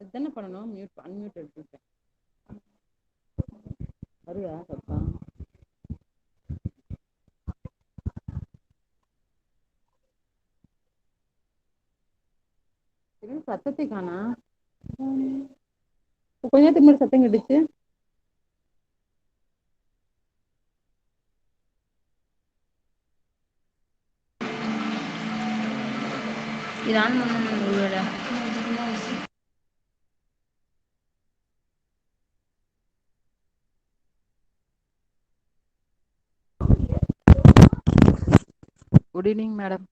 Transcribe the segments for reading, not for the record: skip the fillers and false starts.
இதுதானே பண்ணணும். Mute unmute எடுத்துட்டேன். வருதா சத்தா? சத்தத்தை காணா. கொஞ்ச நேரத்துக்கு முன்னாடி சத்தம் கேட்டுச்சு. இது ஆன் பண்ணணும் ஒருவேளை. Good evening madam.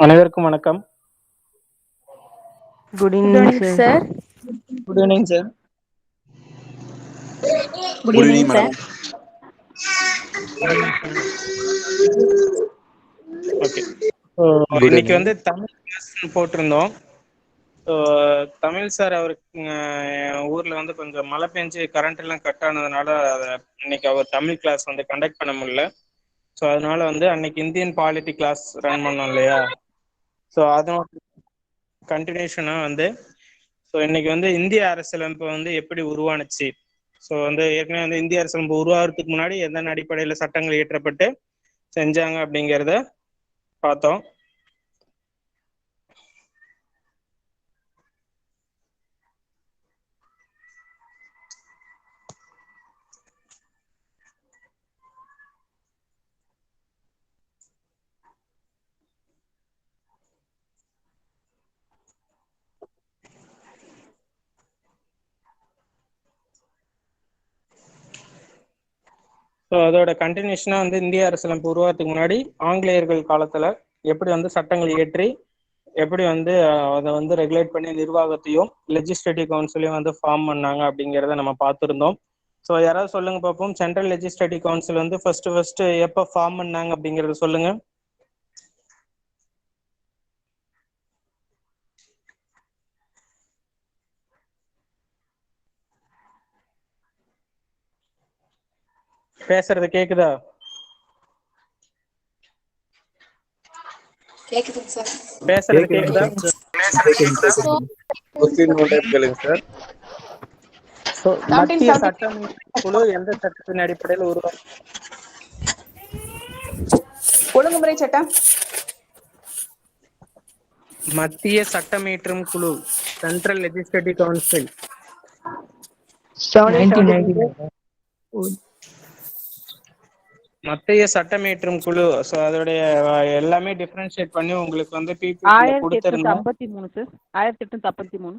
அனைவருக்கும் வணக்கம். Good evening sir. Good evening sir. Good evening sir. Okay, இன்னைக்கு வந்து தமிழ் கிளாஸ் போட்டிருந்தோம். தமிழ் சார் அவருக்கு ஊர்ல வந்து கொஞ்சம் மழை பெஞ்சு கரண்ட் எல்லாம் கட் ஆனதுனால இன்னைக்கு அவர் தமிழ் கிளாஸ் வந்து கண்டக்ட் பண்ண முடியல. ஸோ அதனால வந்து அன்னைக்கு இந்தியன் பாலிட்டி கிளாஸ் ரன் பண்ணோம் இல்லையா, ஸோ அதனோட கண்டினியூஷனா வந்து ஸோ இன்னைக்கு வந்து இந்திய அரசியலமைப்பு வந்து எப்படி உருவானுச்சு, ஸோ வந்து ஏற்கனவே வந்து இந்திய அரசியலமைப்பு உருவாகிறதுக்கு முன்னாடி எந்தெந்த அடிப்படையில் சட்டங்கள் இயற்றப்பட்டு செஞ்சாங்க அப்படிங்கிறத பார்த்தோம். ஸோ அதோட கண்டினியூஷனா வந்து இந்திய அரசியலமைப்பு உருவாகிறதுக்கு முன்னாடி ஆங்கிலேயர்கள் காலத்துல எப்படி வந்து சட்டங்கள் இயற்றி எப்படி வந்து அதை வந்து ரெகுலேட் பண்ணி நிர்வாகத்தையும் லெஜிஸ்லேட்டிவ் கவுன்சிலையும் வந்து ஃபார்ம் பண்ணாங்க அப்படிங்கிறத நம்ம பார்த்துருந்தோம். ஸோ யாராவது சொல்லுங்க பார்ப்போம், சென்ட்ரல் லெஜிஸ்லேட்டிவ் கவுன்சில் வந்து ஃபர்ஸ்ட் எப்போ ஃபார்ம் பண்ணாங்க அப்படிங்கறத சொல்லுங்க. பேசுறது கேக்குதா? கேக்குதுங்க சார். பேசுறது கேக்குதா? மத்திய சட்டமன்ற குழு எந்த சட்டத்தின் அடிப்படையில் உருவாக்கும்? ஒழுங்குமுறை சட்டம். மத்திய சட்டமேற்றும் குழு சென்ட்ரல் லெஜிஸ்லேட்டிவ் கவுன்சில் மத்திய சட்டமேற்றும் குழு. ஸோ அதோடைய எல்லாமே டிஃபரன்ஷியேட் பண்ணி உங்களுக்கு வந்து பிபிடி கொடுத்திருந்தேன். 1853 சார். 1853.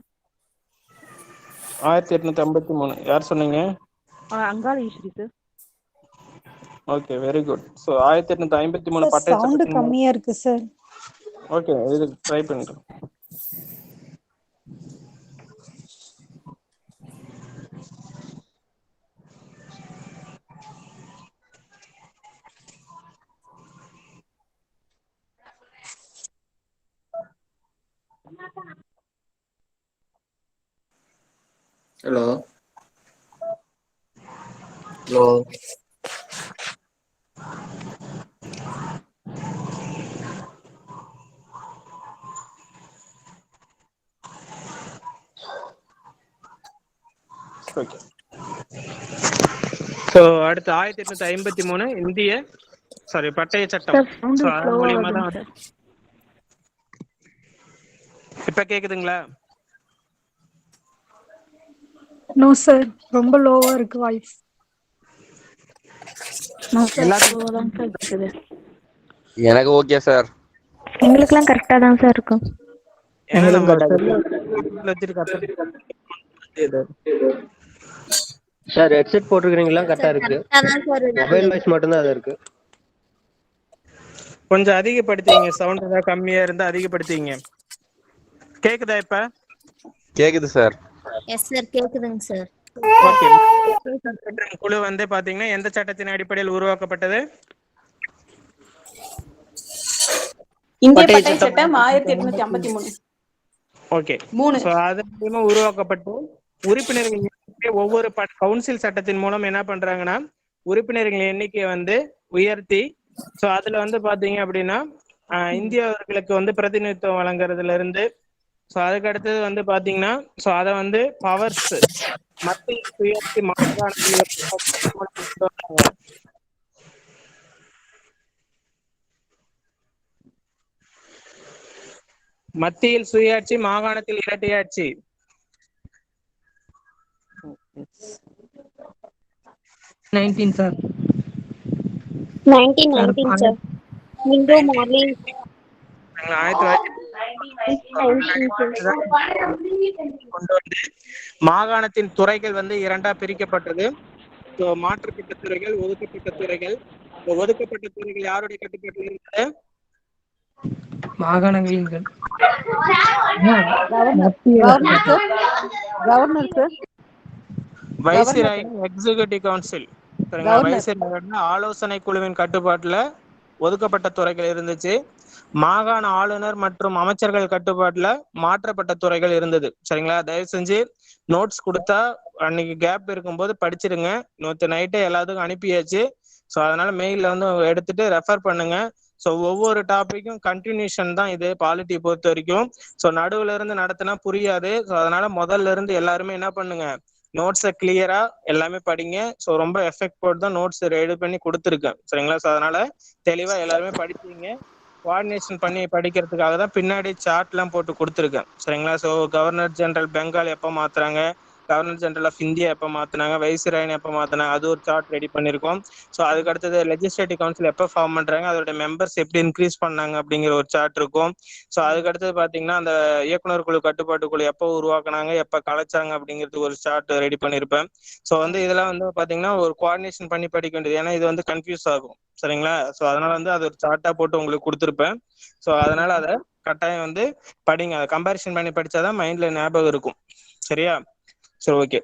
1853 யார் சொன்னீங்க? Angala Eswari sir. Okay, very good. So 1853 பட்டை சவுண்ட் கம்மியா இருக்கு சார். ஓகே, இது ட்ரை பண்ணுறேன். Hello hello okay. ஸோ அடுத்து 1853 இந்திய பட்டய சட்டம். மூலியமா தான் இப்ப கேக்குதுங்களா? நோ சார், ரொம்ப லோவா இருக்கு வாய்ஸ். எனக்கு ஓகே சார். எங்களுக்குலாம் கரெக்டா தான் சார் இருக்கும். சார் ஹெட்செட் போட்டுருக்கீங்களா? கரெக்டா இருக்கு. மொபைல் வாய்ஸ் மட்டும் தான் அது இருக்கு. கொஞ்சம் அதிகப்படுத்திங்க. சவுண்ட் ஏதாவது கம்மியா இருந்தா அதிகப்படுத்திங்க. கேக்குதா இப்ப? கேக்குது சார். எஸ் சார், கேக்குதுங்க சார். ஓகே. குழு வந்து பாத்தீங்கன்னா எந்த சட்டத்தின் அடிப்படையில் உருவாக்கப்பட்டது? இந்திய பட்டய சட்டம் 1853. ஓகே. சோ அது மூலமா உருவாக்கப்பட்டு உறுப்பினர்கள் ஒவ்வொரு கவுன்சில் சட்டத்தின் மூலம் என்ன பண்றாங்கன்னா உறுப்பினர்களின் எண்ணிக்கையை வந்து உயர்த்தி, சோ அதுல வந்து பாத்தீங்க அப்படின்னா இந்தியர்களுக்கு வந்து பிரதிநிதித்துவம் வழங்குறதுல இருந்து, சோ அதுக்கு அடுத்தது வந்து பாத்தீங்கன்னா சோ அத வந்து பவர்ஸ் மத்திய சுயாட்சி மத்தியில் சுயாட்சி, மாகாணத்தில் இரட்டையாட்சி. சார். மாகாணத்தின் துறைகள் வந்து இரண்டா பிரிக்கப்பட்டது. மாற்றப்பட்ட துறைகள், ஒதுக்கப்பட்ட துறைகள். ஒதுக்கப்பட்ட துறைகள் யாருடைய கட்டுப்பாட்டில் இருந்தது? மாகாணங்களின் governor sir. Viceroy executive council. Viceroy ஆலோசனை குழுவின் கட்டுப்பாட்டுல ஒதுக்கப்பட்ட துறைகள் இருந்துச்சு. மாகாண ஆளுநர் மற்றும் அமைச்சர்கள் கட்டுப்பாட்டுல மாற்றப்பட்ட துறைகள் இருந்தது. சரிங்களா? தயவு செஞ்சு நோட்ஸ் கொடுத்தா அன்னைக்கு கேப் இருக்கும்போது படிச்சிருங்க. நேற்று நைட்டே எல்லாத்துக்கும் அனுப்பியாச்சு. ஸோ அதனால மெயில வந்து எடுத்துட்டு ரெஃபர் பண்ணுங்க. ஸோ ஒவ்வொரு டாபிக்கும் கண்டினியூஷன் தான் இது பாலிட்டி பொறுத்த வரைக்கும். ஸோ நடுவுல இருந்து நடத்தினா புரியாது. ஸோ அதனால முதல்ல இருந்து எல்லாருமே என்ன பண்ணுங்க, நோட்ஸை கிளியரா எல்லாமே படிங்க. ஸோ ரொம்ப எஃபெக்ட் போட்டு தான் நோட்ஸ் ரெடி பண்ணி கொடுத்துருக்கேன். சரிங்களா? ஸோ அதனால தெளிவா எல்லாருமே படிச்சீங்க. கோஆர்டினேஷன் பண்ணி படிக்கிறதுக்காக தான் பின்னாடி சார்ட் எல்லாம் போட்டு கொடுத்துருக்கேன். சரிங்களா? ஸோ கவர்னர் ஜெனரல் பெங்கால் எப்போ மாத்துறாங்க, கவர்னர் ஜெனரல் ஆஃப் இந்தியா எப்போ மாற்றினாங்க, வைஸ்ராய்னு எப்போ மாற்றினாங்க, அது ஒரு சார்ட் ரெடி பண்ணியிருக்கோம். ஸோ அதுக்கு அடுத்தது லெஜிஸ்லேட்டிவ் கவுன்சில் எப்போ ஃபார்ம் பண்ணுறாங்க, அதோட மெம்பர்ஸ் எப்படி இன்க்ரீஸ் பண்ணாங்க அப்படிங்கிற ஒரு சார்ட் இருக்கும். ஸோ அதுக்கு அடுத்தது பார்த்தீங்கன்னா அந்த இயக்குனர் குழு கட்டுப்பாட்டு குழு எப்போ உருவாக்குனாங்க, எப்போ கலைச்சாங்க அப்படிங்கிறதுக்கு ஒரு சார்ட் ரெடி பண்ணியிருப்பேன். ஸோ வந்து இதெல்லாம் வந்து பார்த்தீங்கன்னா ஒரு கோஆர்டினேஷன் பண்ணி படிக்க வேண்டியது, ஏன்னா இது வந்து கன்ஃபியூஸ் ஆகும். சரிங்களா? ஸோ அதனால வந்து அது ஒரு சார்ட்டா போட்டு உங்களுக்கு கொடுத்துருப்பேன். ஸோ அதனால அதை கட்டாயம் வந்து படிங்க. அதை கம்பேரிசன் பண்ணி படிச்சாதான் மைண்ட்ல ஞாபகம் இருக்கும். சரியா? சரி, ஓகே.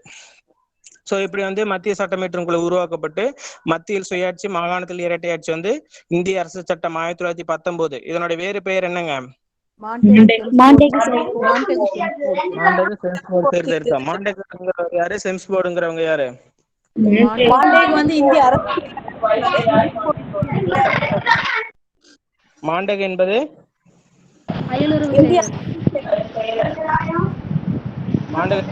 ஸோ இப்படி வந்து மத்திய சட்டமேற்றும் குழு உருவாக்கப்பட்டு மத்தியில் சுயாட்சி, மாகாணத்தில் இரட்டையாட்சி வந்து இந்திய அரசு சட்டம் 1919. இதனுடைய வேறு பெயர் என்னங்க? தேர்ந்தெடுத்தா. மாண்டேகர் யாரு, செம்ஸ் போர்டுங்கிறவங்க யாரு? மாண்டேக் வந்து இந்திய அரசு மாண்டேக் என்பது இந்திய மாண்டேக்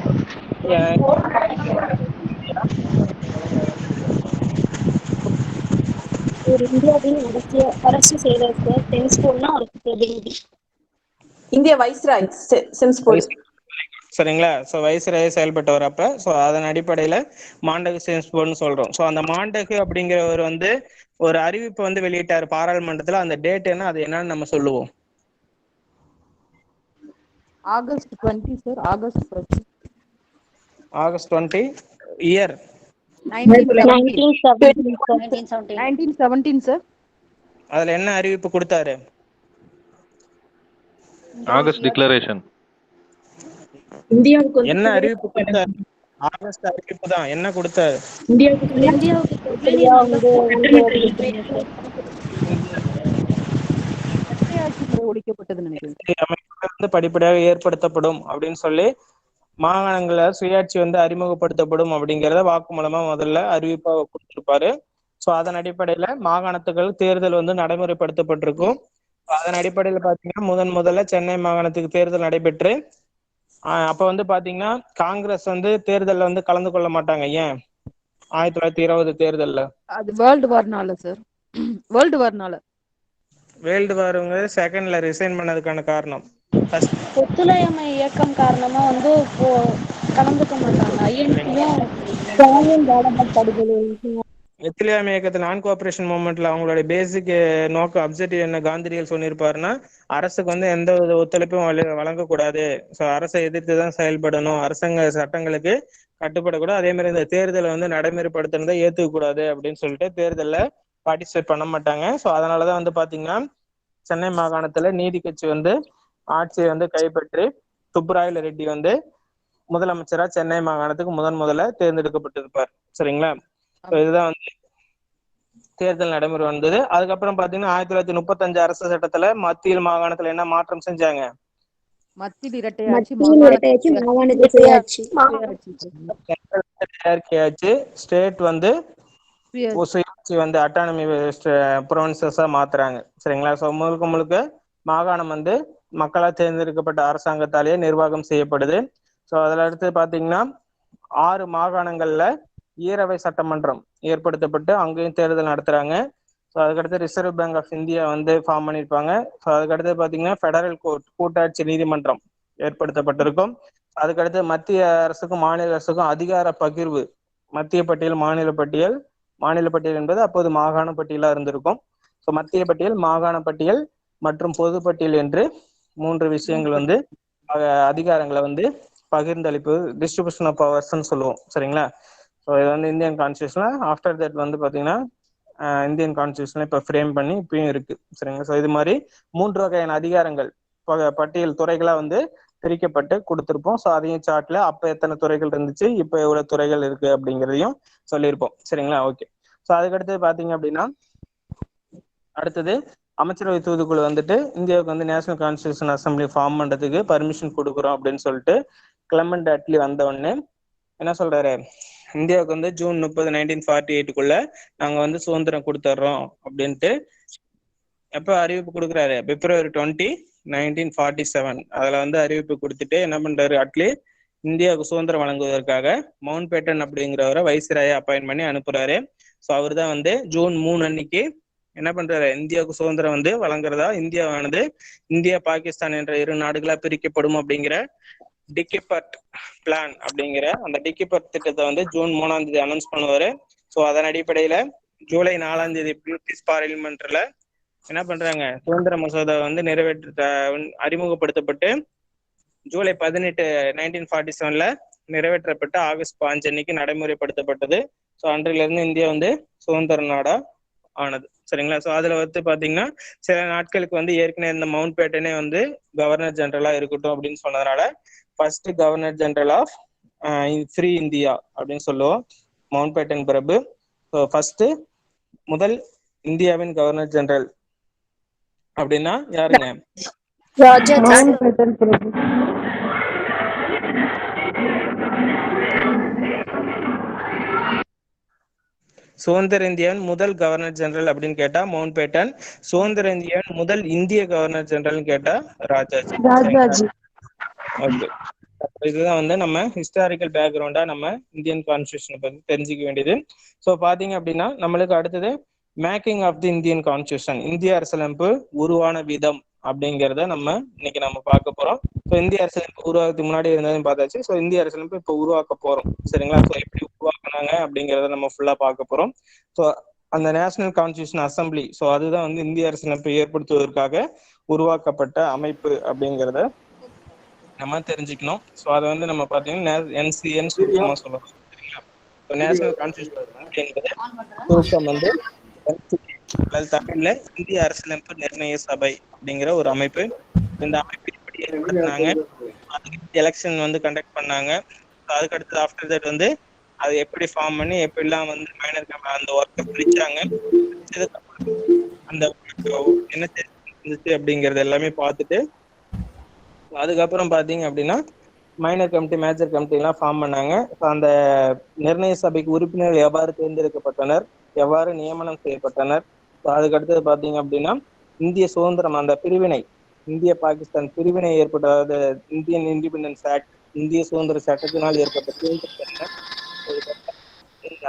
ஒரு இந்தியாவின் அரசு செயலர் சென்ஸ்போர்ட்னா ஒரு பிரதிநிதி. இந்திய வைஸ்ராய் செம்ஸ் போர்டு. சரிங்களா? ஸோ வைஸ்ராய் செயல்பட்டவர் அப்ப. ஸோ அதன் அடிப்படையில மாண்டகு செம்ஸ் போர்டுன்னு சொல்றோம். ஸோ அந்த மாண்டகு அப்படிங்கிறவர் வந்து ஒரு அறிவிப்பு வந்து வெளியிட்டாரு பாராளுமன்றத்துல. அந்த டேட் என்ன, அது என்னன்னு நம்ம சொல்லுவோம். August 20 sir. August 20 year 1917 sir. அதுல என்ன அறிவிப்பு கொடுத்தாரு? August declaration. என்ன அறிவிப்பு கொடுத்தாரு? ஆகஸ்ட் அறிவிப்பு தான். என்ன கொடுத்தாரு? ஒழிக்கப்பட்டது நினைக்கிறேன். படிப்படியாக ஏற்படுத்தப்படும் அப்படின்னு சொல்லி மாகாணங்கள சுயாட்சி வந்து அறிமுகப்படுத்தப்படும் அப்படிங்கிறத வாக்குமூலமா முதல்ல அறிவிப்பா கொடுத்திருப்பாரு. ஸோ அதன் அடிப்படையில மாகாணத்துக்கு தேர்தல் வந்து நடைமுறைப்படுத்தப்பட்டிருக்கும். அதன் அடிப்படையில பாத்தீங்கன்னா முதல்ல சென்னை மாகாணத்துக்கு தேர்தல் நடைபெற்று அப்ப வந்து பாத்தீங்கன்னா காங்கிரஸ் வந்து தேர்தல்ல வந்து கலந்து கொள்ள மாட்டாங்க. ஏன்? 1920 தேர்தல்ல அது வேர்ல்டு வார்னால சார். வேர்ல்டு வாருங்க செகண்ட்ல ரிசைன் பண்ணதுக்கான காரணம் ஒத்துழையாமை இயக்கம் காரணமா வந்து கலந்துக்க மாட்டாங்க. ஒத்துழையாமை இயக்கத்தில் நான் கோஆபரேஷன் மூவ்மெண்ட்ல அவங்களுடைய பேசிக் நோக்கம் அப்ஜெக்டிவ் என்ன காந்தியடிகள் சொல்லியிருப்பாருன்னா, அரசுக்கு வந்து எந்த வித ஒத்துழைப்பும் வழங்கக்கூடாது. ஸோ அரசை எதிர்த்து தான் செயல்படணும், அரசாங்க சட்டங்களுக்கு கட்டுப்படக்கூடாது, அதே மாதிரி இந்த தேர்தலை வந்து நடைமுறைப்படுத்துறதை ஏத்துக்க கூடாது அப்படின்னு சொல்லிட்டு தேர்தலில் பார்ட்டிசிபேட் பண்ண மாட்டாங்க. ஸோ அதனாலதான் வந்து பாத்தீங்கன்னா சென்னை மாகாணத்துல நீதி கட்சி வந்து ஆட்சியை வந்து கைப்பற்றி சுப்புராயல ரெட்டி வந்து முதலமைச்சரா சென்னை மாகாணத்துக்கு முதல்ல தேர்ந்தெடுக்கப்பட்டிருப்பார். சரிங்களா? இதுதான் வந்து தேர்தல் நடைமுறை வந்தது. அதுக்கப்புறம் பாத்தீங்கன்னா 1935 அரசு சட்டத்துல மத்தியில் மாகாணத்துல என்ன மாற்றம் செஞ்சாங்க? மத்தியில் இரட்டையாட்சி, ஸ்டேட் வந்து சுயாட்சி வந்து அட்டானமி ப்ரொவின்சஸா மாத்துறாங்க. சரிங்களா? ஸோ முழுக்க மாகாணம் வந்து மக்களால் தேர்ந்தெடுக்கப்பட்ட அரசாங்கத்தாலேயே நிர்வாகம் செய்யப்படுது. ஸோ அதுல அடுத்து பாத்தீங்கன்னா 6 மாகாணங்கள்ல ஈரவை சட்டமன்றம் ஏற்படுத்தப்பட்டு அங்கேயும் தேர்தல் நடத்துறாங்க. ஸோ அதுக்கடுத்து ரிசர்வ் பேங்க் ஆஃப் இந்தியா வந்து ஃபார்ம் பண்ணியிருப்பாங்க. ஸோ அதுக்கடுத்து பாத்தீங்கன்னா ஃபெடரல் கோர்ட் கூட்டாட்சி நீதிமன்றம் ஏற்படுத்தப்பட்டிருக்கும். அதுக்கடுத்து மத்திய அரசுக்கும் மாநில அரசுக்கும் அதிகார பகிர்வு, மத்திய பட்டியல், மாநில பட்டியல். மாநில பட்டியல் என்பது அப்போது மாகாண பட்டியலா இருந்திருக்கும். ஸோ மத்திய பட்டியல், மாகாண பட்டியல் மற்றும் பொது பட்டியல் என்று 3 விஷயங்கள் வந்து அதிகாரங்களை வந்து பகிர்ந்தளிப்பு, டிஸ்ட்ரிபியூஷன் ஆஃப் பவர்ஸ்ன்னு சொல்லுவோம். சரிங்களா? ஸோ இது வந்து இந்தியன் கான்ஸ்டியூஷன். ஆஃப்டர் தட் வந்து பாத்தீங்கன்னா இந்தியன் கான்ஸ்டியூஷன் இப்ப ஃப்ரேம் பண்ணி இப்பயும் இருக்கு. சரிங்களா? ஸோ இது மாதிரி 3 வகையான அதிகாரங்கள் பட்டியல் துறைகளா வந்து பிரிக்கப்பட்டு கொடுத்திருப்போம். ஸோ அதையும் சார்ட்ல அப்ப எத்தனை துறைகள் இருந்துச்சு, இப்ப எவ்வளவு துறைகள் இருக்கு அப்படிங்கிறதையும் சொல்லியிருப்போம். சரிங்களா? ஓகே. ஸோ அதுக்கடுத்து பாத்தீங்க அப்படின்னா அடுத்தது அமைச்சரவை தூதுக்குழு வந்துட்டு இந்தியாவுக்கு வந்து நேஷனல் கான்ஸ்டியூஷன் அசம்பிளி ஃபார்ம் பண்றதுக்கு பர்மிஷன் கொடுக்குறோம் அப்படின்னு சொல்லிட்டு கிளமெண்ட் அட்லி வந்த உடனே என்ன சொல்றாரு, இந்தியாவுக்கு வந்து ஜூன் 30, 1948 நாங்க வந்து சுதந்திரம் கொடுத்துட்றோம் அப்படின்ட்டு எப்ப அறிவிப்பு கொடுக்குறாரு? பிப்ரவரி 20, 1947 அதுல வந்து அறிவிப்பு கொடுத்துட்டு என்ன பண்றாரு அட்லி, இந்தியாவுக்கு சுதந்திரம் வழங்குவதற்காக மவுண்ட் பேட்டன் அப்படிங்கிறவரை வைஸ்ராயை அப்பாயின்ட் பண்ணி அனுப்புறாரு. ஸோ அவர் தான் வந்து ஜூன் 3 அன்னைக்கு என்ன பண்றாரு, இந்தியாவுக்கு சுதந்திரம் வந்து வழங்குறதா, இந்தியாவானது இந்தியா பாகிஸ்தான் என்ற 2 நாடுகளா பிரிக்கப்படும் அப்படிங்கிற டிக்கிபர்ட் பிளான் அப்படிங்கிற அந்த டிக்கிபர்ட் திட்டத்தை வந்து ஜூன் 3ஆம் தேதி அனௌன்ஸ் பண்ணுவாரு. ஸோ அதன் அடிப்படையில ஜூலை 4ஆம் தேதி பிரிட்டிஷ் பார்லிமெண்ட்ல என்ன பண்றாங்க, சுதந்திர மசோதா வந்து அறிமுகப்படுத்தப்பட்டு ஜூலை 18 1947 நிறைவேற்றப்பட்டு ஆகஸ்ட் 5 அன்னைக்கு நடைமுறைப்படுத்தப்பட்டது. ஸோ அன்றிலிருந்து இந்தியா வந்து சுதந்திர நாடா ஆனது. சரிங்களா? ஸோ அதுல வந்து பாத்தீங்கன்னா சில நாட்களுக்கு வந்து ஏற்கனவே இந்த மவுண்ட் பேட்டனே வந்து கவர்னர் ஜெனரலா இருக்கட்டும் அப்படின்னு சொன்னதுனால first governor general of free India அப்படின்னு சொல்லுவோம் மவுண்ட் பேட்டன் பிரபு. ஸோ ஃபர்ஸ்ட் முதல் இந்தியாவின் கவர்னர் ஜெனரல் அப்படின்னா யாருங்க? சுதந்திர இந்தியாவின் முதல் கவர்னர் ஜெனரல் அப்படின்னு கேட்டா மவுண்ட் பேட்டன். சுதந்திர இந்தியாவின் முதல் இந்திய கவர்னர் ஜெனரல் கேட்டா ராஜாஜி. ஓகே, இதுதான் வந்து நம்ம ஹிஸ்டாரிக்கல் பேக்ரவுண்டா நம்ம இந்தியன் கான்ஸ்டியூஷனை பத்தி தெரிஞ்சுக்க வேண்டியது. ஸோ பாத்தீங்க அப்படின்னா நம்மளுக்கு அடுத்தது making of the Indian constitution, இந்திய அரசியலமைப்பு உருவான விதம் அப்படிங்கிறத நம்ம இன்னைக்கு நம்ம பார்க்க போறோம். ஸோ இந்திய அரசியலமைப்பு உருவாக்கத்துக்கு முன்னாடி இருந்ததுன்னு பார்த்தாச்சு. ஸோ இந்திய அரசியலமைப்பு இப்போ உருவாக்க போறோம். சரிங்களா? ஸோ எப்படி உருவாக்குனாங்க அப்படிங்கிறத நம்ம ஃபுல்லா பார்க்க போறோம். ஸோ அந்த நேஷனல் கான்ஸ்டியூஷன் அசம்பிளி, ஸோ அதுதான் வந்து இந்திய அரசியலமைப்பை ஏற்படுத்துவதற்காக உருவாக்கப்பட்ட அமைப்பு அப்படிங்கிறத நம்ம தெரிஞ்சுக்கணும். ஸோ அதை வந்து நம்ம பார்த்தீங்கன்னா NCN சுருக்கமாக சொல்லலாம். சரிங்களா? ஸோ நேஷனல் கான்ஸ்டியூஷன் அப்படிங்கிறது சுருக்கம் வந்து தமிழ்ல இந்திய அரசியலமைப்பு நிர்ணய சபை அப்படிங்கிற ஒரு அமைப்பு. இந்த அமைப்பு எப்படி ஏற்படுத்தினாங்க, அதுக்கு எலெக்ஷன் வந்து கண்டக்ட் பண்ணாங்க. அதுக்கு அடுத்தது ஆஃப்டர் தட் வந்து அது எப்படி ஃபார்ம் பண்ணி எப்படிலாம் வந்து மைனர் அந்த ஒர்க்கை பிரிச்சாங்க, அந்த என்ன இருந்துச்சு அப்படிங்கறது எல்லாமே பார்த்துட்டு அதுக்கப்புறம் பாத்தீங்க அப்படின்னா மைனர் கமிட்டி மேஜர் கமிட்டி எல்லாம் ஃபார்ம் பண்ணாங்க. அந்த நிர்ணய சபைக்கு உறுப்பினர்கள் எவ்வாறு தேர்ந்தெடுக்கப்பட்டனர், எவ்வாறு நியமனம் செய்யப்பட்டனர். அதுக்கு அடுத்தது பாத்தீங்க அப்படின்னா இந்திய சுதந்திரம், அந்த பிரிவினை, இந்திய பாகிஸ்தான் பிரிவினை ஏற்பட்ட இந்தியன் இண்டிபெண்டன்ஸ் ஆக்ட், இந்திய சுதந்திர சட்டத்தினால் ஏற்பட்ட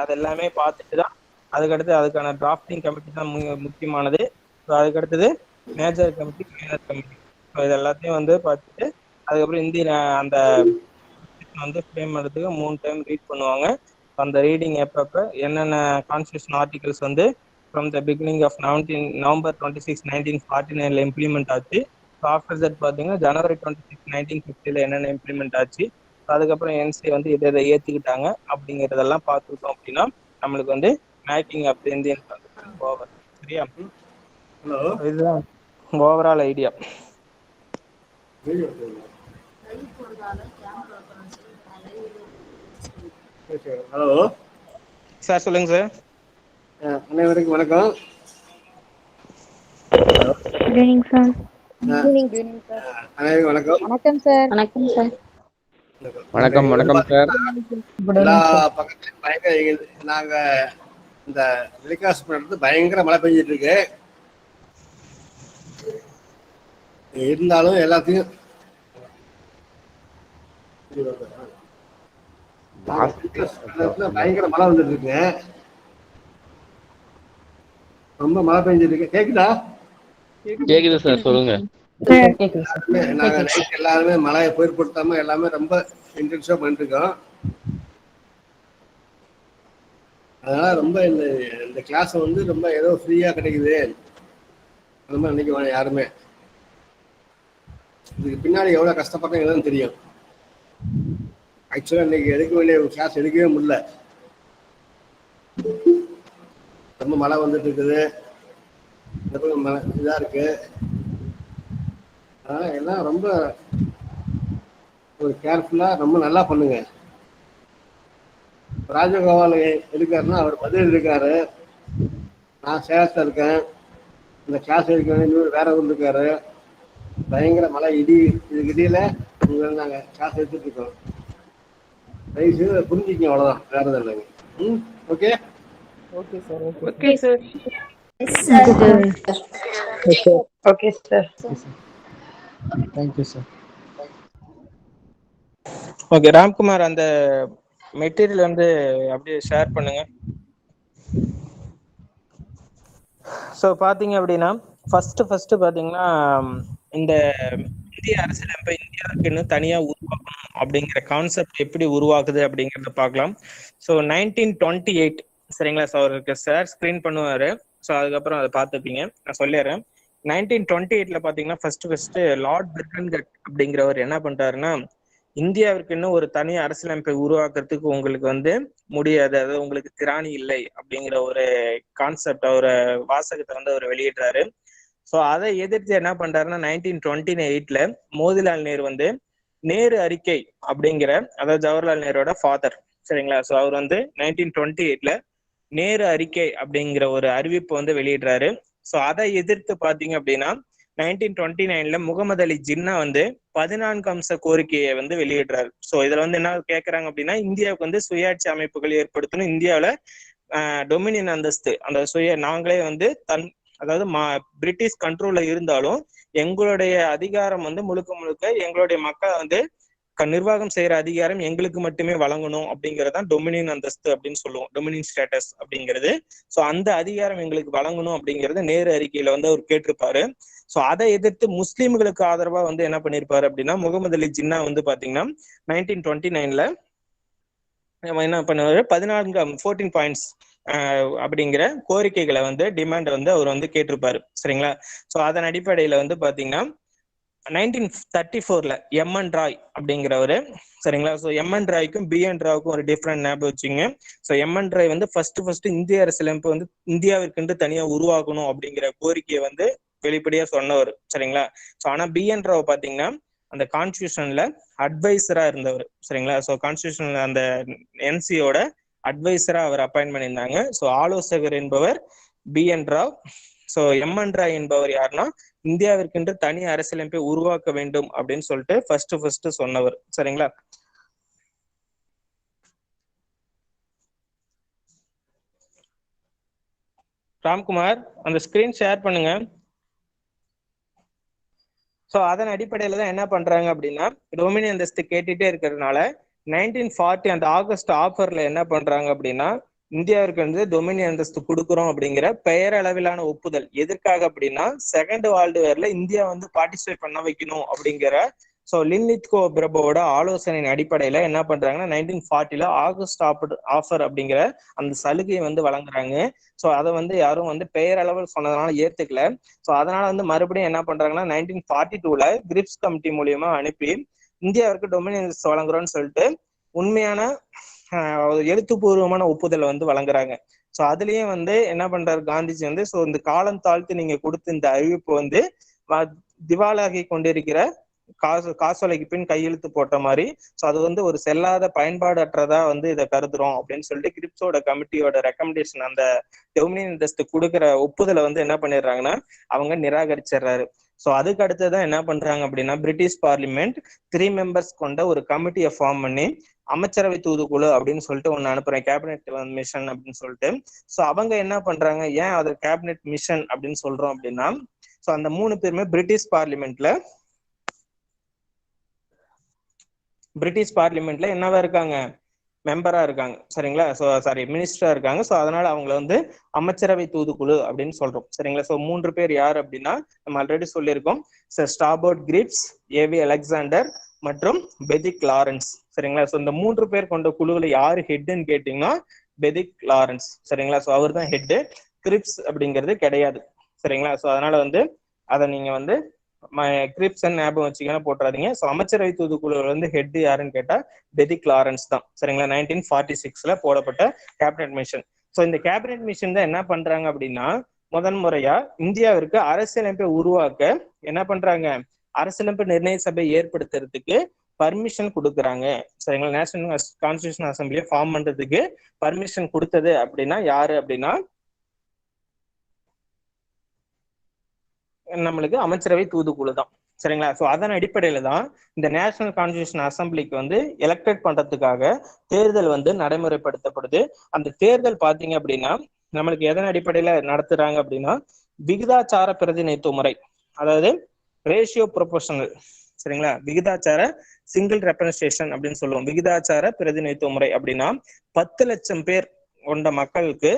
அதெல்லாமே பார்த்துட்டு தான் அதுக்கடுத்து அதுக்கான டிராஃப்டிங் கமிட்டி தான் முக்கியமானது. அதுக்கடுத்தது மேஜர் கமிட்டி, மைனர் கமிட்டி, இது எல்லாத்தையும் வந்து பார்த்துட்டு அதுக்கப்புறம் இந்திய அந்த வந்து ஃப்ரேம் பண்ணுறதுக்கு 3 டைம் ரீட் பண்ணுவாங்க. அந்த ரீடிங் எப்பப்ப என்னென்ன கான்ஸ்டியூஷன் ஆர்டிகல்ஸ் வந்து from the beginning of November 26, 1949 implement ஆச்சு. ஆஃப்டர் தட் பார்த்தீங்கன்னா January 26, 1950 என்னென்ன இம்ப்ளிமெண்ட் ஆச்சு, அதுக்கப்புறம் NC வந்து இதை ஏற்றுக்கிட்டாங்க அப்படிங்கிறதெல்லாம் பார்த்துக்கிட்டோம் அப்படின்னா நம்மளுக்கு வந்து making of the Indian constitution over. சரியா? இதுதான் ஓவரால் ஐடியா. ஹலோ சார், சொல்லுங்க சார். அனைவருக்கும் வணக்கம். அனைவருக்கும் வணக்கம். வணக்கம் சார். வணக்கம் சார். வணக்கம் வணக்கம் சார். எல்லா பக்கத்துலயும் பயங்கர, நாங்க இந்த விழுக்காசு பயங்கர மழை பெஞ்சிட்டு இருக்கு. இருந்தாலும் எல்லாத்தையும் பயங்கர மழை வந்துட்டு இருக்கு. ரொம்ப மழை பெஞ்சிட்டு இருக்கு. கேக்குதா? கேக்குது சார், சொல்லுங்க. நாங்க நைட் எல்லாருமே மழையை பொருட்படுத்தாம எல்லாமே ரொம்ப இன்டென்சிவா பண்ணிட்டு இருக்கோம். அதனால ரொம்ப இந்த கிளாஸ் வந்து ரொம்ப ஏதோ ஃப்ரீயா கிடைக்குது அந்த மாதிரி நினைக்க யாருமே. இதுக்கு பின்னாடி எவ்வளவு கஷ்டப்படுறீங்கன்னு தெரியும். ஆக்சுவலா இன்னைக்கு எடுக்க வேண்டிய கிளாஸ் எடுக்கவே முடியல. ரொம்ப மழை வந்துட்டு இருக்குது, இதா இருக்கு. அதனால எல்லாம் ரொம்ப ஒரு கேர்ஃபுல்லா ரொம்ப நல்லா பண்ணுங்க. ராஜகோபால் இருக்காருன்னா அவர் பதில் இருக்காரு, நான் சேலத்தில் இருக்கேன், இந்த கிளாஸ் எடுக்க வேண்டிய வேற ஊர் இருக்காரு. பயங்கர மழை இடியில நாங்க கிளாஸ் எடுத்துட்டு இருக்கோம். தயவுசெய்து புரிஞ்சுக்கங்க, அவ்வளவுதான், வேற எதுவும் இல்லைங்க. Okay okay sir. Okay sir. Okay sir. Thank you sir. Okay, Ramkumar அந்த மெட்டீரியல் வந்து அப்படியே ஷேர் பண்ணுங்க. ஸோ பார்த்தீங்க அப்படின்னா ஃபர்ஸ்ட் பார்த்தீங்கன்னா இந்த இந்திய அரசியலமைப்பை இந்தியாவுக்குன்னு தனியாக உருவாக்கணும் அப்படிங்கிற கான்செப்ட் எப்படி உருவாக்குது அப்படிங்கிறத பார்க்கலாம். ஸோ 1928 சரிங்களா. ஸோ அவருக்கு சார் ஸ்கிரீன் பண்ணுவாரு. ஸோ அதுக்கப்புறம் அதை பார்த்துப்பீங்க. நான் சொல்லிடுறேன். 1928 பாத்தீங்கன்னா ஃபர்ஸ்ட் லார்ட் பிர்கன்கட் அப்படிங்கிறவர் என்ன பண்றாருன்னா, இந்தியாவிற்கு இன்னும் ஒரு தனி அரசியலமைப்பை உருவாக்குறதுக்கு உங்களுக்கு வந்து முடியாது, அதாவது உங்களுக்கு திராணி இல்லை அப்படிங்கிற ஒரு கான்செப்ட் ஒரு வாசகத்தை வந்து அவர் வெளியிடுறாரு. ஸோ அதை எதிர்த்து என்ன பண்றாருன்னா 1928 மோதிலால் நேரு வந்து நேரு அறிக்கை அப்படிங்கிற, அதாவது ஜவஹர்லால் நேருவோட ஃபாதர் சரிங்களா. ஸோ அவர் வந்து 1928 நேரு அறிக்கை அப்படிங்கிற ஒரு அறிவிப்பு வந்து வெளியிடுறாரு. ஸோ அதை எதிர்த்து பாத்தீங்க அப்படின்னா 1929 முகமது அலி ஜின்னா வந்து 14 அம்ச கோரிக்கையை வந்து வெளியிடுறாரு. ஸோ இதுல வந்து என்ன கேட்கறாங்க அப்படின்னா, இந்தியாவுக்கு வந்து சுயாட்சி அமைப்புகள் ஏற்படுத்தணும், இந்தியாவில டொமினியன் அந்தஸ்து, அந்த நாங்களே வந்து அதாவது பிரிட்டிஷ் கண்ட்ரோல்ல இருந்தாலும் எங்களுடைய அதிகாரம் வந்து முழுக்க முழுக்க எங்களுடைய மக்கள் வந்து நிர்வாகம் செய்யற அதிகாரம் எங்களுக்கு மட்டுமே வழங்கணும் அப்படிங்கறதான் டொமினியன் அந்தஸ்து அப்படின்னு சொல்லுவோம், டொமினியன் ஸ்டேட்டஸ் அப்படிங்கிறது. ஸோ அந்த அதிகாரம் எங்களுக்கு வழங்கணும் அப்படிங்கறது நேரு அறிக்கையில வந்து அவர் கேட்டிருப்பாரு. ஸோ அதை எதிர்த்து முஸ்லீம்களுக்கு ஆதரவா வந்து என்ன பண்ணிருப்பாரு அப்படின்னா, முகமது அலி ஜின்னா வந்து பாத்தீங்கன்னா 1929 என்ன பண்ணுவாரு, 14 பாயிண்ட்ஸ் அப்படிங்கிற கோரிக்கைகளை வந்து டிமாண்ட் வந்து அவர் வந்து கேட்டிருப்பாரு சரிங்களா. ஸோ அதன் அடிப்படையில வந்து பாத்தீங்கன்னா 1934 எம்என் ராய் அப்படிங்கிறவரு சரிங்களா. ஸோ எம்என் ராய்க்கும் பிஎன் ராவுக்கும் ஒரு டிஃப்ரெண்ட் ஞாபகம் வச்சுங்க. ஸோ எம்என் ராய் வந்து ஃபர்ஸ்ட் இந்திய அரசியலமைப்பு வந்து இந்தியாவிற்கு தனியா உருவாக்கணும் அப்படிங்கிற கோரிக்கையை வந்து வெளிப்படையா சொன்னவர் சரிங்களா. ஸோ ஆனா பிஎன் ராவ் பாத்தீங்கன்னா அந்த கான்ஸ்டியூஷன்ல அட்வைசரா இருந்தவர் சரிங்களா. ஸோ கான்ஸ்டியூஷன்ல அந்த என்சியோட அட்வைசரா அவர் அப்பாயின்ட் பண்ணியிருந்தாங்க. ஸோ ஆலோசகர் என்பவர் பிஎன் ராவ். ஸோ எம்என் ராய் என்பவர் யாருன்னா, இந்தியாவிற்கு தனி அரசியலமைப்பை உருவாக்க வேண்டும் அப்படின்னு சொல்லிட்டு ஃபர்ஸ்ட் சொன்னவர் சரிங்களா. ராம்குமார் அந்த ஸ்கிரீன் ஷேர் பண்ணுங்க. ஸோ அதன் அடிப்படையில தான் என்ன பண்றாங்க அப்படின்னா, டொமினியன் அந்தஸ்து கேட்டுட்டே இருக்கிறதுனால 1940 அந்த ஆகஸ்ட் ஆஃபர்ல என்ன பண்றாங்க அப்படின்னா, இந்தியாவிற்கு வந்து டொமினியன் அந்தஸ்து கொடுக்குறோம் அப்படிங்கிற பெயரளவிலான ஒப்புதல். எதற்காக அப்படின்னா, செகண்ட் வேர்ல்டு வார்ல இந்தியா வந்து பார்ட்டிசிபேட் பண்ண வைக்கணும் அப்படிங்கிற ஸோ லின்லித்கோ பிரபுவோட ஆலோசனையின் அடிப்படையில என்ன பண்றாங்கன்னா 1940 ஆகஸ்ட் ஆஃபர் அப்படிங்கிற அந்த சலுகையை வந்து வழங்குறாங்க. ஸோ அதை வந்து யாரும் வந்து பெயரளவில் சொன்னதுனால ஏத்துக்கல. ஸோ அதனால வந்து மறுபடியும் என்ன பண்றாங்கன்னா 1942 கிரிப்ஸ் கமிட்டி மூலியமா அனுப்பி இந்தியாவிற்கு டொமினியன் வழங்குறோம்னு சொல்லிட்டு உண்மையான எழுத்துப்பூர்வமான ஒப்புதல் வந்து வழங்குறாங்க. ஸோ அதுலயும் வந்து என்ன பண்றாரு காந்திஜி வந்து, ஸோ இந்த காலம் தாழ்த்து நீங்க கொடுத்த இந்த அறிவிப்பு வந்து திவாலாகி கொண்டிருக்கிற காசோலைக்கு பின் கையெழுத்து போட்ட மாதிரி, ஸோ அது வந்து ஒரு செல்லாத பயன்பாடு அற்றதா வந்து இதை கருதுறோம் அப்படின்னு சொல்லிட்டு கிரிப்ஸோட கமிட்டியோட ரெக்கமெண்டேஷன் அந்த டொமினியன் அந்தஸ்து கொடுக்குற ஒப்புதலை வந்து என்ன பண்ணிடுறாங்கன்னா அவங்க நிராகரிச்சிடுறாரு. ஸோ அதுக்கு அடுத்ததான் என்ன பண்றாங்க அப்படின்னா, பிரிட்டிஷ் பார்லிமெண்ட் 3 மெம்பர்ஸ் கொண்ட ஒரு கமிட்டியை ஃபார்ம் பண்ணி அமைச்சரவை தூதுக்குழு அப்படின்னு சொல்லிட்டு ஒன்னு அனுப்புறேன், கேபினெட் மிஷன் அப்படின்னு சொல்லிட்டு. ஸோ அவங்க என்ன பண்றாங்க, ஏன் அது கேபினெட் மிஷன் அப்படின்னு சொல்றோம் அப்படின்னா, ஸோ அந்த 3 பேருமே பிரிட்டிஷ் பார்லிமெண்ட்ல என்னவா இருக்காங்க, மெம்பரா இருக்காங்க சரிங்களா. ஸோ சாரி மினிஸ்டரா இருக்காங்க. ஸோ அதனால அவங்களை வந்து அமைச்சரவை தூதுக்குழு அப்படின்னு சொல்றோம் சரிங்களா. ஸோ 3 பேர் யார் அப்படின்னா, நம்ம ஆல்ரெடி சொல்லியிருக்கோம், sir Stafford grips, AV Alexander மற்றும் பெதிக் லாரன்ஸ் சரிங்களா. ஸோ இந்த 3 பேர் கொண்ட குழுவில் யாரு ஹெட்ன்னு கேட்டீங்கன்னா பெதிக் லாரன்ஸ் சரிங்களா. ஸோ அவர் தான் ஹெட்டு, கிரிப்ஸ் அப்படிங்கிறது கிடையாது சரிங்களா. ஸோ அதனால வந்து அதை நீங்க வந்து கிரிப்ஸ் ஞாபகம் வச்சுக்கணும், போட்டுறாதீங்க. ஸோ அமைச்சரவை தூதுக்குழு வந்து ஹெட் யாருன்னு கேட்டா பெதிக் லாரன்ஸ் தான் சரிங்களா. 1946 போடப்பட்ட கேபினெட் மிஷன். ஸோ இந்த கேபினெட் மிஷன் தான் என்ன பண்றாங்க அப்படின்னா, முதன்முறையா இந்தியாவிற்கு அரசியலமைப்பை உருவாக்க என்ன பண்றாங்க, அரசியலமைப்பு நிர்ணய சபை ஏற்படுத்துறதுக்கு பர்மிஷன் கொடுக்குறாங்க சரிங்களா. நேஷனல் கான்ஸ்டியூஷன் அசம்பிளியை ஃபார்ம் பண்றதுக்கு பர்மிஷன் கொடுத்தது அப்படின்னா யாரு அப்படின்னா, நம்மளுக்கு அமைச்சரவை தூதுக்குழு தான் சரிங்களா. ஸோ அதன் அடிப்படையில தான் இந்த நேஷனல் கான்ஸ்டியூஷன் அசம்பிளிக்கு வந்து எலெக்டட் பண்றதுக்காக தேர்தல் வந்து நடைமுறைப்படுத்தப்படுது. அந்த தேர்தல் பாத்தீங்க அப்படின்னா நம்மளுக்கு எதன் அடிப்படையில நடத்துறாங்க அப்படின்னா, விகிதாச்சார பிரதிநிதித்துவ முறை, அதாவது ரேஷியோ ப்ரொபோர்ஷனல் சரிங்களா. விகிதாச்சார சிங்கிள் ரெப்ரசன்டேஷன் அப்படின்னு சொல்லுவோம். விகிதாச்சார பிரதிநிதித்துவ முறை அப்படின்னா 10 லட்சம் பேர் கொண்ட மக்களுக்கு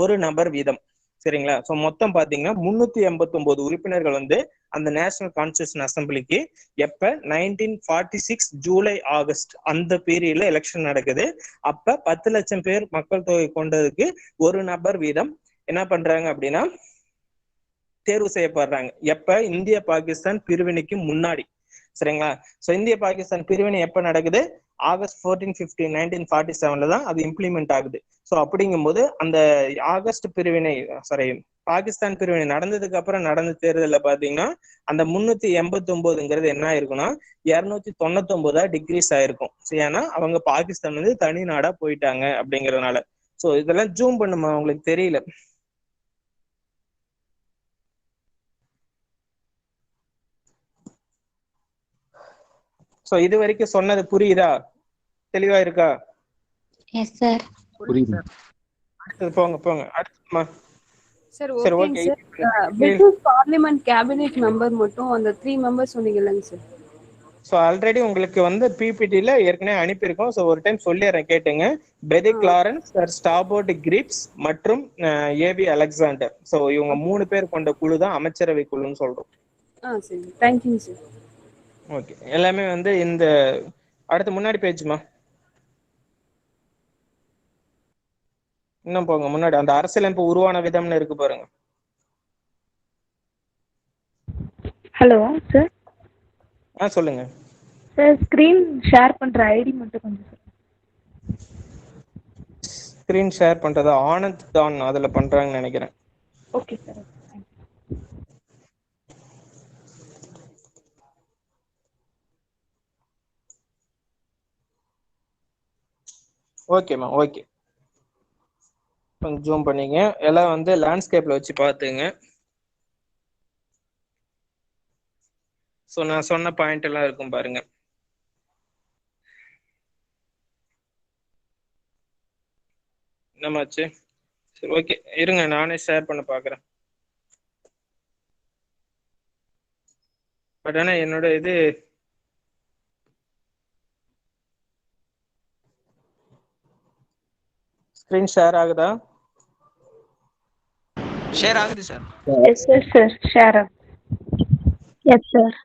ஒரு நபர் வீதம் சரிங்களா. ஸோ மொத்தம் பாத்தீங்கன்னா 389 உறுப்பினர்கள் வந்து அந்த நேஷனல் கான்ஸ்டியூஷன் அசம்பிளிக்கு எப்ப 1946 ஜூலை ஆகஸ்ட் அந்த பீரியட்ல எலெக்ஷன் நடக்குது. அப்ப 10 லட்சம் பேர் மக்கள் தொகை கொண்டதுக்கு ஒரு நபர் வீதம் என்ன பண்றாங்க அப்படின்னா தேர்வு செய்யப்படுறாங்க. எப்ப இந்திய பாகிஸ்தான் பிரிவினைக்கு முன்னாடி. சரிங்களா. சோ இந்திய பாகிஸ்தான் பிரிவினை எப்ப நடக்குது? ஆகஸ்ட் 14, 1947 தான் அது இம்ப்ளிமெண்ட் ஆகுது. ஸோ அப்படிங்கும்போது அந்த ஆகஸ்ட் பிரிவினை பாகிஸ்தான் பிரிவினை நடந்ததுக்கு அப்புறம் நடந்த தேர்தலில் பாத்தீங்கன்னா அந்த 389ங்கிறது என்ன ஆயிருக்கும்னா 299 டிகிரீஸ் ஆயிருக்கும். ஏன்னா அவங்க பாகிஸ்தான் வந்து தனி நாடா போயிட்டாங்க அப்படிங்கறதுனால. ஸோ இதெல்லாம் ஜூம் பண்ணுமா உங்களுக்கு தெரியல. சோ இது வரைக்கும் சொன்னது புரியுதா? தெளிவா இருக்கா? Yes sir. புரியுது. போங்க அடுத்துமா. சார் ஓகேங்க sir. British parliament cabinet member மட்டும் அந்த 3 மெம்பர்ஸ் சொன்னீங்கல்லங்க சார். ஸோ ஆல்ரெடி உங்களுக்கு வந்து பிபிடில ஏற்கனவே அனுப்பியிருக்கோம். ஸோ ஒரு டைம் சொல்லிடுறேன் கேட்டுங்க. Pethick Lawrence, sir Stafford Cripps மற்றும் ஏபி அலெக்சாண்டர். ஸோ இவங்க 3 பேர் கொண்ட குழு தான் அமைச்சரவை குழுன்னு சொல்றோம். சரி, தேங்க்யூங்க சார். ஓகே, எல்லாமே வந்து இந்த அடுத்து முன்னாடி பேஜ்மா. இன்னும் போங்க முன்னாடி. அந்த அரசியலமைப்பு உருவான விதம்னு இருக்கு பாருங்க. Hello sir. சொல்லுங்க சார். ஸ்கிரீன் ஷேர் பண்ற ஐடி மட்டும் கொஞ்சம் சார். ஸ்கிரீன் ஷேர் பண்றதா? ஆனந்த் தான் அதுல பண்றாங்கன்னு நினைக்கிறேன். Okay sir. ஓகேம்மா ஓகே. கொஞ்சம் ஜூம் பண்ணிங்க. எல்லாம் வந்து லேண்ட்ஸ்கேப்ல வச்சு பார்த்துங்க. ஸோ நான் சொன்ன பாயிண்ட் எல்லாம் இருக்கும் பாருங்க. என்னமாச்சு? சரி ஓகே இருங்க, நானே ஷேர் பண்ண பார்க்குறேன். பட் ஆனால் என்னோட இது ஸ்கிரீன் ஷேர் ஆகுதா? ஷேர் ஆகுது சார். Yes sir. ஷேர் ஆகுது. Yes sir.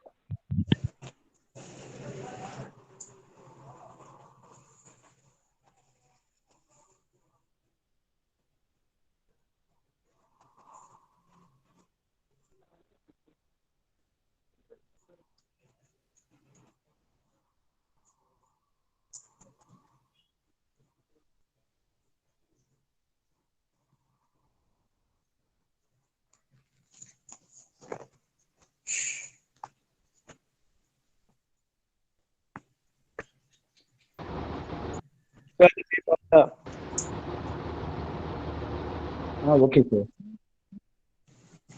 Okay sir.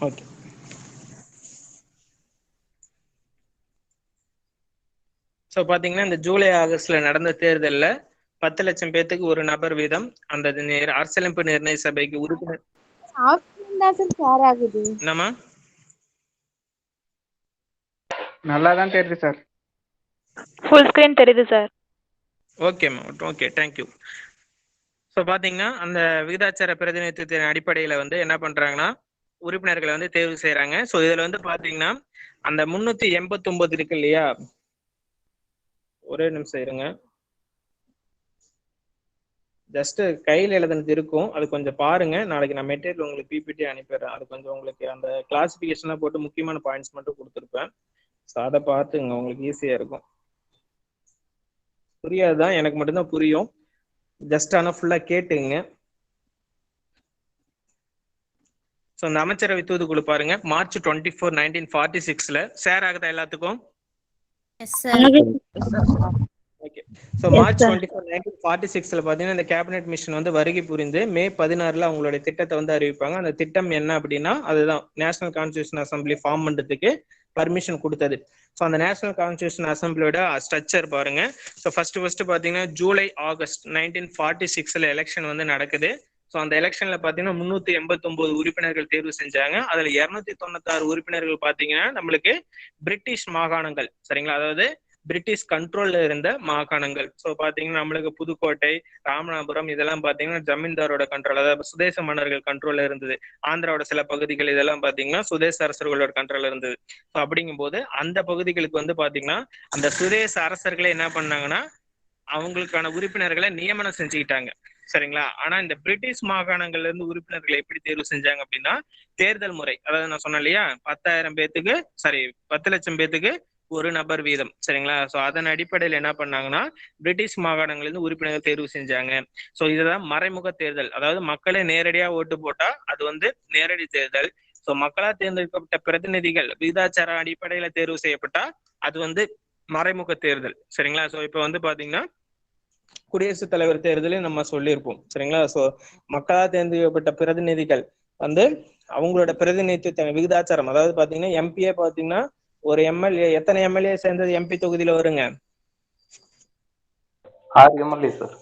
Okay. So பார்த்தீங்கன்னா இந்த ஜூலை ஆகஸ்ட்ல நடந்த தேர்தலில் 10 லட்சம் பேத்துக்கு ஒரு நபர் வீதம் அந்த அரசியலமைப்பு நிர்ணய சபைக்கு உறுப்பினர். என்னம்மா? நல்லா தான் தெரியுது சார். ஃபுல் ஸ்கிரீன் தெரியுது சார். ஓகேம்மா ஓகே, தேங்க்யூ. ஸோ பார்த்தீங்கன்னா அந்த விகிதாச்சார பிரதிநிதித்துவத்தின் அடிப்படையில் வந்து என்ன பண்ணுறாங்கன்னா உறுப்பினர்களை வந்து தேர்வு செய்கிறாங்க. ஸோ இதில் வந்து பார்த்தீங்கன்னா அந்த 389 இருக்கு இல்லையா? ஒரே நிமிஷம் இருங்க. ஜஸ்ட் கையில் எழுதுனது இருக்கும், அது கொஞ்சம் பாருங்க. நாளைக்கு நான் மெட்டீரியல் உங்களுக்கு பிபிடி அனுப்பிடுறேன். அது கொஞ்சம் உங்களுக்கு அந்த கிளாசிஃபிகேஷனாக போட்டு முக்கியமான பாயிண்ட்ஸ் மட்டும் கொடுத்துருப்பேன். ஸோ அதை பார்த்துங்க, உங்களுக்கு ஈஸியாக இருக்கும். புரியாதுதான், எனக்கு மட்டும்தான் புரியும். ஜஸ்ட் ஆனால் ஃபுல்லாக கேட்டுங்க. ஸோ இந்த அமைச்சரவை தூதுக்குழு பாருங்க, மார்ச் 24, 1946 ஷேர் ஆகுதா எல்லாத்துக்கும்? ஓகே. ஸோ மார்ச் 24, 1946 பார்த்தீங்கன்னா இந்த கேபினெட் மிஷன் வந்து வருகை புரிந்து மே 16 அவங்களுடைய திட்டத்தை வந்து அறிவிப்பாங்க. அந்த திட்டம் என்ன அப்படின்னா அதுதான் நேஷனல் கான்ஸ்டியூஷன் அசம்பிளி ஃபார்ம் பண்றதுக்கு பர்மிஷன் கொடுத்தது. ஸோ அந்த நேஷனல் கான்ஸ்டியூஷன் அசம்பிளியோட ஸ்ட்ரக்சர் பாருங்க. ஸோ ஃபர்ஸ்ட் பார்த்தீங்கன்னா ஜூலை ஆகஸ்ட் 1946 எலெக்ஷன் வந்து நடக்குது. ஸோ அந்த எலெக்ஷன்ல பாத்தீங்கன்னா 389 உறுப்பினர்கள் தேர்வு செஞ்சாங்க. அதுல 296 உறுப்பினர்கள் பாத்தீங்கன்னா நம்மளுக்கு பிரிட்டிஷ் மாகாணங்கள், சரிங்களா, அதாவது பிரிட்டிஷ் கண்ட்ரோல்ல இருந்த மாகாணங்கள். ஸோ பாத்தீங்கன்னா நம்மளுக்கு புதுக்கோட்டை, ராமநாதபுரம் இதெல்லாம் பாத்தீங்கன்னா ஜமீன்தாரோட கண்ட்ரோல், அதாவது சுதேச மன்னர்கள் கண்ட்ரோல்ல இருந்தது. ஆந்திராவோட சில பகுதிகள் இதெல்லாம் பாத்தீங்கன்னா சுதேச அரசர்களோட கண்ட்ரோல்ல இருந்தது. ஸோ அப்படிங்கும் போது அந்த பகுதிகளுக்கு வந்து பாத்தீங்கன்னா அந்த சுதேச அரசர்களே என்ன பண்ணாங்கன்னா அவங்களுக்கான உறுப்பினர்களை நியமனம் செஞ்சுக்கிட்டாங்க. சரிங்களா? ஆனா இந்த பிரிட்டிஷ் மாகாணங்கள்ல இருந்து உறுப்பினர்களை எப்படி தேர்வு செஞ்சாங்க அப்படின்னா தேர்தல் முறை. அதாவது நான் சொன்னேன் இல்லையா, 10 லட்சம் பேத்துக்கு ஒரு நபர் வீதம். சரிங்களா? சோ அதன் அடிப்படையில் என்ன பண்ணாங்கன்னா பிரிட்டிஷ் மாகாணங்கள்ல இருந்து உறுப்பினர்கள் தேர்வு செஞ்சாங்க. சோ இதுதான் மறைமுக தேர்தல். அதாவது மக்களே நேரடியா ஓட்டு போட்டா அது வந்து நேரடி தேர்தல். சோ மக்களால் தேர்ந்தெடுக்கப்பட்ட பிரதிநிதிகள் விகிதாச்சார அடிப்படையில தேர்வு செய்யப்பட்டா அது வந்து மறைமுக தேர்தல். சரிங்களா? சோ இப்ப வந்து பாத்தீங்கன்னா குடியரசுத் தலைவர் தேர்தலையும் நம்ம சொல்லியிருப்போம். சரிங்களா? சோ மக்களால் தேர்ந்தெடுக்கப்பட்ட பிரதிநிதிகள் வந்து அவங்களோட பிரதிநிதித்துவ விகிதாச்சாரம், அதாவது பாத்தீங்கன்னா எம்பியே பாத்தீங்கன்னா ஒரு எம்எல்ஏ எத்தனை எம்எல்ஏ சேர்ந்தது எம்பி தொகுதியில வருங்க? 6 எம்எல்ஏ சார்.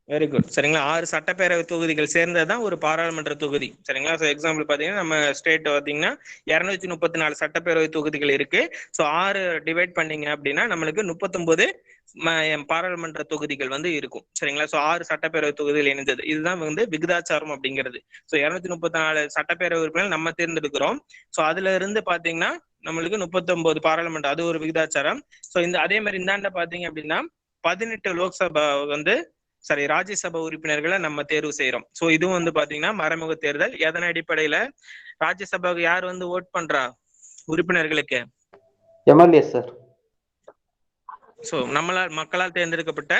Very good. சரிங்களா? 6 சட்டப்பேரவை தொகுதிகள் சேர்ந்ததுதான் ஒரு பாராளுமன்ற தொகுதி. சரிங்களா? ஸோ எக்ஸாம்பிள் பாத்தீங்கன்னா நம்ம ஸ்டேட் பாத்தீங்கன்னா 234 சட்டப்பேரவை தொகுதிகள் இருக்கு. ஸோ 6 டிவைட் பண்ணீங்க அப்படின்னா நம்மளுக்கு 39 பாராளுமன்ற தொகுதிகள் வந்து இருக்கும். சரிங்களா? ஸோ 6 சட்டப்பேரவை தொகுதிகள் இணைந்தது. இதுதான் வந்து விகிதாச்சாரம் அப்படிங்கிறது. ஸோ 234 சட்டப்பேரவை உறுப்பினர்கள் நம்ம தேர்ந்தெடுக்கிறோம். ஸோ அதுல இருந்து பாத்தீங்கன்னா நம்மளுக்கு 39 பாராளுமன்ற, அது ஒரு விகிதாச்சாரம். ஸோ இந்த அதே மாதிரி இந்தாண்ட பாத்தீங்க அப்படின்னா 18 லோக்சபா வந்து ராஜ்யசபா உறுப்பினர்களை நம்ம தேர்வு செய்யறோம். சோ இதுவும் வந்து பாத்தீங்கன்னா மறைமுக தேர்தல். எதன் அடிப்படையில ராஜ்யசபாவுக்கு யார் வந்து ஓட் பண்றா உறுப்பினர்களுக்கு? MLA sir. சோ மக்களால் தேர்ந்தெடுக்கப்பட்ட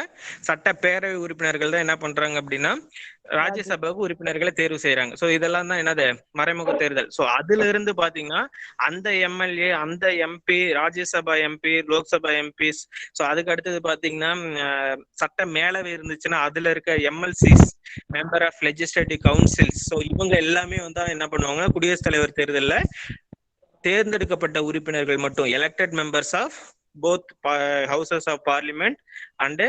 சட்டப்பேரவை உறுப்பினர்கள் தான் என்ன பண்றாங்க அப்படின்னா ராஜ்யசபாவுக்கு உறுப்பினர்களை தேர்வு செய்யறாங்க. சோ இதெல்லாம் தான் என்னது மறைமுக தேர்தல். சோ அதுல இருந்து பாத்தீங்கன்னா அந்த எம்எல்ஏ, அந்த MP, Rajya Sabha MP, Lok Sabha MPs, so அதுக்கு அடுத்தது பாத்தீங்கன்னா சட்ட மேலவை இருந்துச்சுன்னா அதுல இருக்க MLCs, member of legislative councils, so இவங்க எல்லாமே வந்து என்ன பண்ணுவாங்க, குடியரசுத் தலைவர் தேர்தல்ல தேர்ந்தெடுக்கப்பட்ட உறுப்பினர்கள் மட்டும், elected members of both houses of parliament and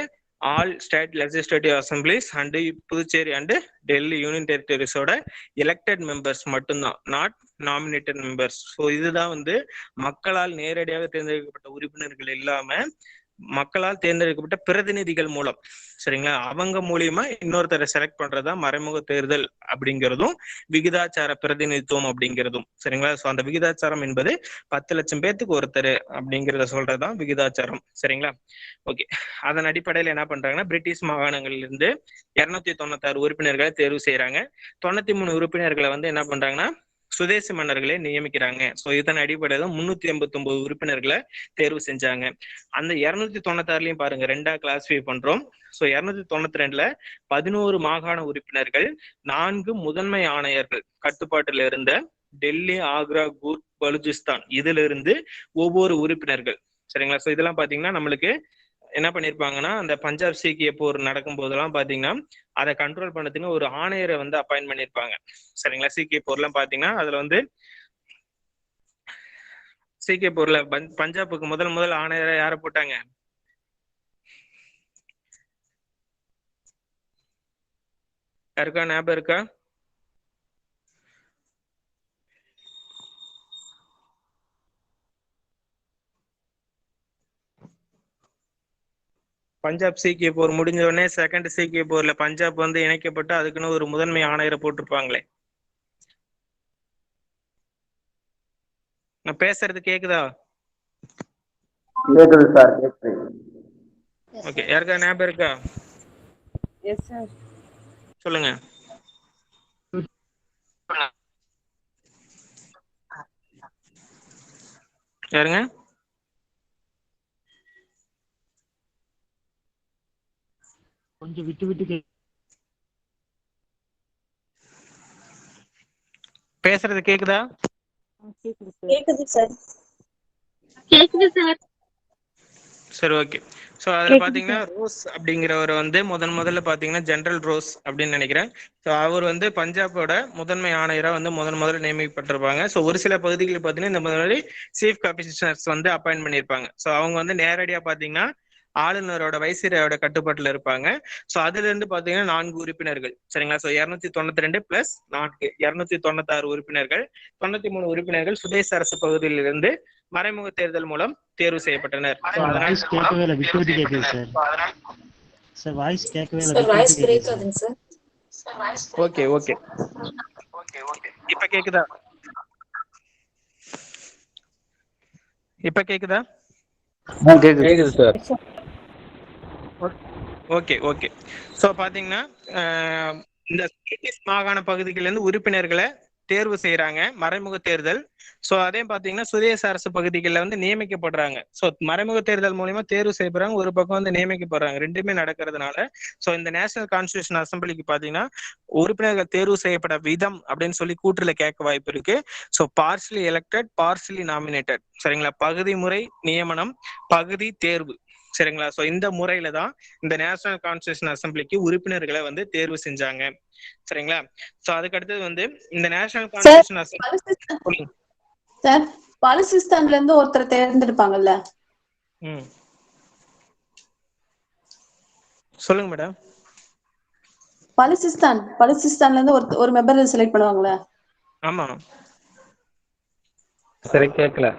all state legislative assemblies and Puducherry and Delhi union டெரிட்டரிஸோட elected members மட்டும்தான், நாட் நாமினேட்டட் மெம்பர்ஸ். ஸோ இதுதான் வந்து மக்களால் நேரடியாக தேர்ந்தெடுக்கப்பட்ட உறுப்பினர்கள் இல்லாம மக்களால் தேர்ந்தெடுக்கப்பட்ட பிரதிநிதிகள் மூலம், சரிங்களா, அவங்க மூலியமா இன்னொருத்தரை செலக்ட் பண்றதுதான் மறைமுக தேர்தல் அப்படிங்கிறதும் விகிதாச்சார பிரதிநிதித்துவம் அப்படிங்கிறதும். சரிங்களா? சோ அந்த விகிதாச்சாரம் என்பது 10 லட்சம் பேத்துக்கு ஒருத்தர் அப்படிங்கிறத சொல்றதுதான் விகிதாச்சாரம். சரிங்களா? ஓகே. அதன் அடிப்படையில் என்ன பண்றாங்கன்னா பிரிட்டிஷ் மாகாணங்கள்ல இருந்து 296 உறுப்பினர்களை தேர்வு செய்யறாங்க. 93 உறுப்பினர்களை வந்து என்ன பண்றாங்கன்னா சுதேசி மன்னர்களே நியமிக்கிறாங்க. சோ இதன் அடிப்படையில 389 உறுப்பினர்களை தேர்வு செஞ்சாங்க. அந்த 296லயும் பாருங்க 2ஆ கிளாஸிஃபை பண்றோம். சோ 292ல 11 மாகாண உறுப்பினர்கள், 4 முதன்மை ஆணையர்கள் கட்டுப்பாட்டுல இருந்த டெல்லி, ஆக்ரா, கூர்க், பலுச்சிஸ்தான் இதுல இருந்து ஒவ்வொரு உறுப்பினர்கள். சரிங்களா? சோ இதெல்லாம் பாத்தீங்கன்னா நம்மளுக்கு என்ன பண்ணிருப்பாங்கன்னா அந்த பஞ்சாப் சீக்கிய போர் நடக்கும் போதெல்லாம் பாத்தீங்கன்னா அதை கண்ட்ரோல் பண்ணதுக்கு ஒரு ஆணையரை வந்து அப்பாயின்ட் பண்ணிருப்பாங்க. சரிங்களா? சீக்கிய போர்லாம் பாத்தீங்கன்னா அதுல வந்து சீக்கிய போர்ல பஞ்சாபுக்கு முதல் ஆணையரை யாரை போட்டாங்க? யாருக்கா ஞாபகம் இருக்கா? பஞ்சாப் சீக்கிய போர் முடிஞ்ச உடனே செகண்ட் சீக்கிய போர்ல பஞ்சாப் வந்து இணைக்கப்பட்டு அதுக்குன்னு ஒரு முதன்மை ஆணையரை போட்டிருப்பாங்களே. நான் பேசுறது கேக்குதா? கேக்குது சார், கேக்குது. ஓகே. யாருக்கா ஞாபகம் இருக்கா? Yes sir. சொல்லுங்க. யாருங்க? கொஞ்சம் விட்டு விட்டு பேசுறது கேக்குதா? கேக்குது சார். கேக்குது சார். சரி, ஓகே. ஸோ அதில் பார்த்தீங்கன்னா ரோஸ் அப்படிங்கிறவர் வந்து முதல்ல பார்த்தீங்கன்னா ஜெனரல் ரோஸ் அப்படின்னு நினைக்கிறேன். ஸோ அவர் வந்து பஞ்சாபோட முதன்மை ஆணையராக வந்து முதல்ல நியமிக்கப்பட்டிருப்பாங்க. ஸோ ஒரு சில பகுதிகளில் பார்த்தீங்கன்னா இந்த மாதிரி சீஃப் கமிஷனர்ஸ் வந்து அப்பாயின்ட் பண்ணியிருப்பாங்க. ஸோ அவங்க வந்து நேரடியாக பார்த்தீங்கன்னா ஆளுநரோட வைசிராயோட கட்டுப்பாட்டுல இருப்பாங்க. ஸோ அதுல இருந்து பாத்தீங்கன்னா 4 உறுப்பினர்கள் சரிங்களா. ஸோ 292 பிளஸ் 4 296 உறுப்பினர்கள், 93 உறுப்பினர்கள் சுதேச அரசு பகுதியிலிருந்து மறைமுக தேர்தல் மூலம் தேர்வு செய்யப்பட்டனர். வாய்ஸ் கேட்கவே இல்லை, விட்டு விட்டு கேட்குது சார். சார் வாய்ஸ் கேட்கவே இல்லை, சார் விட்டு வாய்ஸ் விட்டு பிரேக் கேட்குது சார். ஆகுதுங்க சார். ஓகே ஓகே இப்ப கேக்குதா? இப்ப கேக்குதா? கேக்குது சார். Okay okay. ஸோ பாத்தீங்கன்னா இந்த பிரிட்டிஷ் மாகாண பகுதிகளிலிருந்து உறுப்பினர்களை தேர்வு செய்யறாங்க, மறைமுக தேர்தல். ஸோ அதே பாத்தீங்கன்னா சுதேச அரசு பகுதிகளில் வந்து நியமிக்கப்படுறாங்க. ஸோ மறைமுக தேர்தல் மூலியமா தேர்வு செய்யப்படுறாங்க, ஒரு பக்கம் வந்து நியமிக்கப்படுறாங்க, ரெண்டுமே நடக்கிறதுனால ஸோ இந்த நேஷனல் கான்ஸ்டியூஷன் அசம்பிளிக்கு பாத்தீங்கன்னா உறுப்பினர்கள் தேர்வு செய்யப்பட விதம் அப்படின்னு சொல்லி கூற்றுல கேட்க வாய்ப்பு இருக்கு. So partially elected, partially nominated சரிங்களா. பகுதி முறை நியமனம், பகுதி தேர்வு சரிங்களா. ஸோ இந்த முறையில தான் இந்த நேஷனல் கான்ஸ்டியூஷன் அசம்பிளிக்கு உறுப்பினர்களை வந்து தேர்வு செஞ்சாங்க சரிங்களா. ஸோ அதுக்கு அடுத்தது வந்து இந்த நேஷனல் கான்ஸ்டியூஷன் அசம்பிளி சார் பாலிசிஸ்தான்ல இருந்து ஒருத்தர் தேர்ந்தெடுப்பாங்கல்ல. சொல்லுங்க மேடம். பாலிசிஸ்தான்ல இருந்து ஒரு மெம்பர் செலக்ட் பண்ணுவாங்களா? ஆமா சரி கேட்கல.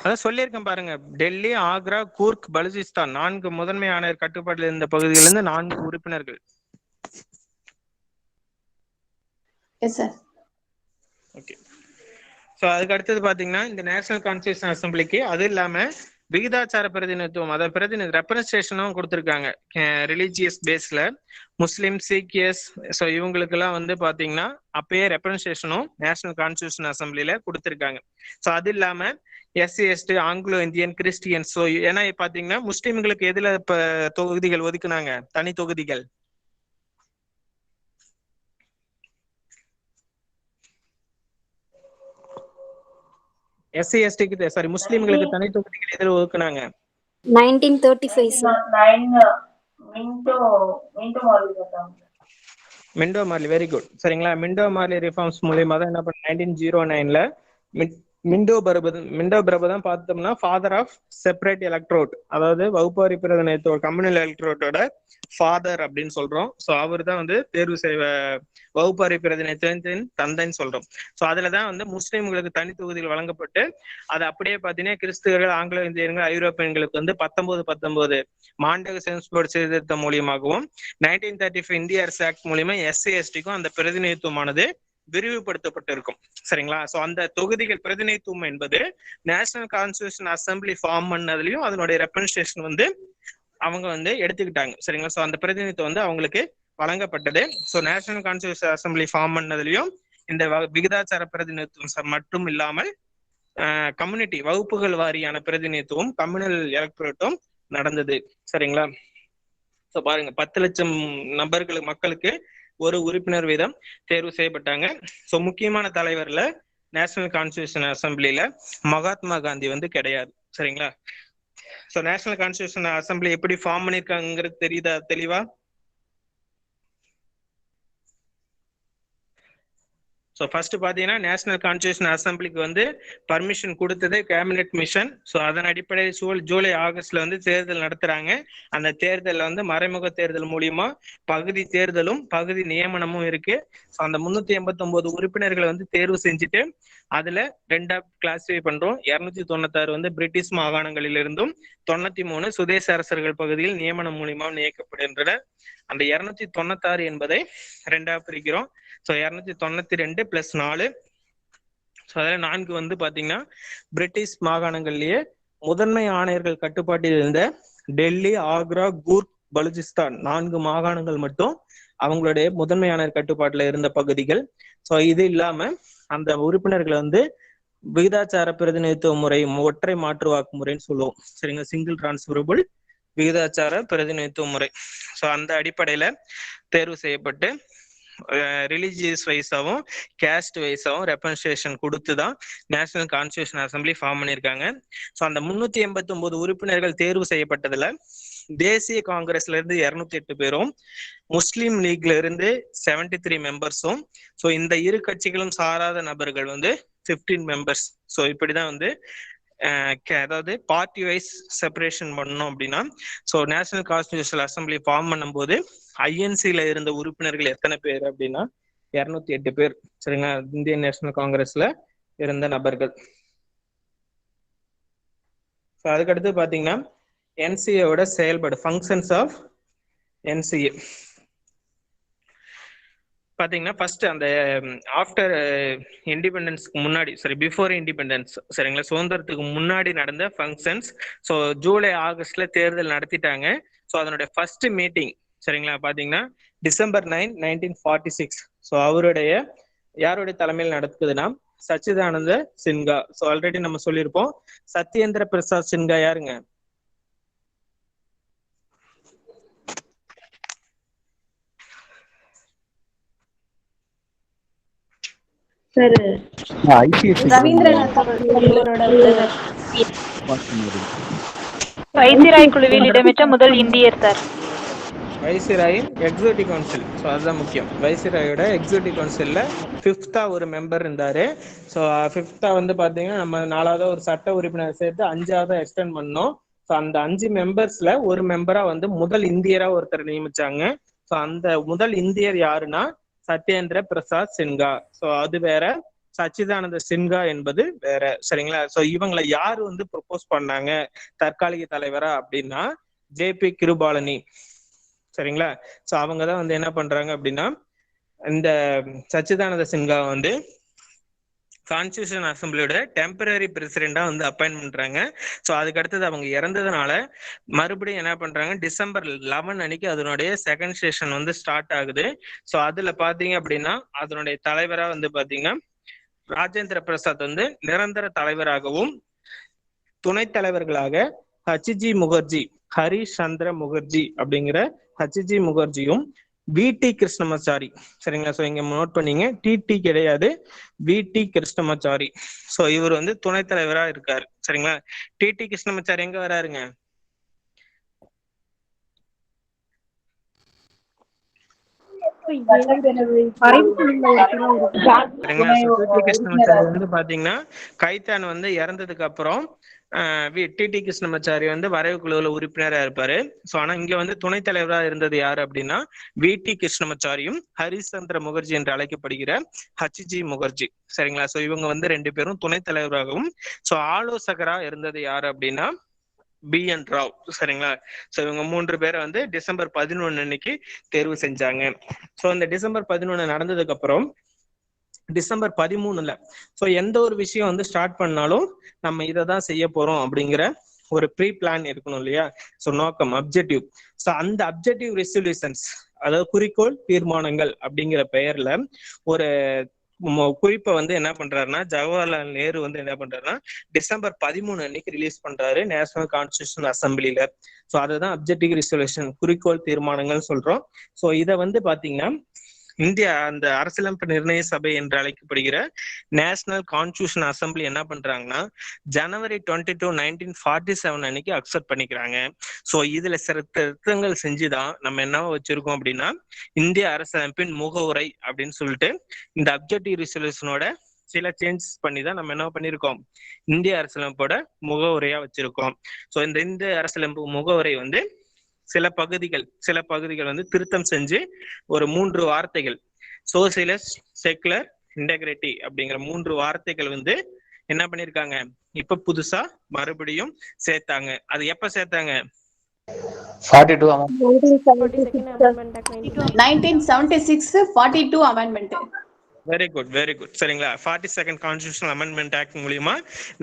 அதான் சொல்லியிருக்கேன் பாருங்க, டெல்லி, ஆக்ரா, கூர்க், பலுசிஸ்தான் 4 முதன்மை ஆணையர் கட்டுப்பாட்டில் இருந்த பகுதிகளிலிருந்து 4 உறுப்பினர்கள். ஓகே. ஸோ அதுக்கு அடுத்தது பாத்தீங்கன்னா இந்த நேஷனல் கான்ஸ்டியூஷன் அசம்பிளிக்கு அது இல்லாம விகிதாச்சார பிரதிநிதித்துவம், அதாவது பிரதிநிதி ரெப்ரசன்டேஷனும் கொடுத்துருக்காங்க. ரிலீஜியஸ் பேஸ்ல முஸ்லிம், சீக்கியர்ஸ் ஸோ இவங்களுக்கு எல்லாம் வந்து பாத்தீங்கன்னா அப்பயே ரெப்ரசன்டேஷனும் நேஷனல் கான்ஸ்டியூஷன் அசம்பிளில கொடுத்துருக்காங்க. ஸோ அது இல்லாம SC, ST, Anglo Indian, Christian. So ஏன்னா பாத்தீங்கன்னா முஸ்லிம்களுக்கு எதுல இப்ப தொகுதிகள் ஒதுக்குனாங்க, தனி தொகுதிகள். எஸ்சி எஸ்டிக்கு சாரி முஸ்லிம்களுக்கு தனி தொகுதிகள் எதில் ஒதுக்குனாங்க? 1935 sir. Minto Marley, very good சரிங்களா. மிண்டோ மார்லி ரிஃபார்ம்ஸ் மூலியமா தான் என்ன பண்ண 1909ல மிண்டோ பிரபு தான் பார்த்தோம்னா ஃபாதர் ஆஃப் செப்பரேட் எலக்ட்ரோட், அதாவது வகுப்பாரி பிரதிநிதித்துவ கம்யூனல் எலக்ட்ரோட்டோட ஃபாதர் அப்படின்னு சொல்றோம். ஸோ அவர் தான் வந்து தேர்வு செய்வ வகுப்பாரி பிரதிநிதித்துவத்தின் தந்தைன்னு சொல்றோம். ஸோ அதுலதான் வந்து முஸ்லிம்களுக்கு தனி தொகுதிகள் வழங்கப்பட்டு அது அப்படியே பார்த்தீங்கன்னா கிறிஸ்துவர்கள், ஆங்கிலோ இந்தியர்கள், ஐரோப்பியர்களுக்கு வந்து 1919 மாண்டக சென்ஸ்போர்ட் சீர்திருத்தம் மூலியமாகவும் 1935 இந்திய அரசு ஆக்ட் மூலியமா எஸ்சி எஸ்டிக்கும் அந்த பிரதிநிதித்துவமானது விரிவுபடுத்தப்பட்டிருக்கும் சரிங்களா. சோ அந்த தொகுதிகள் பிரதிநிதித்துவம் என்பது நேஷனல் கான்ஸ்டியூஷன் அசம்பிளி ஃபார்ம் பண்ணதுலயும் அதனுடைய ரெப்ரசன்டேஷன் வந்து அவங்க வந்து எடுத்துக்கிட்டாங்க சரிங்களா. சோ அந்த பிரதிநிதித்துவம் வந்து அவங்களுக்கு வழங்கப்பட்டது. So national constitution assembly form பண்ணதுலயும் இந்த விகிதாச்சார பிரதிநிதித்துவம் மட்டும் இல்லாமல் கம்யூனிட்டி வகுப்புகள் வாரியான பிரதிநிதித்துவம், கம்யூனல் எலக்ட்ரேட்டும் நடந்தது சரிங்களா. ஸோ பாருங்க 10 லட்சம் மக்களுக்கு ஒரு உறுப்பினர் வீதம் தேர்வு செய்யப்பட்டாங்க. ஸோ முக்கியமான தலைவர்ல நேஷனல் கான்ஸ்டியூஷன் அசம்பிளில மகாத்மா காந்தி வந்து கிடையாது சரிங்களா. ஸோ நேஷனல் கான்ஸ்டியூஷன் அசம்பிளி எப்படி ஃபார்ம் பண்ணிருக்காங்கிறது தெரியுதா தெளிவா? ஸோ ஃபர்ஸ்ட் பார்த்தீங்கன்னா நேஷனல் கான்ஸ்டியூஷன் அசம்பிளிக்கு வந்து பர்மிஷன் கொடுத்தது கேபினெட் மிஷன். ஸோ அதன் அடிப்படையில் ஜூலை ஆகஸ்ட்ல வந்து தேர்தல் நடத்துறாங்க. அந்த தேர்தலில் வந்து மறைமுக தேர்தல் மூலியமா பகுதி தேர்தலும் பகுதி நியமனமும் இருக்கு. ஸோ அந்த 389 உறுப்பினர்களை வந்து தேர்வு செஞ்சுட்டு அதுல 2ஆ கிளாஸிஃபை பண்றோம். 296 வந்து பிரிட்டிஷ் மாகாணங்களிலிருந்தும் 93 சுதேச அரசர்கள் பகுதியில் நியமனம் மூலியமா நியமிக்கப்படுகின்றன. அந்த 296 என்பதை 2ஆ பிரிக்கிறோம். So 292 plus 4. ஸோ அதில் 4 வந்து பாத்தீங்கன்னா பிரிட்டிஷ் மாகாணங்கள்லயே முதன்மை ஆணையர்கள் கட்டுப்பாட்டில் இருந்த டெல்லி, ஆக்ரா, கூர்க், பலுச்சிஸ்தான் 4 மாகாணங்கள் மட்டும் அவங்களுடைய முதன்மை ஆணையர் கட்டுப்பாட்டுல இருந்த பகுதிகள். ஸோ இது இல்லாம அந்த உறுப்பினர்களை வந்து விகிதாச்சார பிரதிநிதித்துவ முறை, ஒற்றை மாற்றுவாக்கு முறைன்னு சொல்லுவோம் சரிங்களா. சிங்கிள் டிரான்ஸ்பரபிள் விகிதாச்சார பிரதிநிதித்துவ முறை. ஸோ அந்த அடிப்படையில தேர்வு செய்யப்பட்டு ரிலீஜியஸ் வைஸாவும் கேஸ்ட் வைஸாவும் ரெப்ரசன்டேஷன் கொடுத்து தான் நேஷனல் கான்ஸ்டியூஷன் அசம்பிளி ஃபார்ம் பண்ணியிருக்காங்க. ஸோ அந்த 389 உறுப்பினர்கள் தேர்வு செய்யப்பட்டதுல தேசிய காங்கிரஸ்ல இருந்து 208 பேரும், முஸ்லீம் லீக்ல இருந்து 73 மெம்பர்ஸும், ஸோ இந்த இரு கட்சிகளும் சாராத நபர்கள் வந்து 15 மெம்பர்ஸ். ஸோ இப்படிதான் வந்து அதாவது பார்ட்டி வைஸ் செப்பரேஷன் பண்ணணும் அப்படின்னா, so national constitutional assembly form பண்ணும்போது ஐஎன்சில இருந்த உறுப்பினர்கள் எத்தனை பேர் அப்படின்னா 208 பேர். சரிங்களா, இந்தியன் நேஷனல் காங்கிரஸ்ல இருந்த நபர்கள். அதுக்கடுத்து பாத்தீங்கன்னா என்சிஏவோட செயல்பாடு, ஃபங்க்ஷன்ஸ் ஆஃப் என்சிஏ பாத்தீங்கன்னா ஃபர்ஸ்ட் அந்த ஆஃப்டர் இண்டிபெண்டன்ஸ்க்கு முன்னாடி, சரி பிஃபோர் இண்டிபெண்டன்ஸ், சரிங்களா, சுதந்திரத்துக்கு முன்னாடி நடந்த ஃபங்க்ஷன்ஸ். ஸோ ஜூலை ஆகஸ்ட்ல தேர்தல் நடத்திட்டாங்க. ஸோ அதனுடைய ஃபர்ஸ்ட் மீட்டிங், சரிங்களா, பாத்தீங்கன்னா December 9, 1946. ஸோ அவருடைய யாருடைய தலைமையில் நடக்குதுன்னா சச்சிதானந்த சின்ஹா. ஸோ ஆல்ரெடி நம்ம சொல்லியிருப்போம். சத்யேந்திர பிரசாத் சின்ஹா யாருங்க? சார் வைசிராய் குழுவில் இடம்பெற்ற முதல் இந்தியர் சார். வைசிராயின் எக்ஸிக்யூட்டிவ் கவுன்சில். ஸோ அதுதான் முக்கியம். வைசிராயோட எக்ஸிக்யூட்டிவ் கவுன்சில்ல 5th ஒரு மெம்பர் இருந்தாரு. ஸோ 5th வந்து பாத்தீங்கன்னா நம்ம 4வது ஒரு சட்ட உறுப்பினர் சேர்த்து 5வது எக்ஸ்டெண்ட் பண்ணோம். ஸோ அந்த 5 மெம்பர்ஸ்ல ஒரு மெம்பரா வந்து முதல் இந்தியரா ஒருத்தர் நியமிச்சாங்க. ஸோ அந்த முதல் இந்தியர் யாருன்னா சத்யேந்திர பிரசாத் சின்ஹா. ஸோ அது வேற, சச்சிதானந்த சின்ஹா என்பது வேற. சரிங்களா, ஸோ இவங்களை யாரு வந்து ப்ரொபோஸ் பண்ணாங்க தற்காலிக தலைவரா அப்படின்னா ஜேபி கிருபாலனி. சரிங்களா, ஸோ அவங்க தான் வந்து என்ன பண்றாங்க அப்படின்னா இந்த சச்சிதானந்த சின்ஹா வந்து கான்ஸ்டியூஷன் அசம்பிளியோட டெம்பரரி பிரசிடெண்டா வந்து அப்பாயின்ட் பண்றாங்க. ஸோ அதுக்கு அடுத்தது அவங்க இறந்ததுனால மறுபடியும் என்ன பண்றாங்க, December 11 அன்னைக்கு அதனுடைய செகண்ட் செஷன் வந்து ஸ்டார்ட் ஆகுது. ஸோ அதுல பாத்தீங்க அப்படின்னா அதனுடைய தலைவரா வந்து பாத்தீங்கன்னா ராஜேந்திர பிரசாத் வந்து நிரந்தர தலைவராகவும், துணைத் தலைவர்களாக ஹச்ஜி முகர்ஜி, ஹரிஷ் சந்திர முகர்ஜி அப்படிங்கிற ஹச்ஜி முகர்ஜியும் VT கிருஷ்ணமாச்சாரி. சரிங்களா, ஸோ இங்க நோட் பண்ணீங்க, TT கிடையாது, VT கிருஷ்ணமாச்சாரி. ஸோ இவர் வந்து துணைத் தலைவரா இருக்காரு. சரிங்களா, TT கிருஷ்ணமாச்சாரி எங்க வராருங்க? வந்து பாத்தீங்கன்னா கைத்தான் வந்து இறந்ததுக்கு அப்புறம் TT கிருஷ்ணமாச்சாரி வந்து வரைவு குழுவுல உறுப்பினரா இருப்பாரு. சோ ஆனா இங்க வந்து துணைத் தலைவரா இருந்தது யாரு அப்படின்னா VT கிருஷ்ணமாச்சாரியும் ஹரிச்சந்திர முகர்ஜி என்று அழைக்கப்படுகிற ஹச்ஜி முகர்ஜி. சரிங்களா, சோ இவங்க வந்து 2 பேரும் துணைத் தலைவராகவும், சோ ஆலோசகரா இருந்தது யாரு அப்படின்னா BN ராவ். சரிங்களா, சோ இவங்க 3 பேரை வந்து December 11 அன்னைக்கு தேர்வு செஞ்சாங்க. சோ இந்த December 11 நடந்ததுக்கு அப்புறம் December 13 சோ எந்த ஒரு விஷயம் வந்து ஸ்டார்ட் பண்ணாலும் நம்ம இதை தான் செய்ய போறோம் அப்படிங்கிற ஒரு ப்ரீ பிளான் இருக்கணும் இல்லையா. சோ நோக்கம், அப்ஜெக்டிவ். சோ அந்த அப்ஜெக்டிவ் ரெசல்யூஷன்ஸ், அதாவது குறிக்கோள் தீர்மானங்கள் அப்படிங்கிற பெயர்ல ஒரு குறிப்பை வந்து என்ன பண்றாருன்னா ஜவஹர்லால் நேரு வந்து என்ன பண்றாருன்னா December 13 அன்னைக்கு ரிலீஸ் பண்றாரு நேஷனல் கான்ஸ்டியூஷன் அசம்பிளில. சோ அதுதான் அப்ஜெக்டிவ் ரெசல்யூஷன், குறிக்கோள் தீர்மானங்கள் சொல்றோம். சோ இதை வந்து பாத்தீங்கன்னா இந்தியா அந்த அரசியலமைப்பு நிர்ணய சபை என்று அழைக்கப்படுகிற நேஷனல் கான்ஸ்டியூஷன் அசம்பிளி என்ன பண்றாங்கன்னா January 22, 1947 அன்னைக்கு அக்செப்ட் பண்ணிக்கிறாங்க. சோ இதுல சில திருத்தங்கள் செஞ்சுதான் நம்ம என்ன வச்சிருக்கோம் அப்படின்னா இந்திய அரசியலமைப்பின் முகவுரை அப்படின்னு சொல்லிட்டு இந்த அப்ஜெக்டிவ் ரெசல்யூஷனோட சில சேஞ்சஸ் பண்ணி தான் நம்ம என்ன பண்ணிருக்கோம் இந்திய அரசியலமைப்போட முகவுரையா வச்சிருக்கோம். சோ இந்த இந்திய அரசியலமைப்பு முகவுரை வந்து சில பகுதிகள் வந்து திருத்தம் செஞ்சு ஒரு 3 வார்த்தைகள், சோசியலிஸ்ட், செக்குலர், இன்டெகிரிட்டி அப்படிங்கிற 3 வார்த்தைகள் வந்து என்ன பண்ணிருக்காங்க இப்ப புதுசா மறுபடியும் சேர்த்தாங்க. அது எப்ப சேர்த்தாங்க? 1976 42 அமெண்ட்மெண்ட். Very good. சரிங்களா, 42nd கான்ஸ்டியூஷனல் அமெண்ட்மெண்ட் ஆக்ட் மூலியமா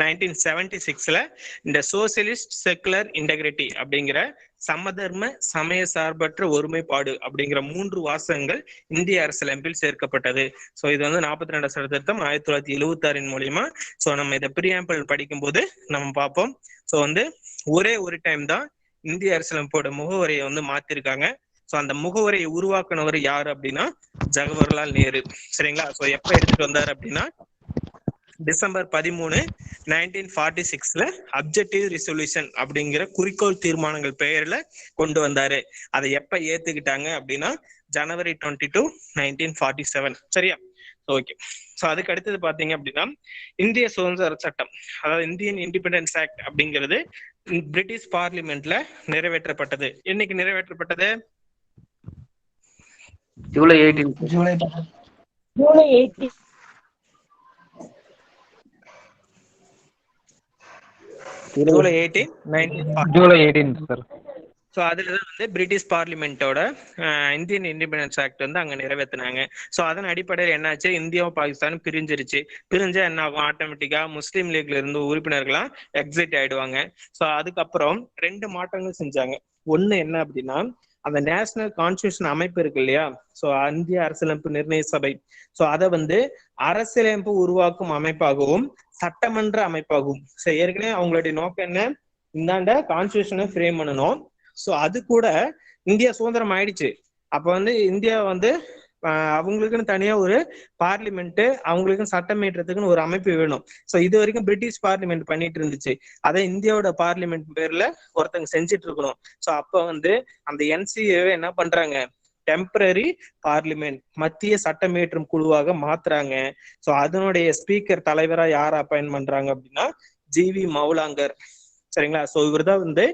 1976 இந்த சோசியலிஸ்ட், செக்குலர், இன்டெகிரிட்டி அப்படிங்கிற சமதர்ம சமய சார்பற்ற ஒருமைப்பாடு அப்படிங்கிற 3 வாசகங்கள் இந்திய அரசியலமைப்பில் சேர்க்கப்பட்டது. சோ இது வந்து 42 சட்டத்திருத்தம் 1976 மூலியமா. சோ நம்ம இதை பிரியாம்பிள் படிக்கும் போது நம்ம பார்ப்போம். சோ வந்து ஒரே ஒரு டைம் தான் இந்திய அரசியலமைப்போட முகவரியை வந்து மாத்திருக்காங்க. சோ அந்த முகவரியை உருவாக்குனவர் யாரு அப்படின்னா ஜவஹர்லால் நேரு. சரிங்களா, சோ எப்ப எடுத்துட்டு வந்தாரு அப்படின்னா December 13, 1946 அப்ஜெக்டிவ் ரெசல்யூஷன் அப்படிங்கிற குறிக்கோள் தீர்மானங்கள் பெயர்ல கொண்டு வந்தாரு. அதை எப்ப ஏத்துக்கிட்டாங்க அப்படின்னா January 22, 1947. சரியா, ஓகே. ஸோ அதுக்கு அடுத்தது பாத்தீங்க அப்படின்னா இந்திய சுதந்திர சட்டம், அதாவது இந்தியன் இண்டிபெண்டன்ஸ் ஆக்ட் அப்படிங்கிறது பிரிட்டிஷ் பார்லிமெண்ட்ல நிறைவேற்றப்பட்டது. என்னைக்கு நிறைவேற்றப்பட்டது? ஜூலை 18. ஜூலை 18. ஜூலை 18, 1940. ஜூலை 18 சார். ஸோ அதுலதான் வந்து பிரிட்டிஷ் பார்லிமெண்டோட இந்தியன் இண்டிபெண்டன்ஸ் ஆக்ட் வந்து அங்க நிறைவேற்றினாங்க. ஸோ அதன் அடிப்படையில் என்னாச்சு, இந்தியாவும் பாகிஸ்தானும் பிரிஞ்சிருச்சு. பிரிஞ்சா என்ன ஆகும், ஆட்டோமேட்டிக்கா முஸ்லீம் லீக்ல இருந்து உறுப்பினர்கள்லாம் எக்ஸிட் ஆயிடுவாங்க. ஸோ அதுக்கப்புறம் 2 மாற்றங்கள் செஞ்சாங்க. ஒண்ணு என்ன அப்படின்னா, அந்த நேஷனல் கான்ஸ்டியூஷன் அமைப்பு இருக்கு இல்லையா, ஸோ இந்திய அரசியலமைப்பு நிர்ணய சபை, ஸோ அதை வந்து அரசியலமைப்பு உருவாக்கும் அமைப்பாகவும் சட்டமன்ற அமைப்பாகவும். ஸோ ஏற்கனவே அவங்களுடைய நோக்கம் என்ன, இந்தாண்ட கான்ஸ்டியூஷனை ஃப்ரேம் பண்ணணும். ஸோ அது கூட இந்தியா சுதந்திரம் ஆயிடுச்சு. அப்ப வந்து இந்தியா வந்து அவங்களுக்குன்னு தனியா ஒரு பார்லிமெண்ட், அவங்களுக்குன்னு சட்டம் இயற்றத்துக்குன்னு ஒரு அமைப்பு வேணும். ஸோ இது வரைக்கும் பிரிட்டிஷ் பார்லிமெண்ட் பண்ணிட்டு இருந்துச்சு. அதை இந்தியாவோட பார்லிமெண்ட் பேர்ல ஒருத்தங்க செஞ்சுட்டு இருக்கணும். ஸோ அப்ப வந்து அந்த NCA என்ன பண்றாங்க, டெம்பரரி பார்லிமெண்ட், மத்திய சட்டம் இயற்றும் குழுவாக மாத்துறாங்க. ஸோ அதனுடைய ஸ்பீக்கர் தலைவரா யார் அப்பாயின்ட் பண்றாங்க அப்படின்னா GV மௌலாங்கர். சரிங்களா? ஸோ இவர் தான் வந்து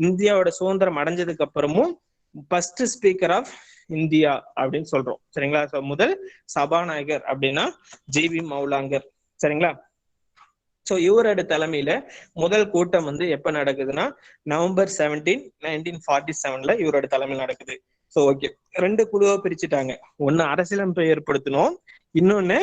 இந்தியாவோட சுதந்திரம் அடைஞ்சதுக்கு அப்புறமும் ஃபர்ஸ்ட் ஸ்பீக்கர் ஆஃப் இந்தியா அப்படின்னு சொல்றோம். சரிங்களா? ஸோ முதல் சபாநாயகர் அப்படின்னா GV மௌலாங்கர். சரிங்களா? ஸோ இவரோட தலைமையில முதல் கூட்டம் வந்து எப்ப நடக்குதுன்னா நவம்பர் 17, 1947 இவரோட தலைமையில் நடக்குது. ஸோ ஓகே, 2 குழுவா பிரிச்சுட்டாங்க. ஒன்னு அரசியலமைப்பை ஏற்படுத்தணும், இன்னொன்னு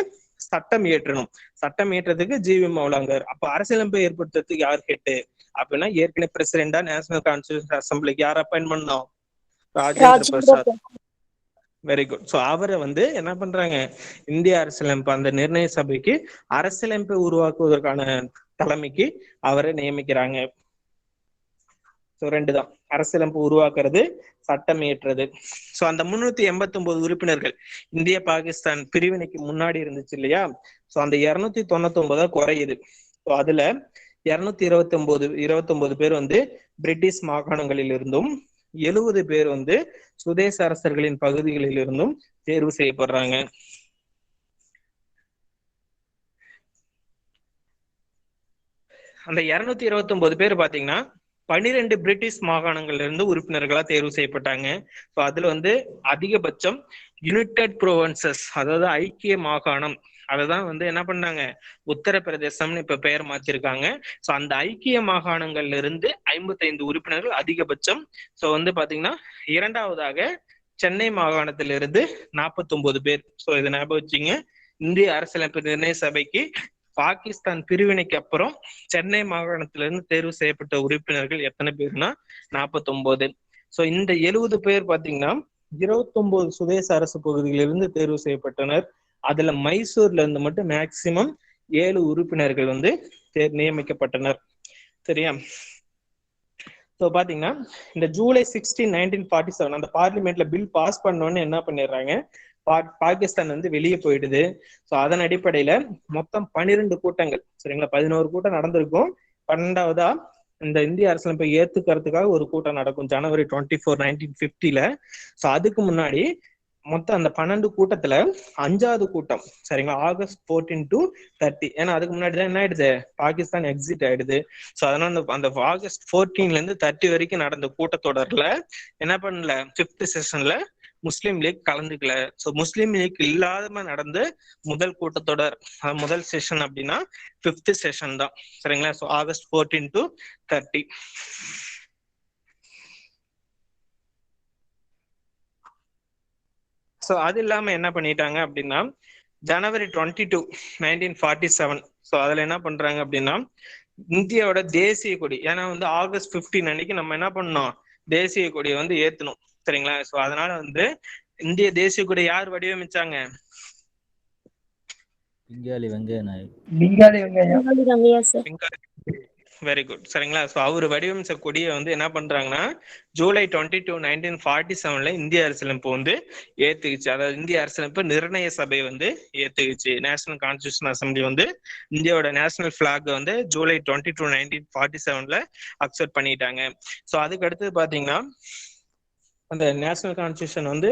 சட்டம் இயற்றணும். சட்டம் இயற்றதுக்கு GV மௌலாங்கர். அப்ப அரசியலமைப்பை ஏற்படுத்துறதுக்கு யார் ஹெட் அப்படின்னா, ஏற்கனவே பிரசிடென்டா நேஷனல் கான்ஸ்டியூஷன் அசம்பிளிக்கு யார் அப்பாயின்ட் பண்ணோம், Rajendra Prasad. Very good. So அவரை வந்து என்ன பண்றாங்க, இந்திய அரசியலமைப்பு அந்த நிர்ணய சபைக்கு அரசியலமைப்பை உருவாக்குவதற்கான தலைமைக்கு அவரை நியமிக்கிறாங்க. ஸோ 2 தான், அரசியலமைப்பு உருவாக்குறது, சட்டம் இயற்றுறது. ஸோ அந்த 389 உறுப்பினர்கள் இந்திய பாகிஸ்தான் பிரிவினைக்கு முன்னாடி இருந்துச்சு இல்லையா, ஸோ அந்த 299 குறையுது. ஸோ அதுல 229 பேர் வந்து பிரிட்டிஷ் மாகாணங்களில் இருந்தும் 70 பேர் வந்து சுதேச அரசர்களின் பகுதிகளில் இருந்தும் தேர்வு செய்யப்படுறாங்க. அந்த 229 பேர் பாத்தீங்கன்னா 12 பிரிட்டிஷ் மாகாணங்கள்ல இருந்து உறுப்பினர்களா தேர்வு செய்யப்பட்டாங்க. ஸோ அதுல வந்து அதிகபட்சம் யுனைடெட் ப்ரோவின்சஸ், அதாவது ஐக்கிய மாகாணம், அததான் வந்து என்ன பண்ணாங்க, உத்தரப்பிரதேசம்னு இப்ப பெயர் மாத்திருக்காங்க. ஸோ அந்த ஐக்கிய மாகாணங்கள்ல இருந்து 55 உறுப்பினர்கள் அதிகபட்சம். ஸோ வந்து பாத்தீங்கன்னா 2வதாக சென்னை மாகாணத்திலிருந்து 49 பேர். ஸோ இதை ஞாபகம் வச்சுங்க, இந்திய அரசியலமைப்பு நிர்ணய சபைக்கு பாகிஸ்தான் பிரிவினைக்கு அப்புறம் சென்னை மாகாணத்திலிருந்து தேர்வு செய்யப்பட்ட உறுப்பினர்கள் எத்தனை பேர்னா 49. ஸோ இந்த 70 பேர் பாத்தீங்கன்னா 29 சுதேச அரசு பகுதிகளிலிருந்து தேர்வு செய்யப்பட்டனர். அதுல மைசூர்ல இருந்து மட்டும் மேக்சிமம் 7 உறுப்பினர்கள் வந்து நியமிக்கப்பட்டனர். சரியா? ஸோ பாத்தீங்கன்னா இந்த ஜூலை 16, 1947 அந்த பார்லிமெண்ட்ல பில் பாஸ் பண்ணோன்னு என்ன பண்ணிடுறாங்க, பாகிஸ்தான் வந்து வெளியே போயிடுது. ஸோ அதன் அடிப்படையில மொத்தம் 12 கூட்டங்கள், சரிங்களா, 11 கூட்டம் நடந்திருக்கும். 12வதா இந்த இந்திய அரசியலமைப்பை ஏத்துக்கிறதுக்காக ஒரு கூட்டம் நடக்கும் ஜனவரி 24, 1950. ஸோ அதுக்கு முன்னாடி மொத்தம் அந்த 12 கூட்டத்துல 5வது கூட்டம், சரிங்களா, ஆகஸ்ட் 14 to 30. ஏன்னா அதுக்கு முன்னாடி தான் என்ன ஆயிடுது, பாகிஸ்தான் எக்ஸிட் ஆயிடுது. ஸோ அதனால அந்த ஆகஸ்ட் 14 இருந்து 30 வரைக்கும் நடந்த கூட்டத்தொடர்ல என்ன பண்ணல, 5th செஷன்ல முஸ்லீம் லீக் கலந்துக்கல. ஸோ முஸ்லீம் லீக் இல்லாம நடந்த முதல் கூட்டத்தொடர், முதல் செஷன் அப்படின்னா 5th செஷன் தான். சரிங்களா? So August 14 to 30. ஸோ அது இல்லாம என்ன பண்ணிட்டாங்க அப்படின்னா ஜனவரி 22, 1947, ஸோ அதுல என்ன பண்றாங்க அப்படின்னா இந்தியாவோட தேசிய கொடி, ஏன்னா வந்து ஆகஸ்ட் 15 அன்னைக்கு நம்ம என்ன பண்ணோம், தேசிய கொடியை வந்து ஏத்தணும். சரிங்களா? ஸோ அதனால வந்து இந்திய தேசிய கொடி யார் வடிவமைச்சாங்க, பிங்காலி வெங்கைய நாயக். Very good. சரிங்களா? ஸோ அவர் வடிவமைச்ச கொடியை வந்து என்ன பண்றாங்கன்னா ஜூலை 22, 1947 இந்திய அரசியலமைப்பு வந்து ஏத்துக்குச்சு. அதாவது இந்திய அரசியலமைப்பு நிர்ணய சபை வந்து ஏத்துக்குச்சு. நேஷனல் கான்ஸ்டியூஷன் அசம்பிளி வந்து இந்தியாவோட நேஷனல் பிளாக் வந்து ஜூலை 22, 1947 அக்செப்ட் பண்ணிட்டாங்க. ஸோ அதுக்கு அடுத்தது பாத்தீங்கன்னா அந்த நேஷனல் கான்ஸ்டியூஷன் வந்து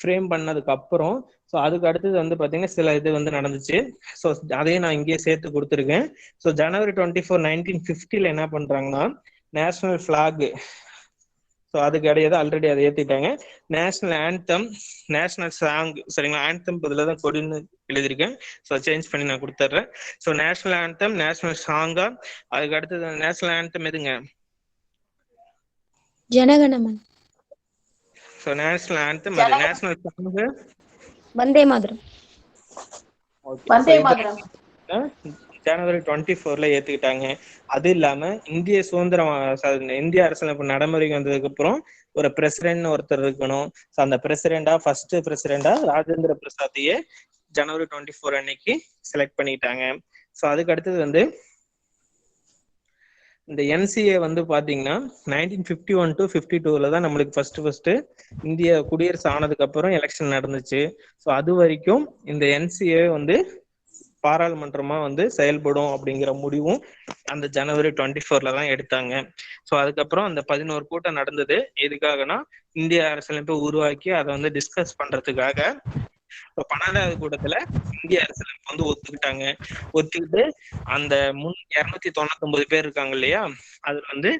ஃப்ரேம் பண்ணதுக்கு அப்புறம் ஸோ ஸோ அதுக்கு அடுத்தது வந்து பார்த்தீங்கன்னா சில இது வந்து நடந்துச்சு. ஸோ அதையும் நான் இங்கேயே சேர்த்து கொடுத்துருக்கேன். ஸோ ஜனவரி 24, 1950 என்ன பண்றாங்கன்னா நேஷனல் ஃபிளாக், ஸோ அதுக்கு இடையாது ஆல்ரெடி அதை ஏற்றிட்டாங்க. நேஷனல் ஆந்தம், நேஷனல் சாங், சரிங்களா, ஆந்தம் பதில் தான் கொடின்னு எழுதியிருக்கேன். ஸோ சேஞ்ச் பண்ணி நான் கொடுத்துட்றேன். ஸோ நேஷனல் ஆந்தம், நேஷனல் சாங்கா, அதுக்கு அடுத்தது நேஷனல் ஆந்தம் எதுங்க? ஜனகணமன். ஸோ நேஷனல் ஆந்தம் அது. National song Vande Mataram. ஜனவரி 24 ஏத்துக்கிட்டாங்க. அது இல்லாம இந்திய சுதந்திரம், இந்திய அரசியலமைப்பு நடைமுறைக்கு வந்ததுக்கு அப்புறம் ஒரு பிரசிடென்ட் ஒருத்தர் இருக்கணும். அந்த பிரசிடென்டா ஃபர்ஸ்ட் பிரசிடென்டா ராஜேந்திர பிரசாத்தையே ஜனவரி 24 அன்னைக்கு செலக்ட் பண்ணிட்டாங்க. ஸோ அதுக்கு அடுத்தது வந்து இந்த என்சிஏ வந்து பாத்தீங்கன்னா 1951 to 52 தான் நம்மளுக்கு ஃபர்ஸ்ட் இந்திய குடியரசு ஆனதுக்கு அப்புறம் எலெக்ஷன் நடந்துச்சு. ஸோ அது வரைக்கும் இந்த என்சிஏ வந்து பாராளுமன்றமா வந்து செயல்படும் அப்படிங்கிற முடிவும் அந்த ஜனவரி 24 தான் எடுத்தாங்க. ஸோ அதுக்கப்புறம் அந்த 11 கூட்டம் நடந்தது. எதுக்காகனா இந்திய அரசியலமைப்பை உருவாக்கி அதை வந்து டிஸ்கஸ் பண்றதுக்காக. 12வது கூட்டத்துல இந்திய அரசியலமைப்பு வந்து ஒத்துக்கிட்டு அந்த 299 பேர் இருக்காங்க இல்லையா, அதுல வந்து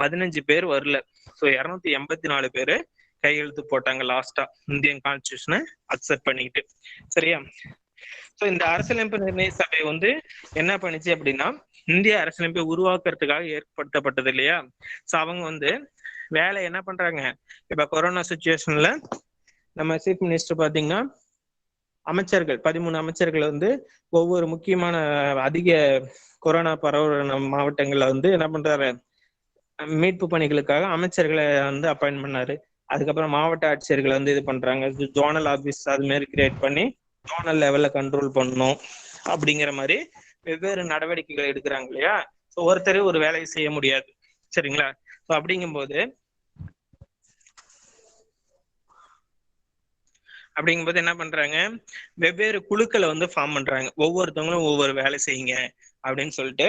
15 பேர் வரல. ஸோ 284 பேரு கையெழுத்து போட்டாங்க லாஸ்டா இந்தியன் கான்ஸ்டிடியூஷனை அக்செப்ட் பண்ணிக்கிட்டு. சரியா? ஸோ இந்த அரசியலமைப்பு நிர்ணய சபை வந்து என்ன பண்ணுச்சு அப்படின்னா இந்திய அரசியலமைப்பை உருவாக்குறதுக்காக ஏற்படுத்தப்பட்டது இல்லையா. ஸோ அவங்க வந்து வேலை என்ன பண்றாங்க, இப்ப கொரோனா சுச்சுவேஷன்ல நம்ம சீஃப் மினிஸ்டர் பாத்தீங்கன்னா அமைச்சர்கள் 13 அமைச்சர்கள் வந்து ஒவ்வொரு முக்கியமான அதிக கொரோனா பரவ மாவட்டங்கள்ல வந்து என்ன பண்றாரு, மீட்பு பணிகளுக்காக அமைச்சர்களை வந்து அப்பாயின்ட் பண்ணாரு. அதுக்கப்புறம் மாவட்ட ஆட்சியர்களை வந்து இது பண்றாங்க, ஜோனல் ஆபீஸ் அது மாதிரி கிரியேட் பண்ணி ஜோனல் லெவல்ல கண்ட்ரோல் பண்ணணும் அப்படிங்கிற மாதிரி வெவ்வேறு நடவடிக்கைகள் எடுக்கிறாங்க இல்லையா. ஸோ ஒருத்தர் ஒரு வேலையை செய்ய முடியாது. சரிங்களா? ஸோ அப்படிங்கும்போது என்ன பண்றாங்க, வெவ்வேறு குழுக்களை வந்து ஃபார்ம் பண்றாங்க. ஒவ்வொருத்தவங்களும் ஒவ்வொரு வேலை செய்யுங்க அப்படின்னு சொல்லிட்டு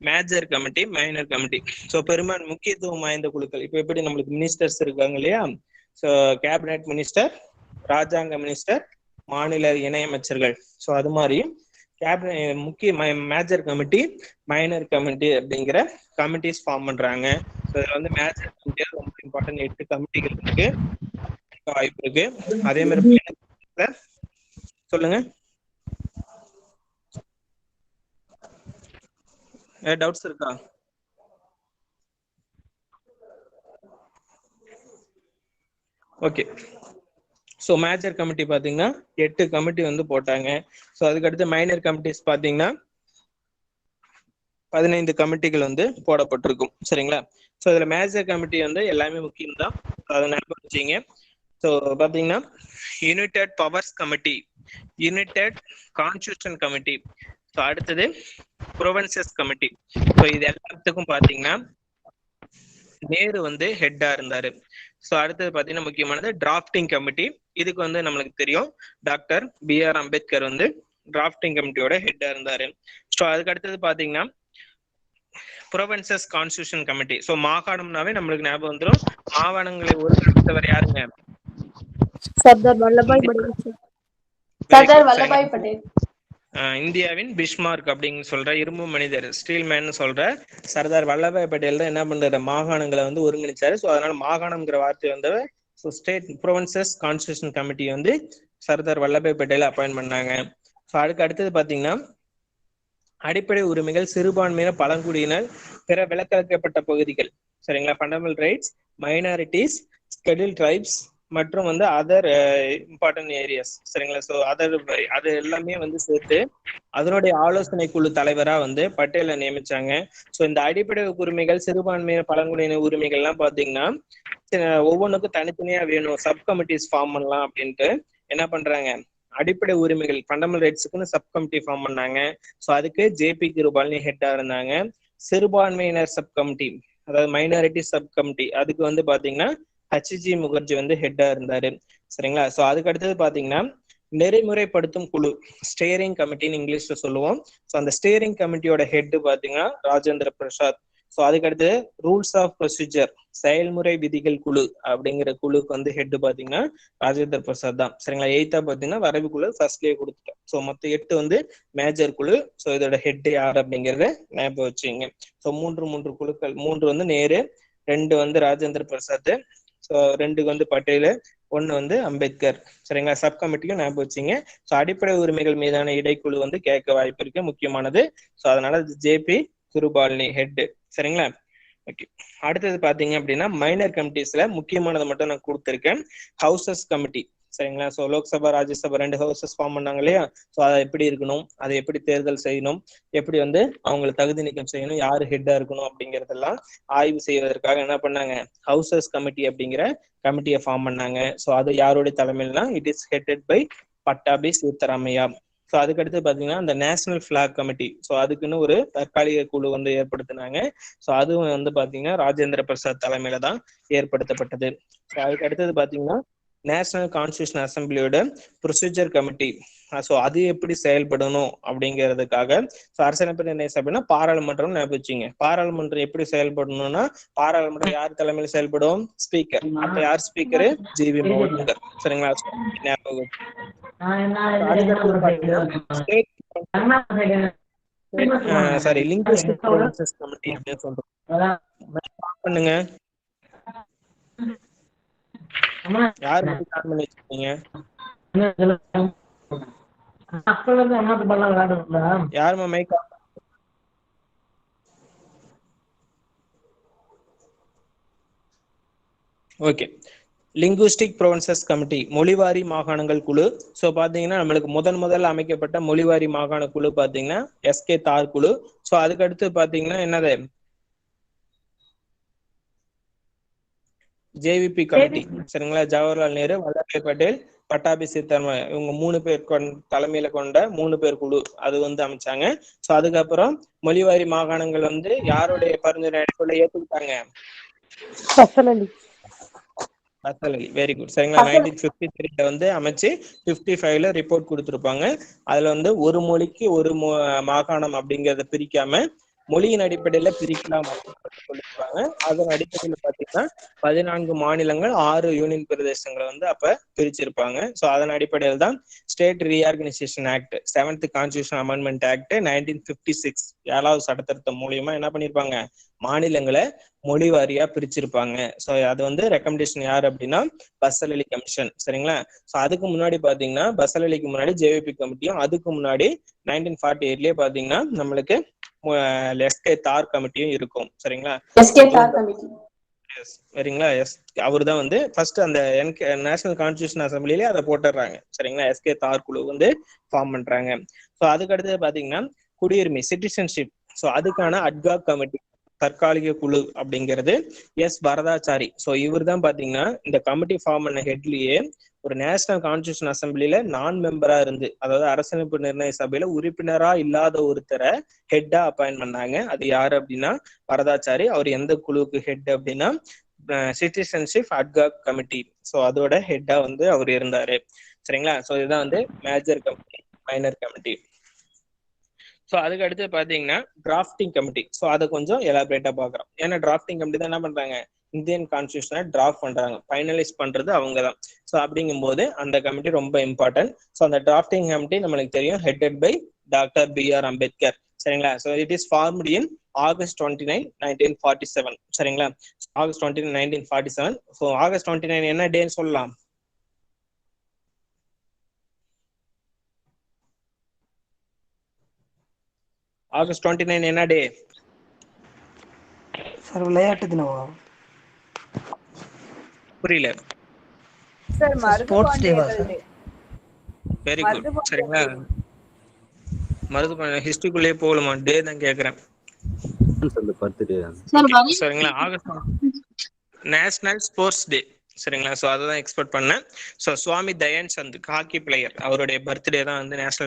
major committee, minor committee. So பெரும்பாலும் முக்கியத்துவம் வாய்ந்த குழுக்கள் இப்போ எப்படி நம்மளுக்கு மினிஸ்டர்ஸ் இருக்காங்க இல்லையா. ஸோ கேபினெட் மினிஸ்டர், ராஜாங்க மினிஸ்டர், மாநில இணையமைச்சர்கள். ஸோ அது மாதிரி கேபினெட் முக்கிய மேஜர் கமிட்டி, மைனர் கமிட்டி அப்படிங்கிற கமிட்டிஸ் ஃபார்ம் பண்றாங்க. ஸோ இதுல வந்து மேஜர் கமிட்டி ரொம்ப இம்பார்ட்டன்ட் 8 கமிட்டிகள் இருக்கு, வாய்ப்பு இருக்கு. அதே மாதிரி சொல்லுங்க, டவுட்ஸ் இருக்கா? ஓகே. ஸோ மேஜர் கமிட்டி பார்த்தீங்கன்னா 8 கமிட்டி வந்து போட்டாங்க. ஸோ அதுக்கடுத்து மைனர் கமிட்டிஸ் பார்த்தீங்கன்னா 15 கமிட்டிகள் வந்து போடப்பட்டிருக்கும். சரிங்களா? ஸோ இதில் மேஜர் கமிட்டி வந்து எல்லாமே முக்கியம் தான், அதை ஞாபகம் வச்சுங்க. ஸோ பார்த்தீங்கன்னா United powers committee, United constitution committee, so அடுத்தது ப்ரொவின்சஸ் கமிட்டி. ஸோ இது எல்லாத்துக்கும் பார்த்தீங்கன்னா நேரு வந்து ஹெட்டா இருந்தாரு. ஸோ அடுத்தது பார்த்தீங்கன்னா முக்கியமானது டிராஃப்டிங் கமிட்டி. இதுக்கு வந்து நம்மளுக்கு தெரியும் டாக்டர் BR அம்பேத்கர் வந்து டிராஃப்டிங் கமிட்டியோட ஹெட்டா இருந்தாரு. ஸோ அதுக்கு அடுத்தது பார்த்தீங்கன்னா ப்ரொவின்சஸ் கான்ஸ்டிடியூஷன் கமிட்டி. ஸோ மாகாணம்னாவே நம்மளுக்கு ஞாபகம் வந்துடும். மாகாணங்களை ஒருங்கிணைத்தவர் யாருங்க? சர்தார் வல்லபாய் பட்டேல். இந்தியாவின் பிஸ்மார்க் அப்படின்னு சொல்ற இரும்பு மனிதர், ஸ்டீல் மேன் சொல்ற சர்தார் வல்லபாய் பட்டேல் தான் என்ன பண்றாரு, மாகாணங்களை வந்து ஒருங்கிணைச்சாரு. ஸோ அதனால மாகாணம்ங்கிற வார்த்தை வந்து so state provinces constitution committee வந்து சர்தார் வல்லபாய் பட்டேலை அப்பாயின்ட் பண்ணாங்க. ஸோ அதுக்கு அடுத்தது பார்த்தீங்கன்னா அடிப்படை உரிமைகள், சிறுபான்மையினர், பழங்குடியினர், பிற விலக்களிக்கப்பட்ட பகுதிகள். சரிங்களா? Fundamental rights, minorities, schedule tribes மற்றும் வந்து அதர் இம்பார்ட்டன்ட் ஏரியாஸ். சரிங்களா? ஸோ அது எல்லாமே வந்து சேர்த்து அதனுடைய ஆலோசனை குழு தலைவரா வந்து பட்டேலை நியமிச்சாங்க. ஸோ இந்த அடிப்படை உரிமைகள், சிறுபான்மையினர், பழங்குடியினர் உரிமைகள்லாம் பார்த்தீங்கன்னா ஒவ்வொன்றுக்கும் தனித்தனியா வேணும், சப் கமிட்டிஸ் ஃபார்ம் பண்ணலாம் அப்படின்ட்டு என்ன பண்றாங்க, அடிப்படை உரிமைகள் ஃபண்டமெண்டல் ரைட்ஸுக்குன்னு சப் கமிட்டி ஃபார்ம் பண்ணாங்க. ஸோ அதுக்கு JP கிருபால்னி ஹெட்டா இருந்தாங்க. சிறுபான்மையினர் சப் கமிட்டி, அதாவது மைனாரிட்டி சப் கமிட்டி, அதுக்கு வந்து பாத்தீங்கன்னா HG முகர்ஜி வந்து ஹெட்டா இருந்தாரு. சரிங்களா? ஸோ அதுக்கு அடுத்தது பாத்தீங்கன்னா நெறிமுறைப்படுத்தும் குழு, ஸ்டேரிங் கமிட்டின்னு இங்கிலீஷ்ல சொல்லுவோம். ஸோ அந்த ஸ்டேரிங் கமிட்டியோட ஹெட் பாத்தீங்கன்னா ராஜேந்திர பிரசாத். ஸோ அதுக்கடுத்து ரூல்ஸ் ஆஃப் ப்ரொசீஜர் செயல்முறை விதிகள் குழு அப்படிங்கிற குழுக்கு வந்து ஹெட் பாத்தீங்கன்னா ராஜேந்திர பிரசாத் தான். சரிங்களா. 8th பாத்தீங்கன்னா வரைவு குழு ஃபர்ஸ்ட்லயே கொடுத்துட்டோம். ஸோ மொத்தம் 8 வந்து மேஜர் குழு. ஸோ இதோட ஹெட் யார் அப்படிங்கறத ஞாபகம் வச்சுங்க. ஸோ மூன்று குழுக்கள், 3 வந்து நேரு, 2 வந்து ராஜேந்திர பிரசாத், ஸோ 2 வந்து பட்டேல், 1 வந்து அம்பேத்கர். சரிங்களா. சப் கமிட்டியும் ஞாபகம் வச்சுங்க. ஸோ அடிப்படை உரிமைகள் மீதான இடைக்குழு வந்து கேட்க வாய்ப்பு இருக்கு, முக்கியமானது. ஸோ அதனால ஜேபி குருபாலினி ஹெட். சரிங்களா. ஓகே. அடுத்தது பாத்தீங்க அப்படின்னா மைனர் கமிட்டிஸ்ல முக்கியமானதை மட்டும் நான் கொடுத்துருக்கேன். Houses committee. சரிங்களா. So Lok Sabha Rajya Sabha 2 houses form பண்ணாங்க இல்லையா. ஸோ அதை எப்படி இருக்கணும், அதை எப்படி தேர்தல் செய்யணும், எப்படி வந்து அவங்களை தகுதி நீக்கம் செய்யணும், யாரு ஹெட்டா இருக்கணும் அப்படிங்கறதெல்லாம் ஆய்வு செய்வதற்காக என்ன பண்ணாங்க, ஹவுசஸ் கமிட்டி அப்படிங்கிற கமிட்டியை ஃபார்ம் பண்ணாங்க. ஸோ அது யாருடைய தலைமையில்னா it is headed by Pattabhi Sitaramayya. So அதுக்கடுத்து பாத்தீங்கன்னா இந்த நேஷனல் பிளாக் கமிட்டி. ஸோ அதுக்குன்னு ஒரு தற்காலிக குழு வந்து ஏற்படுத்தினாங்க. ஸோ அதுவும் வந்து பாத்தீங்கன்னா ராஜேந்திர பிரசாத் தலைமையில தான் ஏற்படுத்தப்பட்டது. ஸோ அதுக்கு அடுத்தது பாத்தீங்கன்னா நேஷனல் கான்ஸ்டியூஷன் அசம்பிளியோட ப்ரொசீஜர் கமிட்டி. ஸோ அது எப்படி செயல்படணும் அப்படிங்கிறதுக்காக ஸோ அரசியலமைப்பு நிர்ணய சபைனா பாராளுமன்றம் ஞாபகம் வச்சுங்க. பாராளுமன்றம் எப்படி செயல்படணும்னா பாராளுமன்றம் யார் தலைமையில செயல்படும், ஸ்பீக்கர். அப்ப யார் ஸ்பீக்கரு, ஜிவி மோகன்கர். சரிங்களா. ஞாபகம். சாரி, லிங்குவிஸ்டிக் ப்ரொவின்சஸ் கமிட்டி அப்படின்னு சொல்றோம். பண்ணுங்க. யார் மட்டும் ஸ்டார்ட் பண்ணி வச்சிருக்கீங்க? யாருமா mic? Okay. Linguistic provinces committee, மொழிவாரி மாகாணங்கள் குழு. ஸோ பாத்தீங்கன்னா நம்மளுக்கு முதல்ல அமைக்கப்பட்ட மொழிவாரி மாகாண குழு பாத்தீங்கன்னா எஸ்கே தார் குழு. ஸோ அதுக்கடுத்து பாத்தீங்கன்னா என்னது, ஜேவிபி கமிட்டி. சரிங்களா. ஜவஹர்லால் நேரு, வல்லபாய் பட்டேல், பட்டாபி சீத்தாராமையா இவங்க 3 பேர் தலைமையில கொண்ட 3 பேர் குழு அது வந்து அமைச்சாங்க. ஸோ அதுக்கப்புறம் மொழிவாரி மாகாணங்கள் வந்து யாருடைய பரிந்துரை அடிப்படையில் ஏற்றுக்கிட்டாங்க, வெரி குட். சரிங்களா. 1953 வந்து அமைச்சு 55ல ரிப்போர்ட் கொடுத்திருப்பாங்க. அதுல வந்து ஒரு மொழிக்கு ஒரு மாகாணம் அப்படிங்கறத பிரிக்காம மொழியின் அடிப்படையில பிரிக்கலாம் சொல்லியிருப்பாங்க. அதன் அடிப்படையில பாத்தீங்கன்னா 14 மாநிலங்கள் 6 யூனியன் பிரதேசங்களை வந்து அப்ப பிரிச்சிருப்பாங்க. ஸோ அதன் அடிப்படையில் தான் state reorganisation act, 7th constitution amendment act 1956 7வது சட்டத்திருத்தம் மூலியமா என்ன பண்ணிருப்பாங்க, மாநிலங்களை மொழி வாரியா பிரிச்சிருப்பாங்க. ஸோ அது வந்து ரெக்கமெண்டேஷன் யார் அப்படின்னா பசல் அலி கமிஷன். சரிங்களா. ஸோ அதுக்கு முன்னாடி பாத்தீங்கன்னா பசல் அலிக்கு முன்னாடி ஜேவிபி கமிட்டியும், அதுக்கு முன்னாடி 1948லயே பாத்தீங்கன்னா நம்மளுக்கு எஸ்கே தார் கமிட்டியும் இருக்கும். சரிங்களா. சரிங்களா. அவரு தான் வந்து ஃபர்ஸ்ட் அந்த நேஷனல் கான்ஸ்டியூஷன் அசம்பிளிலே அதை போட்டுடுறாங்க. சரிங்களா. எஸ்கே தார் குழு வந்து ஃபார்ம் பண்றாங்க. ஸோ அதுக்கு அடுத்தது பாத்தீங்கன்னா குடியுரிமை சிட்டிசன்ஷிப். ஸோ அதுக்கான அட்காக் கமிட்டி தற்காலிக குழு அப்படிங்கிறது வரதாச்சாரி. ஸோ இவர் தான் பாத்தீங்கன்னா இந்த கமிட்டி ஃபார்ம் பண்ண ஹெட்லயே ஒரு நேஷனல் கான்ஸ்டியூஷன் அசம்பிளில நான் மெம்பரா இருந்து, அதாவது அரசியலமைப்பு நிர்ணய சபையில உறுப்பினரா இல்லாத ஒருத்தரை ஹெட்டா அப்பாயின்ட் பண்ணாங்க. அது யாரு அப்படின்னா வரதாச்சாரி. அவர் எந்த குழுவுக்கு ஹெட் அப்படின்னா சிட்டிசன்ஷிப் அட்காக் கமிட்டி. ஸோ அதோட ஹெட்டா வந்து அவர் இருந்தாரு. சரிங்களா. ஸோ இதுதான் வந்து major committee, minor committee. So அதுக்கு அடுத்து பாத்தீங்கன்னா டிராஃப்டிங் கமிட்டி. ஸோ அதை கொஞ்சம் எலாபரேட்டா பாக்குறோம். ஏன்னா டிராஃப்டிங் கமிட்டி தான் என்ன பண்றாங்க, இந்தியன் கான்ஸ்டியூஷனை டிராஃப்ட் பண்றாங்க, ஃபைனலைஸ் பண்றது அவங்க தான். ஸோ அப்படிங்கும் போது அந்த கமிட்டி ரொம்ப இம்பார்ட்டன்ட். ஸோ அந்த டிராஃப்டிங் கமிட்டி நம்மளுக்கு தெரியும் headed by doctor B.R. Ambedkar. சரிங்களா. So it is formed in August 29, 1947. சரிங்களா. August 29, 1947. ஸோ August 29 என்ன டேன்னு சொல்லலாம், August 29 என்ன டே சார்? விளையாட்டு தினமா? புரியல சார். ஸ்போர்ட்ஸ் டேவா சார்? Very good. சரிங்களா. மருது ஹிஸ்டரிக்குள்ளே போகலாமா, டே தான் கேக்குறேன். சரிங்களா. August national sports day. சரிங்களா. ஸோ அதை தான் எக்ஸ்பெக்ட் பண்ணேன். So Swami Dhyan Chand hockey player, அவருடைய பர்த்டே தான் வந்து August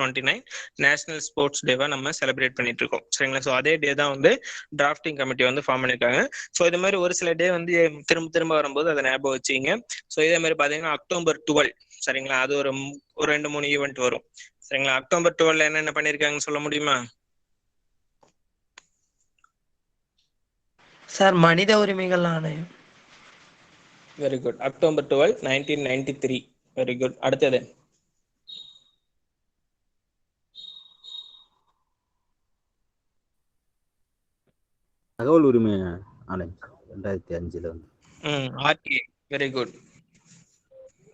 29 நேஷனல் ஸ்போர்ட்ஸ் டேவா நம்ம செலிப்ரேட் பண்ணிட்டு இருக்கோம். சரிங்களா. ஸோ அதே டே தான் வந்து டிராஃப்டிங் கமிட்டி வந்து ஃபார்ம் பண்ணிருக்காங்க. ஸோ இது மாதிரி ஒரு சில டே வந்து திரும்ப வரும்போது அதை ஞாபகம் வச்சுங்க. ஸோ இதே மாதிரி பாத்தீங்கன்னா October 12. சரிங்களா. அது ஒரு 2-3 ஈவெண்ட் வரும். சரிங்களா. October 12 என்னென்ன பண்ணிருக்காங்கன்னு சொல்ல முடியுமா? சார் மனித உரிமைகள் ஆணையம். Very good. October 12, 1993. Very good. அடுத்தது தகவல் உரிமை ஆணையம் 2005 வந்து. ஆர்டிஐ. Very good.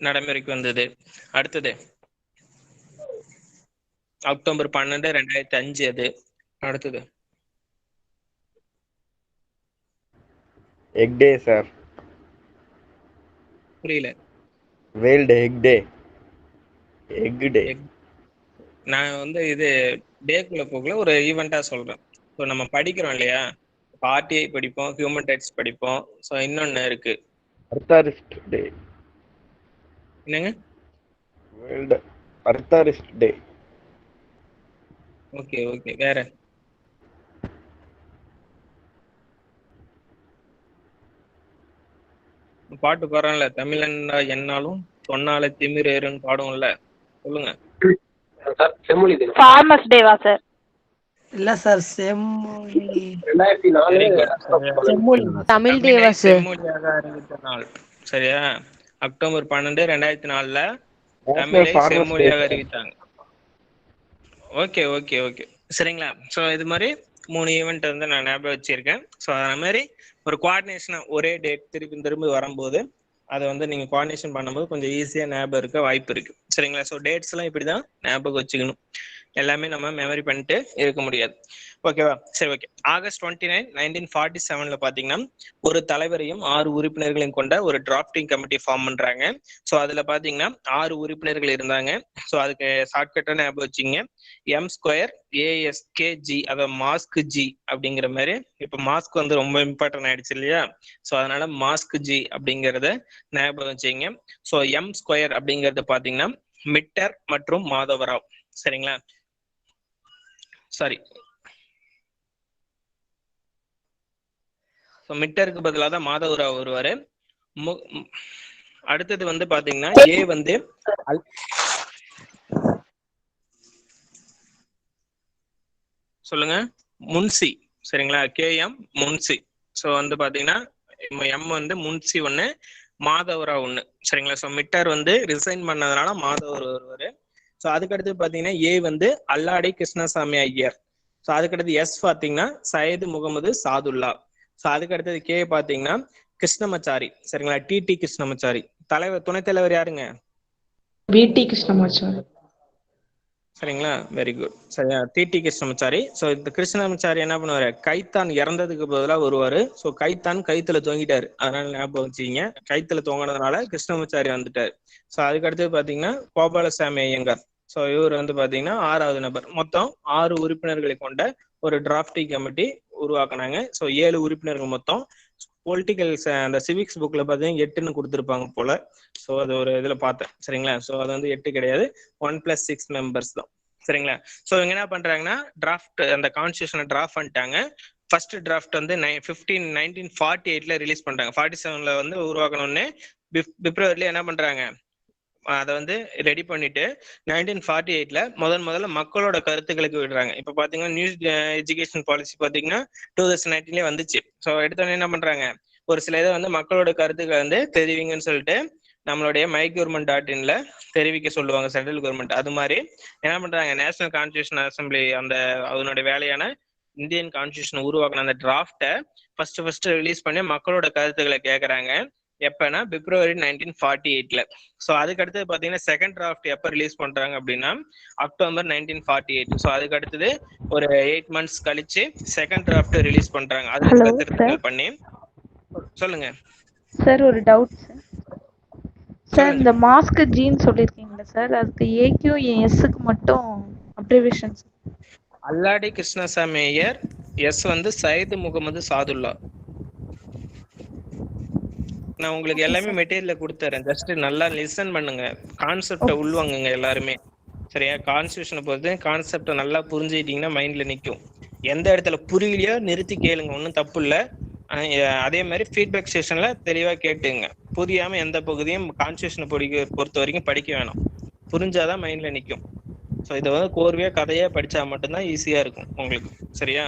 நடைமுறைக்கு வந்தது. அடுத்தது அக்டோபர் 12, 2005 அது. அடுத்தது எக் டே சார். புரியல. வேர்ல்டு எக் டே. எக் டே. நான் வந்து இது டேக்குள்ள போகல, ஒரு ஈவெண்டா சொல்றேன். ஸோ நம்ம படிக்கிறோம் இல்லையா, ஆர்டிஐ படிப்போம், ஹியூமன் ரைட்ஸ் படிப்போம். ஸோ இன்னொன்னு இருக்கு, அர்த்தாரிஸ்ட் டே. என்னங்க? வேர்ல்டு அர்த்தாரிஸ்ட் டே. Okay okay. வேற பாட்டு பாடுறான்ல, தமிழன்னா என்னாலும் சொன்னால திமிரேறுன்னு பாடும்ல, சொல்லுங்க. ஃபார்மர்ஸ் டேவா சார்? இல்ல சார், செம்மொழி. 2004 தமிழ் தேவா சார்? செம்மொழியாக அறிவித்த நாள். சரியா? அக்டோபர் 12, 2004 தமிழை செம்மொழியாக அறிவித்தாங்க. ஓகே ஓகே ஓகே, சரிங்களா? ஸோ இது மாதிரி 3 ஈவெண்ட் வந்து நான் ஞாபகம் வச்சிருக்கேன். ஸோ அது மாதிரி ஒரு கோஆர்டினேஷனாக ஒரே டேட் திரும்பி வரும்போது அதை வந்து நீங்கள் கோஆர்டினேஷன் பண்ணும்போது கொஞ்சம் ஈஸியாக ஞாபகம் இருக்க வாய்ப்பு இருக்குது. சரிங்களா? ஸோ டேட்ஸ்லாம் இப்படி தான் ஞாபகம் வச்சுக்கணும். எல்லாமே நம்ம மெமரி பண்ணிட்டு இருக்க முடியாது. ஓகேவா? சரி, ஓகே. ஆகஸ்ட் 29, 1947 பார்த்தீங்கன்னா ஒரு தலைவரையும் 6 உறுப்பினர்களையும் கொண்ட ஒரு டிராஃப்டிங் கமிட்டி ஃபார்ம் பண்றாங்க. ஸோ அதுல பாத்தீங்கன்னா 6 உறுப்பினர்கள் இருந்தாங்க. ஸோ அதுக்கு ஷார்ட்கட்டா ஞாபகம் வச்சுங்க, M2ASKG, அதாவது மாஸ்க் ஜி அப்படிங்கிற மாதிரி. இப்ப மாஸ்க் வந்து ரொம்ப இம்பார்ட்டன்ட் ஆயிடுச்சு இல்லையா? ஸோ அதனால மாஸ்க் ஜி அப்படிங்கிறத ஞாபகம் வச்சுங்க. ஸோ M2 அப்படிங்கிறது பாத்தீங்கன்னா மிட்டர் மற்றும் மாதவராவ். சரிங்களா? சாரி, மிட்டருக்கு பதிலாக தான் மாதவராவ் வருவாரு. அடுத்தது வந்து பாத்தீங்கன்னா ஏ வந்து சொல்லுங்க, முன்சி. சரிங்களா? KM முன்சி. ஸோ வந்து பாத்தீங்கன்னா M வந்து முன்சி 1, மாதவராவ் 1. சரிங்களா? ஸோ மிட்டர் வந்து ரிசைன் பண்ணதுனால மாதவராவ் வருவாரு. ஸோ அதுக்கடுத்து பாத்தீங்கன்னா ஏ வந்து அல்லாடி கிருஷ்ணசாமி ஐயர். ஸோ அதுக்கடுத்து எஸ் பாத்தீங்கன்னா சையது முகமது சாதுல்லா. ஸோ அதுக்கு அடுத்தது கே பாத்தீங்கன்னா கிருஷ்ணமச்சாரி. சரிங்களா? TT கிருஷ்ணமச்சாரி. தலைவர், துணைத் தலைவர் யாருங்க? VT கிருஷ்ணமாச்சாரி. சரிங்களா? Very good. சரியா? TT கிருஷ்ணமச்சாரி. ஸோ இந்த கிருஷ்ணமச்சாரி என்ன பண்ணுவாரு, கைத்தான் இறந்ததுக்கு பதிலாக வருவாரு. ஸோ கைத்தான் கைத்துல தொங்கிட்டாரு, அதனால ஞாபகம் வச்சுக்கிங்க, கைத்துல தொங்கினதுனால கிருஷ்ணமச்சாரி வந்துட்டாரு. ஸோ அதுக்கு அடுத்தது பாத்தீங்கன்னா கோபாலசாமி ஐயங்கார். ஸோ இவர் வந்து பாத்தீங்கன்னா 6வது நபர். மொத்தம் 6 உறுப்பினர்களை கொண்ட ஒரு டிராஃப்டிங் கமிட்டி உருவாக்குனாங்க. ஸோ 7 உறுப்பினர்கள் மொத்தம். பொலிட்டிக்கல் அந்த சிவிக்ஸ் புக்ல பாத்தீங்கன்னா 8ன்னு கொடுத்துருப்பாங்க போல. ஸோ அது ஒரு இதுல பார்த்தேன். சரிங்களா? ஸோ அது வந்து 8 கிடையாது, 1+6 மெம்பர்ஸ் தான். சரிங்களா? ஸோ இவங்க என்ன பண்றாங்கன்னா டிராஃப்ட், அந்த கான்ஸ்டியூஷனை டிராஃப்ட் பண்ணிட்டாங்க. ஃபர்ஸ்ட் டிராஃப்ட் வந்து 1948 ரிலீஸ் பண்றாங்க. 47 வந்து உருவாக்கணும்னு பிப்ரவரியில என்ன பண்றாங்க, அதை வந்து ரெடி பண்ணிட்டு 1948 முதல்ல மக்களோட கருத்துக்களுக்கு விடுறாங்க. இப்ப பாத்தீங்கன்னா நியூ எஜுகேஷன் பாலிசி பாத்தீங்கன்னா 2019 வந்துச்சு. ஸோ எடுத்தோடனே என்ன பண்றாங்க, ஒரு சில இதை வந்து மக்களோட கருத்துக்களை வந்து தெரிவிங்கன்னு சொல்லிட்டு நம்மளுடைய MyGovernment.inல தெரிவிக்க சொல்லுவாங்க சென்ட்ரல் கவர்மெண்ட். அது மாதிரி என்ன பண்றாங்க, நேஷனல் கான்ஸ்டியூஷன் அசம்பிளி அந்த அதனுடைய வேலையான இந்தியன் கான்ஸ்டியூஷன் உருவாக்கின அந்த டிராஃப்டை ஃபர்ஸ்ட் ரிலீஸ் பண்ணி மக்களோட கருத்துக்களை கேட்கறாங்க. எப்பன்னா பிப்ரவரி 1948. ஸோ அதுக்கு அடுத்தது பாத்தீங்கன்னா செகண்ட் டிராஃப்ட் எப்ப ரிலீஸ் பண்றாங்க அப்படின்னா அக்டோபர் 1948. ஸோ அதுக்கு அடுத்தது ஒரு 8 months கழிச்சு செகண்ட் டிராஃப்ட் ரிலீஸ் பண்றாங்க. அதுல திருத்தங்கள் பண்ணி. சொல்லுங்க சார், ஒரு டவுட் சார். இந்த மாஸ்க் ஜீன் சொல்லிருக்கீங்களா சார், அதுக்கு ஏக்யூ எஸ்க்கு மட்டும் அப்ரிவேஷன்ஸ்? அல்லாடி கிருஷ்ணசாமி ஐயர், எஸ் வந்து சையது முகமது சாதுல்லா. நான் உங்களுக்கு எல்லாமே மெட்டீரியல்ல கொடுத்துறேன், ஜஸ்ட் நல்லா லிசன் பண்ணுங்க, கான்செப்டை உள்வாங்குங்க எல்லாருமே. சரியா? கான்ஸ்டியூஷனை பொறுத்து கான்செப்டை நல்லா புரிஞ்சுக்கிட்டீங்கன்னா மைண்ட்ல நிற்கும். எந்த இடத்துல புரியலையோ நிறுத்தி கேளுங்க, ஒன்றும் தப்பு இல்லை. அதே மாதிரி ஃபீட்பேக் செஷன்ல தெளிவா கேட்டுங்க. புரியாம எந்த பகுதியும் கான்ஸ்டியூஷனை பொறுத்த வரைக்கும் படிக்க வேணாம், புரிஞ்சாதான் மைண்ட்ல நிற்கும். ஸோ இதை வந்து கோர்வையா கதையா படிச்சா மட்டும்தான் ஈஸியா இருக்கும் உங்களுக்கு. சரியா?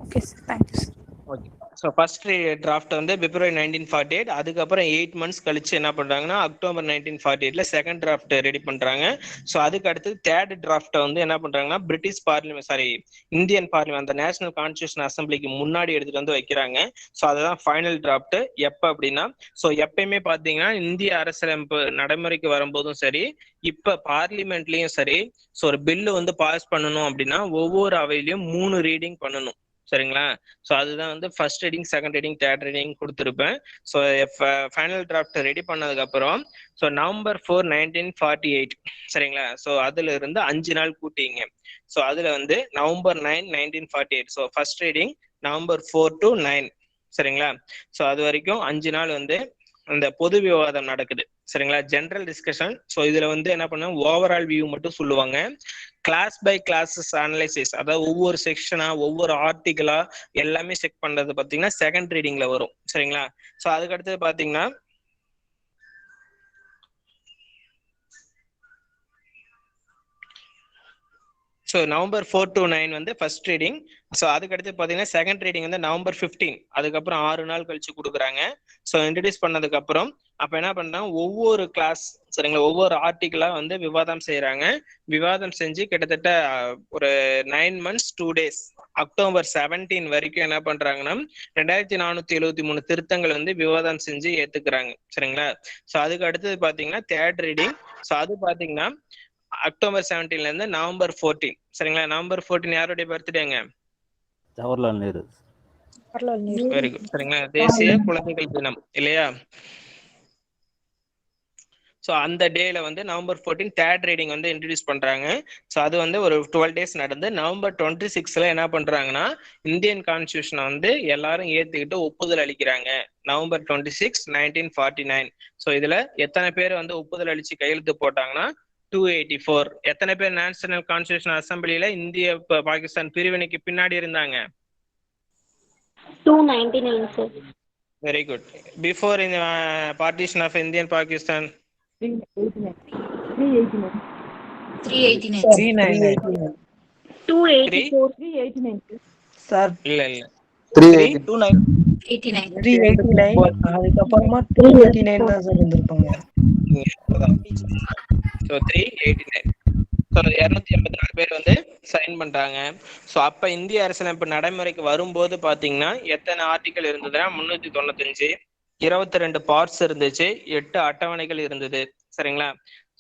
Okay sir, thank you sir. Okay. So first draft வந்து பிப்ரவரி 1948. அதுக்கப்புறம் 8 months கழிச்சு என்ன பண்றாங்கன்னா அக்டோபர் 1948ல செகண்ட் டிராஃப்ட் ரெடி பண்றாங்க. ஸோ அதுக்கு அடுத்து தேர்ட் டிராஃப்ட் வந்து என்ன பண்றாங்கன்னா பிரிட்டிஷ் இந்தியன் பார்லிமெண்ட் அந்த நேஷனல் கான்ஸ்டியூஷன் அசம்பிளிக்கு முன்னாடி எடுத்துட்டு வந்து வைக்கிறாங்க. ஸோ அதுதான் ஃபைனல் டிராஃப்ட். எப்ப அப்படின்னா ஸோ எப்பயுமே பாத்தீங்கன்னா இந்திய அரசியலமைப்பு நடைமுறைக்கு வரும்போதும் சரி, இப்ப பார்லிமெண்ட்லயும் சரி, ஸோ ஒரு பில்லு வந்து பாஸ் பண்ணணும் அப்படின்னா ஒவ்வொரு அவையிலையும் 3 ரீடிங் பண்ணணும். சரிங்களா? ஸோ அதுதான் வந்து first reading, second reading, third reading கொடுத்துருப்பேன். ஸோ ஃபைனல் டிராஃப்ட் ரெடி பண்ணதுக்கு அப்புறம் ஸோ November 4, 1948 சரிங்களா? ஸோ அதுல இருந்து 5 நாள் கூட்டிங்க. ஸோ அதுல வந்து November 9, 1948. So first reading November 4 to 9 சரிங்களா? ஸோ அது வரைக்கும் 5 நாள் வந்து அந்த பொது விவாதம் நடக்குது. சரிங்களா? General discussion. ஸோ இதுல வந்து என்ன பண்ணுவாங்க, ஓவரால் வியூ மட்டும் சொல்லுவாங்க. கிளாஸ் பை கிளாஸஸ் அனலைசிஸ், அதாவது ஒவ்வொரு செக்ஷனா ஒவ்வொரு ஆர்டிகிளா எல்லாமே செக் பண்றது பாத்தீங்கன்னா செகண்ட் ரீடிங்ல வரும். சரிங்களா? ஸோ அதுக்கு அடுத்தது பாத்தீங்கன்னா ஸோ November 4 to 9 வந்து ஃபர்ஸ்ட் ரீடிங். ஸோ அதுக்கடுத்து பார்த்தீங்கன்னா செகண்ட் ரீடிங் வந்து November 15. அதுக்கப்புறம் 6 நாள் கழிச்சு கொடுக்குறாங்க. ஸோ இன்ட்ரடியூஸ் பண்ணதுக்கு அப்புறம் அப்போ என்ன பண்றாங்க, ஒவ்வொரு கிளாஸ் சரிங்களா ஒவ்வொரு ஆர்டிகிளா வந்து விவாதம் செய்யறாங்க. விவாதம் செஞ்சு கிட்டத்தட்ட ஒரு 9 months 2 days October 17 வரைக்கும் என்ன பண்றாங்கன்னா 2473 திருத்தங்கள் வந்து விவாதம் செஞ்சு ஏத்துக்கிறாங்க. சரிங்களா? ஸோ அதுக்கு அடுத்தது பாத்தீங்கன்னா தேர்ட் ரீடிங். ஸோ அது பாத்தீங்கன்னா October 17 இருந்து November 14 சரிங்களா? November 14 யாருடைய பர்த்டேங்க? ஜவஹர்லால் நேரு. Very good. சரிங்களா? தேசிய குழந்தைகள் தினம் இல்லையா? ஸோ அந்த டேல வந்து November 14 தேர்ட் ரீடிங் வந்து இன்ட்ரடியூஸ் பண்றாங்க. ஸோ அது வந்து ஒரு 12 days நடந்து November 26ல என்ன பண்றாங்கன்னா இந்தியன் கான்ஸ்டியூஷனை வந்து எல்லாரும் ஏத்துக்கிட்டு ஒப்புதல் அளிக்கிறாங்க. November 26, 1949. ஸோ இதுல எத்தனை பேர் வந்து ஒப்புதல் அளிச்சு கையெழுத்து போட்டாங்கன்னா 284. எத்தனை பேர் நேஷனல் கான்ஸ்டியூஷன் அசம்பிளில இந்திய பாகிஸ்தான் பிரிவினைக்கு பின்னாடி இருந்தாங்க? 299 சார். Very good. பிஃபோர் இந்த partition of Indian Pakistan 389 sir. இல்ல இல்ல 389 அதுக்கப்புறமா 289 தான் சார் வந்திருப்பாங்க. ஸோ 389. ஸோ 284 பேர் வந்து சைன் பண்றாங்க. ஸோ அப்ப இந்திய அரசியலமைப்பு நடைமுறைக்கு வரும்போது பாத்தீங்கன்னா எத்தனை ஆர்டிகல் இருந்ததுன்னா 395, 22 பார்ட்ஸ் இருந்துச்சு, 8 அட்டவணைகள் இருந்தது. சரிங்களா?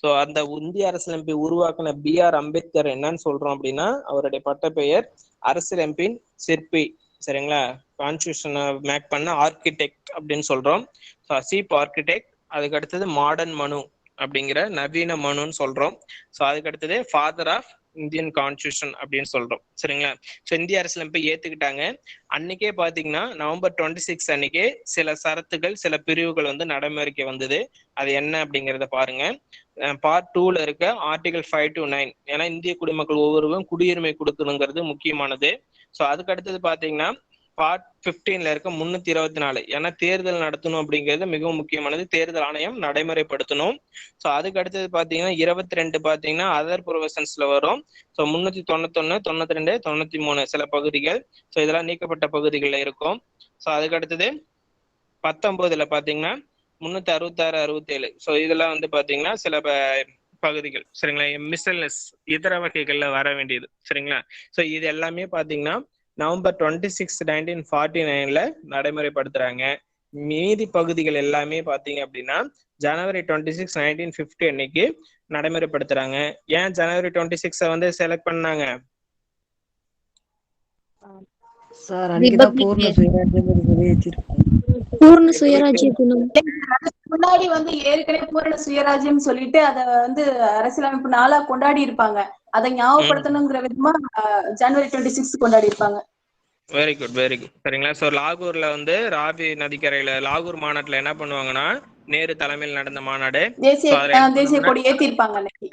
ஸோ அந்த இந்திய அரசியலமைப்பை உருவாக்கின BR அம்பேத்கர் என்னன்னு சொல்றோம் அப்படின்னா அவருடைய பட்ட பெயர் அரசியலமைப்பின் சிற்பி. சரிங்களா? கான்ஸ்டியூஷனை மேக் பண்ண ஆர்கிடெக்ட் அப்படின்னு சொல்றோம். So chief architect. அதுக்கு அடுத்தது மாடர்ன் மனு அப்படிங்கிற நவீன மனுன்னு சொல்றோம். ஸோ அதுக்கு அடுத்தது ஃபாதர் ஆஃப் இந்தியன் கான்ஸ்டியூஷன் அப்படின்னு சொல்றோம். சரிங்களா? ஸோ இந்திய அரசியலமைப்பை ஏத்துக்கிட்டாங்க. அன்னைக்கே பாத்தீங்கன்னா November 26 அன்னைக்கே சில சரத்துகள் சில பிரிவுகள் வந்து நடைமுறைக்கு வந்தது. அது என்ன அப்படிங்கிறத பாருங்க. பார்ட் 2ல இருக்க ஆர்டிகல் 5 to 9. ஏன்னா இந்திய குடிமக்கள் ஒவ்வொருவரும் குடியுரிமை கொடுக்கணுங்கிறது முக்கியமானது. ஸோ அதுக்கு அடுத்தது பாத்தீங்கன்னா பார்ட் 15ல இருக்க 324. ஏன்னா தேர்தல் நடத்தணும் அப்படிங்கிறது மிகவும் முக்கியமானது. தேர்தல் ஆணையம் நடைமுறைப்படுத்தணும். ஸோ அதுக்கு அடுத்தது பாத்தீங்கன்னா 22 பாத்தீங்கன்னா அதர் ப்ரொவிஷன்ஸ்ல வரும். ஸோ 391, 92, 93 சில பகுதிகள். ஸோ இதெல்லாம் நீக்கப்பட்ட பகுதிகளில் இருக்கும். ஸோ அதுக்கு அடுத்தது 19ல பாத்தீங்கன்னா 366, 67. ஸோ இதெல்லாம் வந்து பாத்தீங்கன்னா சில பகுதிகள். சரிங்களா? மிஸ்செல்லஸ் இதர வகைகள்ல வர வேண்டியது. சரிங்களா? ஸோ இது எல்லாமே பாத்தீங்கன்னா November 26, 1949ல நடைமுறைப்படுத்துறாங்க. மீதி பகுதிகள் எல்லாமே பாத்தீங்க அப்படின்னா January 26, 1950 அன்னைக்கு நடைமுறைப்படுத்துறாங்க. ஏன் January 26 வந்து செலக்ட் பண்ணாங்க சார்? அன்னைக்குதான் பூர்ண சுயராஜ்யம் பூர்ண சுயராஜ்ய தினம். முன்னாடி வந்து ஏற்கனவே பூரண சுயராஜ்யம் சொல்லிட்டு அத வந்து அரசியலமைப்பு நாளா கொண்டாடி இருப்பாங்க. அதை ஞாபகப்படுத்தணுங்கிற விதமா January 26 கொண்டாடி இருப்பாங்க. Very good, very good. சரிங்களா? ஸோ லாகூர்ல வந்து ராவி நதிக்கரையில லாகூர் மாநாட்டுல என்ன பண்ணுவாங்கன்னா நேரு தலைமையில் நடந்த மாநாடு. தேசிய கொடி ஏத்திருப்பாங்க அன்னைக்கு.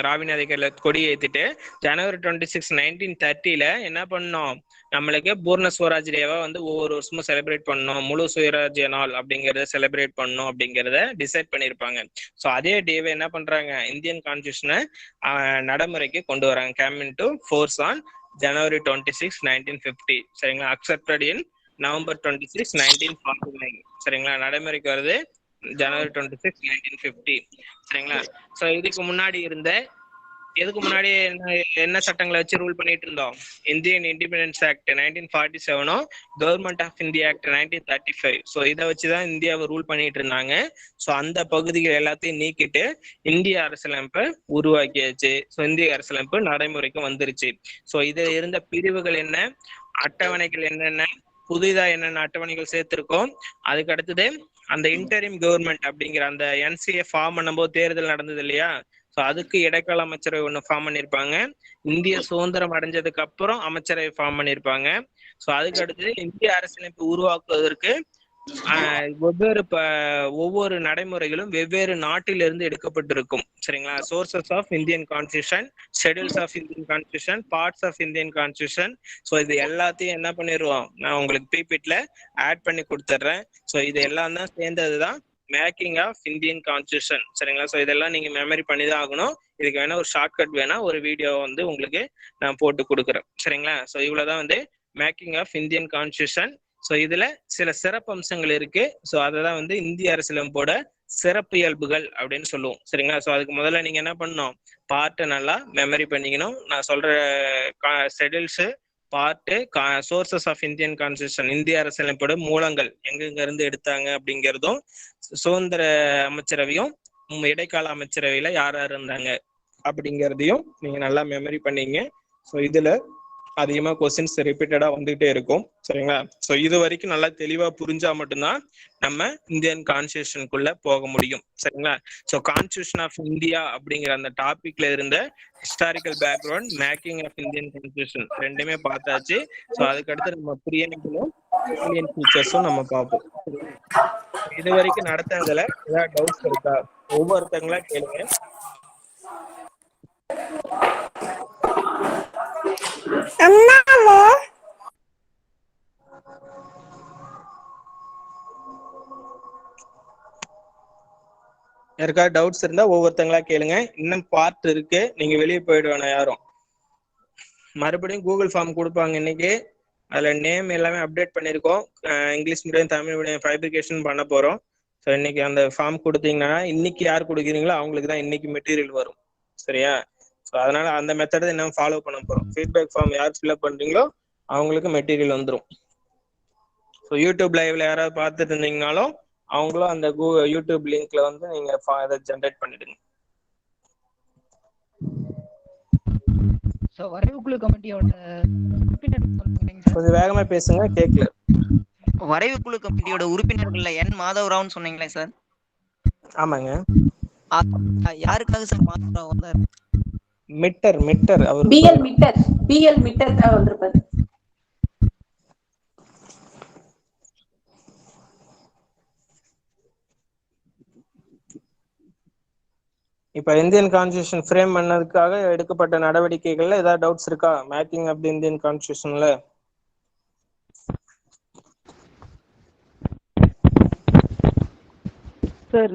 ராவி நதிக்கரையில கொடி ஏத்திட்டு January 26, 1930ல என்ன பண்ணோம், நம்மளுக்கு பூர்ண சுவராஜ் டேவா வந்து ஒவ்வொரு வருஷமும் செலிப்ரேட் பண்ணணும், முழு சுயராஜ்ய நாள் அப்படிங்கறத செலிப்ரேட் பண்ணணும் அப்படிங்கறத டிசைட் பண்ணிருப்பாங்க. ஸோ அதே டேவை என்ன பண்றாங்க, இந்தியன் கான்ஸ்டியூஷனை நடைமுறைக்கு கொண்டு வராங்க. Game into force on January 26, 1950. சரிங்களா? Accepted in November 26, 1949. சரிங்களா? நடைமுறைக்கு வருது ஜனவரி 26, 1950. சரிங்களா? ஸோ இதுக்கு முன்னாடி எதுக்கு முன்னாடி என்ன சட்டங்களை வச்சு ரூல் பண்ணிட்டு இருந்தோம்? Indian independence act 1947, government of India act 1935. So இதை வச்சுதான் இந்தியாவை ரூல் பண்ணிட்டு இருந்தாங்க. ஸோ அந்த பகுதிகள் எல்லாத்தையும் நீக்கிட்டு இந்திய அரசியலமைப்பை உருவாக்கியாச்சு. ஸோ இந்திய அரசியலமைப்பு நடைமுறைக்கு வந்துருச்சு. ஸோ இதுல இருந்த பிரிவுகள் என்ன, அட்டவணைகள் என்னென்ன, புதிதா என்னென்ன அட்டவணைகள் சேர்த்திருக்கோம், அதுக்கு அடுத்தது அந்த இன்டரிம் கவர்மெண்ட் அப்படிங்கிற அந்த என்சிஏ ஃபார்ம் பண்ணும்போது தேர்தல் நடந்தது இல்லையா? ஸோ அதுக்கு இடைக்கால அமைச்சரவை ஒன்று ஃபார்ம் பண்ணியிருப்பாங்க. இந்திய சுதந்திரம் அடைஞ்சதுக்கு அப்புறம் அமைச்சரவை ஃபார்ம் பண்ணியிருப்பாங்க. ஸோ அதுக்கு அடுத்து இந்திய அரசியலமைப்பு உருவாக்குவதற்கு ஒவ்வொரு நடைமுறைகளும் வெவ்வேறு நாட்டிலிருந்து எடுக்கப்பட்டிருக்கும். சரிங்களா? Sources of Indian constitution, schedules of Indian constitution, parts of Indian constitution. So இது எல்லாத்தையும் என்ன பண்ணிடுவோம், நான் உங்களுக்கு பிபிட்ல ஆட் பண்ணி கொடுத்துட்றேன். ஸோ இது எல்லாம் தான் சேர்ந்ததுதான் மேக்கிங் ஆஃப் இந்தியன் கான்ஸ்டியூஷன். சரிங்களா? ஸோ இதெல்லாம் நீங்க மெமரி பண்ணி தான் ஆகணும். இதுக்கு வேணா ஒரு ஷார்ட்கட் வேணா ஒரு வீடியோ வந்து உங்களுக்கு நான் போட்டு கொடுக்குறேன். சரிங்களா? ஸோ இவ்வளவுதான் வந்து making of Indian constitution. So இதுல சில சிறப்பு அம்சங்கள் இருக்கு. ஸோ அததான் வந்து இந்திய அரசியலமைப்போட சிறப்பு இயல்புகள் அப்படின்னு சொல்லுவோம். சரிங்களா? ஸோ அதுக்கு முதல்ல நீங்க என்ன பண்ணணும், பார்ட்டை நல்லா மெமரி பண்ணிக்கணும். நான் சொல்ற schedules, part, sources of Indian constitution, இந்திய அரசியலமைப்போட மூலங்கள் எங்கெங்க இருந்து எடுத்தாங்க அப்படிங்கிறதும், சுதந்திர அமைச்சரவையும் இடைக்கால அமைச்சரவையில யார் யார் இருந்தாங்க அப்படிங்கிறதையும் நீங்க நல்லா மெமரி பண்ணீங்க. ஸோ இதுல அதிகமா கொஸ்டின்ஸ் ரிப்பீட்டடா வந்துகிட்டே இருக்கும். சரிங்களா? ஸோ இது வரைக்கும் நல்லா தெளிவா புரிஞ்சா மட்டும்தான் நம்ம இந்தியன் கான்ஸ்டியூஷனுக்குள்ள போக முடியும். சரிங்களா? ஸோ கான்ஸ்டியூஷன் ஆஃப் இந்தியா அப்படிங்கிற அந்த டாபிக்ல இருந்த historical background, making of Indian constitution ரெண்டுமே பார்த்தாச்சு. ஸோ அதுக்கடுத்து நம்ம பிரியனிங்களும் இந்தியன் ஃபீச்சர்ஸும் நம்ம பார்ப்போம். இது வரைக்கும் நடத்துனதுல ஏதாவது டவுட்ஸ் இருக்கா? ஒவ்வொருத்தங்களா கேளுங்க. யாருக்கா டவுட்ஸ் இருந்தா ஒவ்வொருத்தங்களா கேளுங்க. இன்னும் பார்ட் இருக்கு, நீங்க வெளியே போயிடுவாங்க யாரும். மறுபடியும் கூகுள் ஃபார்ம் கொடுப்பாங்க இன்னைக்கு. அதுல நேம் எல்லாமே அப்டேட் பண்ணிருக்கோம். இங்கிலீஷ் மீடியம், தமிழ் மீடியம் ஃபைப்ரிகேஷன் பண்ண போறோம். ஸோ இன்னைக்கு அந்த ஃபார்ம் கொடுத்தீங்கன்னா இன்னைக்கு யார் கொடுக்குறீங்களோ அவங்களுக்கு தான் இன்னைக்கு மெட்டீரியல் வரும். சரியா? ஸோ அதனால அந்த மெத்தட் தான் இன்னும் ஃபாலோ பண்ண போறோம். ஃபீட்பேக் ஃபார்ம் யார் ஃபில்அப் பண்றீங்களோ அவங்களுக்கு மெட்டீரியல் வந்துடும். ஸோ யூடியூப் லைவ்ல யாராவது பார்த்துட்டு இருந்தீங்கனாலும் அவங்களும் அந்த யூடியூப் லிங்க்ல வந்து நீங்க இதை ஜென்ரேட் பண்ணிடுங்க. ஸோ வரைவுக்குழு கமிட்டியோட கொஞ்சம் வேகமா பேசுங்க, கேட்கல. வரைவுக்குழு கமிட்டியோட உறுப்பினர்கள்ல என் மாதவராவ்னு சொன்னீங்களே சார்? ஆமாங்க. யாருக்காக சார் மாதவராவ் வந்தார்? மிட்டர் அவர் பிஎல் மிட்டர் தான் வந்திருப்பாரு. இப்ப இந்தியன் கான்ஸ்டியூஷன் ஃப்ரேம் பண்ணதுக்காக எடுக்கப்பட்ட நடவடிக்கைகள்ல ஏதாவது டவுட்ஸ் இருக்கா? மேக்கிங் ஆஃப் தி இந்தியன் கான்ஸ்டியூஷன்ல சார்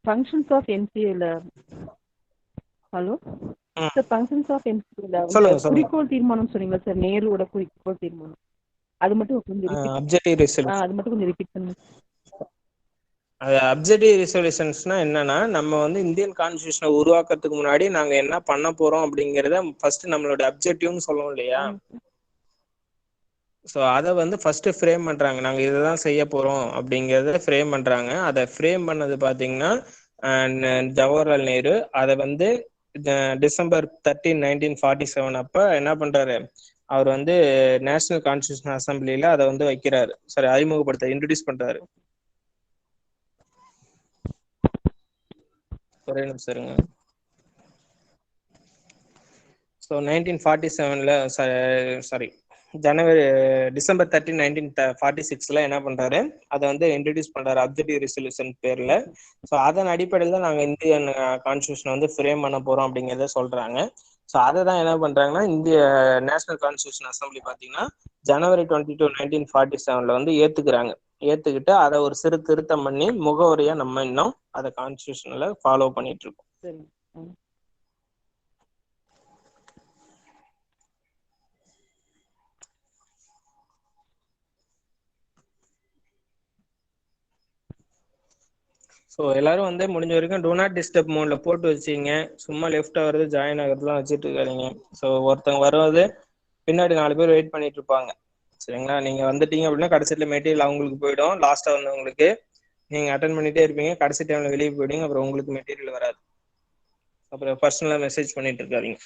ஃபங்க்ஷன்ஸ் ஆஃப் என்சிஏல ஹலோ சார், ஃபங்க்ஷன்ஸ் ஆஃப் என்சிஏல குறிக்கோள் தீர்மானம் சொன்னீங்களா சார்? நேருவோட குறிக்கோள் தீர்மானம் அது மட்டும் கொஞ்சம் அப்ஜெக்டிவ் ரெசல்யூஷன் அது மட்டும் கொஞ்சம் ரிப்பீட் பண்ணுங்க. அப்ஜெக்டிவ் ரெசல்யூஷன்ஸ்னா என்னன்னா, நம்ம வந்து இந்தியன் கான்ஸ்டியூஷனை உருவாக்குறதுக்கு முன்னாடி நாங்க என்ன பண்ண போறோம் அப்படிங்கறத ஃபர்ஸ்ட் நம்மளோட அப்ஜெக்டிவ்னு சொல்லுவோம் இல்லையா? ஸோ அதை வந்து ஃபர்ஸ்ட் ஃப்ரேம் பண்றாங்க. நாங்க இதுதான் செய்ய போறோம் அப்படிங்கறத ஃப்ரேம் பண்றாங்க. அதை ஃப்ரேம் பண்ணது பாத்தீங்கன்னா ஜவஹர்லால் நேரு. அதை வந்து டிசம்பர் 13, 1947 அப்ப என்ன பண்றாரு, அவர் வந்து நேஷனல் கான்ஸ்டியூஷன் அசம்பிளில அதை வந்து வைக்கிறாரு. சரி, அறிமுகப்படுத்த இன்ட்ரோடியூஸ் பண்றாரு. ஒரே நிமிஷம் இருங்க. ஸோ 1947ல டிசம்பர் 13, 1946 என்ன பண்றாரு, அதை வந்து இன்ட்ரடியூஸ் பண்றாரு அப்ஜெக்டிவ் ரெசல்யூஷன் பேர்ல. ஸோ அதன் அடிப்படையில் தான் நாங்கள் இந்தியன் கான்ஸ்டியூஷன் வந்து ஃப்ரேம் பண்ண போறோம் அப்படிங்கிறத சொல்றாங்க. ஸோ அதை தான் என்ன பண்றாங்கன்னா, இந்திய நேஷனல் கான்ஸ்டியூஷன் அசம்பிளி பார்த்தீங்கன்னா ஜனவரி 22, 1947 வந்து ஏத்துக்கிட்டு அதை ஒரு சிறு திருத்தம் பண்ணி முகவரியா நம்ம இன்னும் அதை கான்ஸ்டியூஷன்ல ஃபாலோ பண்ணிட்டு இருக்கோம். ஸோ எல்லாரும் வந்து முடிஞ்ச வரைக்கும் டூ நாட் டிஸ்டர்ப் மோட்ல போட்டு வச்சிங்க. சும்மா லெஃப்ட் ஆகிறது ஜாயின் ஆகிறதுலாம் வச்சுட்டு இருக்காதீங்க. ஸோ ஒருத்தவங்க வருவது பின்னாடி 4 பேர் வெயிட் பண்ணிட்டு இருப்பாங்க. சரிங்களா? நீங்க வந்துட்டீங்க அப்படின்னா கடைசியில மெட்டீரியல் அவங்களுக்கு போயிடும். லாஸ்டா வந்தவங்களுக்கு நீங்க அட்டன் பண்ணிட்டே இருப்பீங்க. கடைசி டைம்ல வெளியே போயிடுங்க. அப்புறம் உங்களுக்கு மெட்டீரியல் வராது. அப்புறம் பர்சனலா மெசேஜ் பண்ணிட்டு இருக்காதீங்க.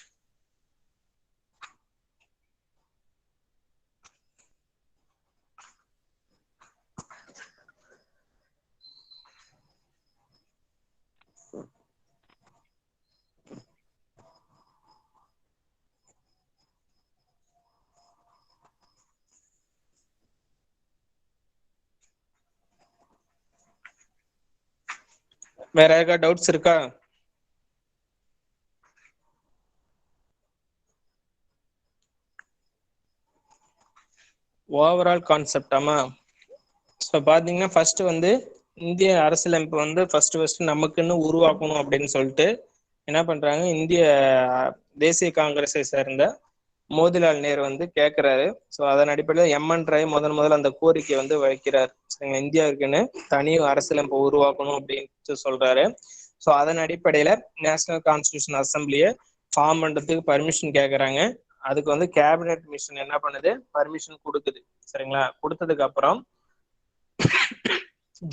வேற யாருக்கா டவுட்ஸ் இருக்கா? ஓவரால் கான்செப்டாமா? ஸோ பார்த்தீங்கன்னா ஃபர்ஸ்ட் வந்து இந்திய அரசியலமைப்பு வந்து ஃபர்ஸ்ட் நமக்குன்னு உருவாக்கணும் அப்படின்னு சொல்லிட்டு என்ன பண்றாங்க, இந்திய தேசிய காங்கிரஸை சேர்ந்த மோதிலால் நேரு வந்து கேட்கிறாரு. ஸோ அதன் அடிப்படையில் எம்என் ராய் முதல்ல அந்த கோரிக்கை வந்து வைக்கிறார். சரிங்களா? இந்தியாவுக்குன்னு தனி அரசியலமைப்பை உருவாக்கணும் அப்படின்னு சொல்றாரு. ஸோ அதன் அடிப்படையில நேஷனல் கான்ஸ்டியூஷன் அசம்பிளியை ஃபார்ம் பண்றதுக்கு பர்மிஷன் கேட்கறாங்க. அதுக்கு வந்து கேபினெட் மிஷன் என்ன பண்ணுது, பர்மிஷன் கொடுக்குது. சரிங்களா? கொடுத்ததுக்கு அப்புறம்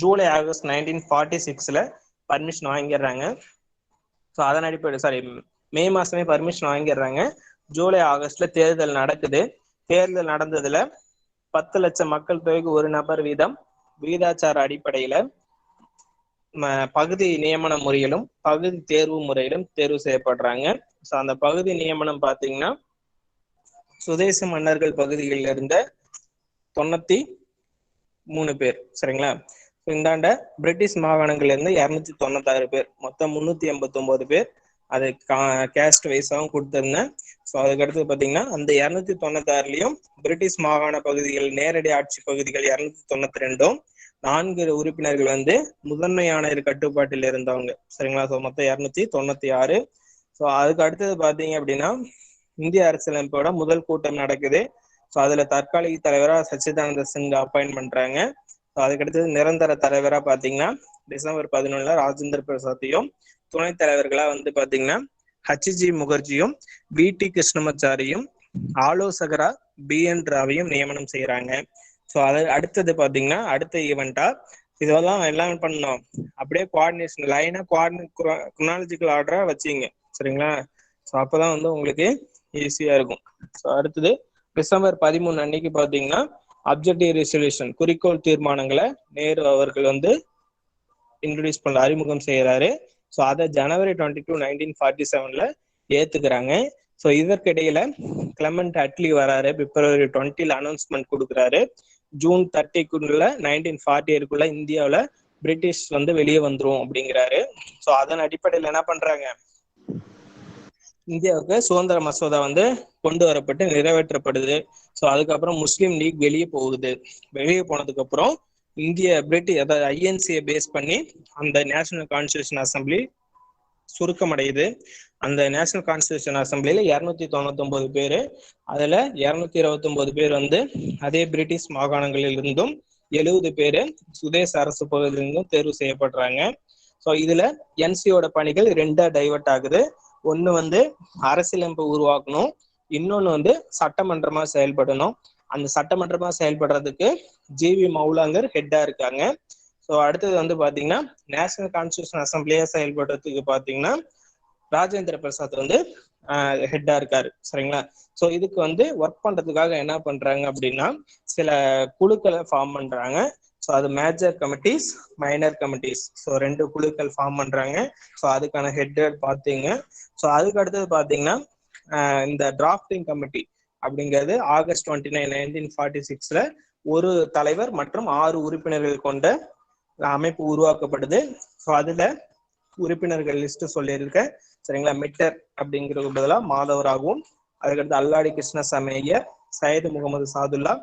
ஜூலை ஆகஸ்ட் 1946ல பர்மிஷன் வாங்கிடுறாங்க. ஸோ அதன் அடிப்படையில் மே மாசமே பர்மிஷன் வாங்கிடுறாங்க. ஜூலை ஆகஸ்ட்ல தேர்தல் நடக்குது. தேர்தல் நடந்ததுல 10 லட்சம் மக்கள் தொகைக்கு ஒரு நபர் வீதம் விகிதாச்சார அடிப்படையில பகுதி நியமன முறையிலும் பகுதி தேர்வு முறையிலும் தேர்வு செய்யப்படுறாங்க. ஸோ அந்த பகுதி நியமனம் பாத்தீங்கன்னா சுதேச மன்னர்கள் பகுதிகளில் இருந்த 93 பேர். சரிங்களா? இந்தாண்ட பிரிட்டிஷ் மாகாணங்கள்ல இருந்து 296 பேர், மொத்தம் 389 பேர். அது கேஸ்ட் வைஸாகவும் கொடுத்திருந்தேன். ஸோ அதுக்கடுத்து பார்த்தீங்கன்னா அந்த 296லயும் பிரிட்டிஷ் மாகாண பகுதிகள் நேரடி ஆட்சி பகுதிகள் 292, 4 உறுப்பினர்கள் வந்து முதன்மை ஆணையர் கட்டுப்பாட்டில் இருந்தவங்க. சரிங்களா? ஸோ மொத்தம் 296. ஸோ அதுக்கு அடுத்தது பார்த்தீங்க அப்படின்னா இந்திய அரசியலமைப்போட முதல் கூட்டம் நடக்குது. ஸோ அதுல தற்காலிக தலைவரா சச்சிதானந்த சிங் அப்பாயின்ட் பண்றாங்க. ஸோ அதுக்கடுத்தது நிரந்தர தலைவரா பாத்தீங்கன்னா டிசம்பர் 11 ராஜேந்திர பிரசாத்தையும், துணைத் தலைவர்களா வந்து பாத்தீங்கன்னா ஹச்ஜி முகர்ஜியும், வி.டி. கிருஷ்ணமாச்சாரியும், ஆலோசகரா பி.என். ராவையும் நியமனம் செய்யறாங்க. ஸோ அது அடுத்தது பாத்தீங்கன்னா அடுத்த ஈவெண்டா இதெல்லாம் எல்லாம் பண்ணோம் அப்படியே கோஆர்டினேஷன் லைனா குரோனாலஜிக்கல் ஆர்டரா வச்சிங்க. சரிங்களா? ஸோ அப்பதான் வந்து உங்களுக்கு ஈஸியா இருக்கும். ஸோ அடுத்தது டிசம்பர் 13 அன்னைக்கு பாத்தீங்கன்னா அப்ஜெக்டிவ் ரெசல்யூஷன் குறிக்கோள் தீர்மானங்களை நேரு அவர்கள் வந்து இன்ட்ரோடியூஸ் பண்ண அறிமுகம் செய்யறாரு. ஸோ அதை ஜனவரி 22, 1947ல ஏத்துக்கிறாங்க. ஸோ இதற்கிடையில கிளமெண்ட் அட்லி வராரு. பிப்ரவரி 20ல அனௌன்ஸ்மெண்ட் கொடுக்குறாரு. ஜூன் 30க்குள்ள 1948க்குள்ள இந்தியாவில பிரிட்டிஷ் வந்து வெளியே வந்துரும் அப்படிங்கிறாரு. ஸோ அதன் அடிப்படையில் என்ன பண்றாங்க, இந்தியாவுக்கு சுதந்திர மசோதா வந்து கொண்டு வரப்பட்டு நிறைவேற்றப்படுது. ஸோ அதுக்கப்புறம் முஸ்லீம் லீக் வெளியே போகுது. வெளியே போனதுக்கு அப்புறம் பிரிட்டிஷ் அதாவது ஐஎன்சியை பேஸ் பண்ணி அந்த நேஷனல் கான்ஸ்டியூஷன் அசம்பிளி சுருக்கமடையுது. அந்த நேஷனல் கான்ஸ்டியூஷன் அசம்பிளில 299 பேரு, அதுல 229 பேர் வந்து அதே பிரிட்டிஷ் மாகாணங்களில் இருந்தும் 70 பேரு சுதேச அரசு பகுதியிலிருந்தும் தேர்வு செய்யப்படுறாங்க. ஸோ இதுல என்சியோட பணிகள் 2 டைவர்ட் ஆகுது. ஒண்ணு வந்து அரசியலமைப்பு உருவாக்கணும், இன்னொன்னு வந்து சட்டமன்றமா செயல்படணும். அந்த சட்டமன்றமா செயல்படுறதுக்கு ஜிவி மௌலாங்கர் ஹெட்டா இருக்காங்க. ஸோ அடுத்தது வந்து பாத்தீங்கன்னா நேஷனல் கான்ஸ்டியூஷன் அசம்பிளியா செயல்படுறதுக்கு பாத்தீங்கன்னா ராஜேந்திர பிரசாத் வந்து ஹெட்டா இருக்காரு. சரிங்களா? ஸோ இதுக்கு வந்து ஒர்க் பண்றதுக்காக என்ன பண்றாங்க அப்படின்னா சில குழுக்களை ஃபார்ம் பண்றாங்க. ஸோ அது major committees, minor committees. So 2 குழுக்கள் ஃபார்ம் பண்றாங்க. ஸோ அதுக்கான ஹெட் பார்த்தீங்க. ஸோ அதுக்கு அடுத்தது பாத்தீங்கன்னா இந்த டிராஃப்டிங் கமிட்டி அப்படிங்கிறது ஆகஸ்ட் 29, 1946ல ஒரு தலைவர் மற்றும் 6 உறுப்பினர்கள் கொண்ட அமைப்பு உருவாக்கப்படுது. ஸோ அதுல உறுப்பினர்கள் லிஸ்ட் சொல்லியிருக்கேன். சரிங்களா? மிட்டர் அப்படிங்கிறது பதிலாக மாதவராகவும், அதுக்கடுத்து அல்லாடி கிருஷ்ணசாமி ஐயர், சையது முகமது சாதுல்லா,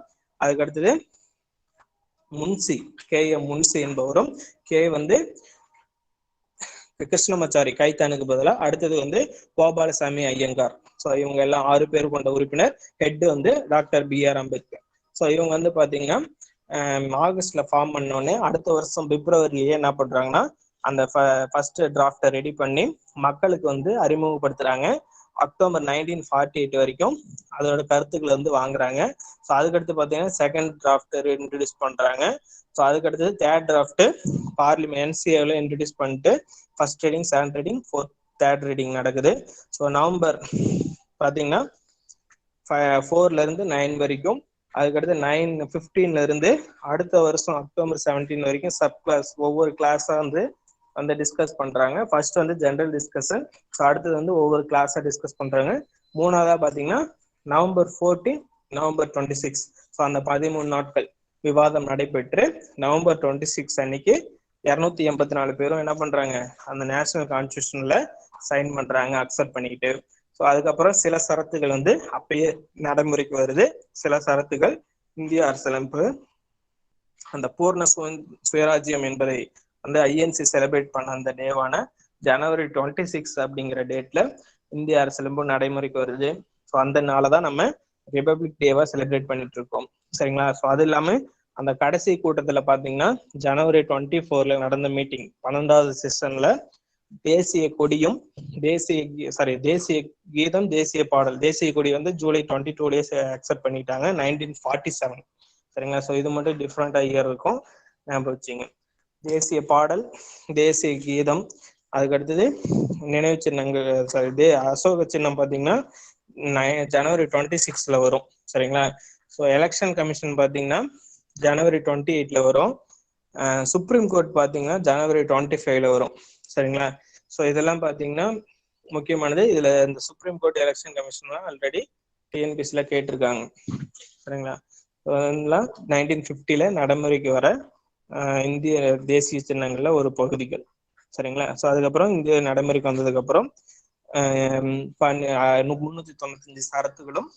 அதுக்கடுத்தது முன்சி K.M. முன்சி என்பவரும், வந்து கிருஷ்ணமாச்சாரி கைத்தானுக்கு பதிலா, அடுத்தது வந்து கோபாலசாமி ஐயங்கார். ஸோ இவங்க எல்லாம் 6 பேர் கொண்ட உறுப்பினர். ஹெட் வந்து டாக்டர் B.R. அம்பேத்கர். ஸோ இவங்க வந்து பாத்தீங்கன்னா ஆகஸ்ட்ல ஃபார்ம் பண்ணோடனே அடுத்த வருஷம் பிப்ரவரியிலேயே என்ன பண்றாங்கன்னா அந்த ஃபர்ஸ்ட் டிராஃப்டை ரெடி பண்ணி மக்களுக்கு வந்து அறிமுகப்படுத்துறாங்க. அக்டோபர் 1948 வரைக்கும் அதோட கருத்துக்களை வந்து வாங்குறாங்க. ஸோ அதுக்கடுத்து பார்த்தீங்கன்னா செகண்ட் டிராஃப்ட் இன்ட்ரடியூஸ் பண்றாங்க. ஸோ அதுக்கடுத்து தேர்ட் டிராஃப்ட் பார்லிமெண்ட் என்சிஏவில் இன்ட்ரடியூஸ் பண்ணிட்டு first reading, second reading, third reading நடக்குது. ஸோ நவம்பர் பார்த்தீங்கன்னா 4ல இருந்து 9 வரைக்கும், அதுக்கடுத்து 9/15 இருந்து அடுத்த வருஷம் அக்டோபர் 17 வரைக்கும் சப் கிளாஸ் ஒவ்வொரு கிளாஸா வந்து டிஸ்கஸ் பண்றாங்க. ஃபர்ஸ்ட் வந்து ஜெனரல் டிஸ்கஷன், ஸோ அடுத்தது வந்து ஒவ்வொரு கிளாஸா டிஸ்கஸ் பண்றாங்க. மூணாவதா பாத்தீங்கன்னா நவம்பர் 14, நவம்பர் 26, ஸோ அந்த 13 நாட்கள் விவாதம் நடைபெற்று நவம்பர் 26 அன்னைக்கு 284 பேரும் என்ன பண்றாங்க, அந்த நேஷனல் கான்ஸ்டியூஷன்ல சைன் பண்றாங்க, அக்செப்ட் பண்ணிக்கிட்டு. ஸோ அதுக்கப்புறம் சில சரத்துகள் வந்து அப்பயே நடைமுறைக்கு வருது. சில சரத்துகள் இந்திய அரசியலமைப்பு அந்த பூர்ண சுயராஜ்யம் என்பதை வந்து ஐஎன்சி செலிப்ரேட் பண்ண அந்த டேவான ஜனவரி 26 அப்படிங்கிற டேட்ல இந்திய அரசியலமைப்பு நடைமுறைக்கு வருது. ஸோ அந்த நாளதான் நம்ம ரிபப்ளிக் டேவா செலிப்ரேட் பண்ணிட்டு இருக்கோம். சரிங்களா? ஸோ அது இல்லாம அந்த கடைசி கூட்டத்துல பாத்தீங்கன்னா ஜனவரி 24ல நடந்த மீட்டிங் 12வது செஷன்ல தேசிய கொடியும் தேசிய கீதம், தேசிய பாடல், தேசிய கொடி வந்து ஜூலை 22 அக்செப்ட் பண்ணிட்டாங்க 1947. சரிங்களா? ஸோ இது மட்டும் டிஃப்ரெண்டா இயர் இருக்கும், ஞாபகம் வச்சுங்க. தேசிய பாடல், தேசிய கீதம், அதுக்கடுத்தது நினைவு சின்னங்கள் அசோக சின்னம் பாத்தீங்கன்னா ஜனவரி 26ல வரும். சரிங்களா? ஸோ எலெக்ஷன் கமிஷன் பாத்தீங்கன்னா ஜனவரி 28ல வரும். சுப்ரீம் கோர்ட் பாத்தீங்கன்னா ஜனவரி 25ல வரும். சரிங்களா? ஸோ இதெல்லாம் பாத்தீங்கன்னா முக்கியமானது. இதுல இந்த supreme court election commission already டிஎன்பிசில கேட்டிருக்காங்க. சரிங்களா? 1950ல நடைமுறைக்கு வர இந்திய தேசிய சின்னங்கள்ல ஒரு பகுதிகள். சரிங்களா? ஸோ அதுக்கப்புறம் இந்திய நடைமுறைக்கு வந்ததுக்கு அப்புறம் 395 சரத்துகளும்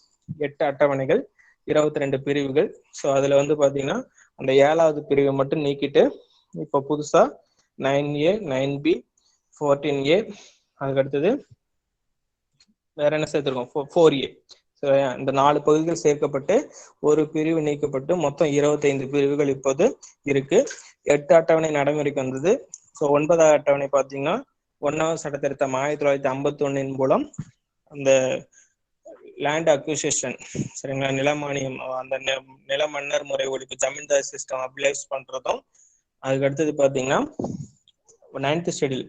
8 அட்டவணைகள், 22 பிரிவுகள். ஸோ அதுல வந்து பாத்தீங்கன்னா அந்த 7வது பிரிவை மட்டும் நீக்கிட்டு இப்போ புதுசா 9A, 9B, 14A, அதுக்கடுத்தது வேற என்ன சேர்த்திருக்கோம், 4A. இந்த 4 பகுதிகள் சேர்க்கப்பட்டு ஒரு பிரிவு நீக்கப்பட்டு மொத்தம் 25 பிரிவுகள் இப்போது இருக்கு. 8 அட்டவணை நடைமுறைக்கு வந்தது. ஸோ 9வது அட்டவணை பாத்தீங்கன்னா 1வது சட்ட திருத்தம் 1951 மூலம் அந்த லேண்ட் அக்விசிஷன், சரிங்களா, நிலமானியம், அந்த நில மன்னர் முறை ஒழிப்பு, ஜமீன்தார் சிஸ்டம் அப்ளைஸ் பண்றதும், அதுக்கு அடுத்தது பாத்தீங்கன்னா 9th ஷெட்யூல்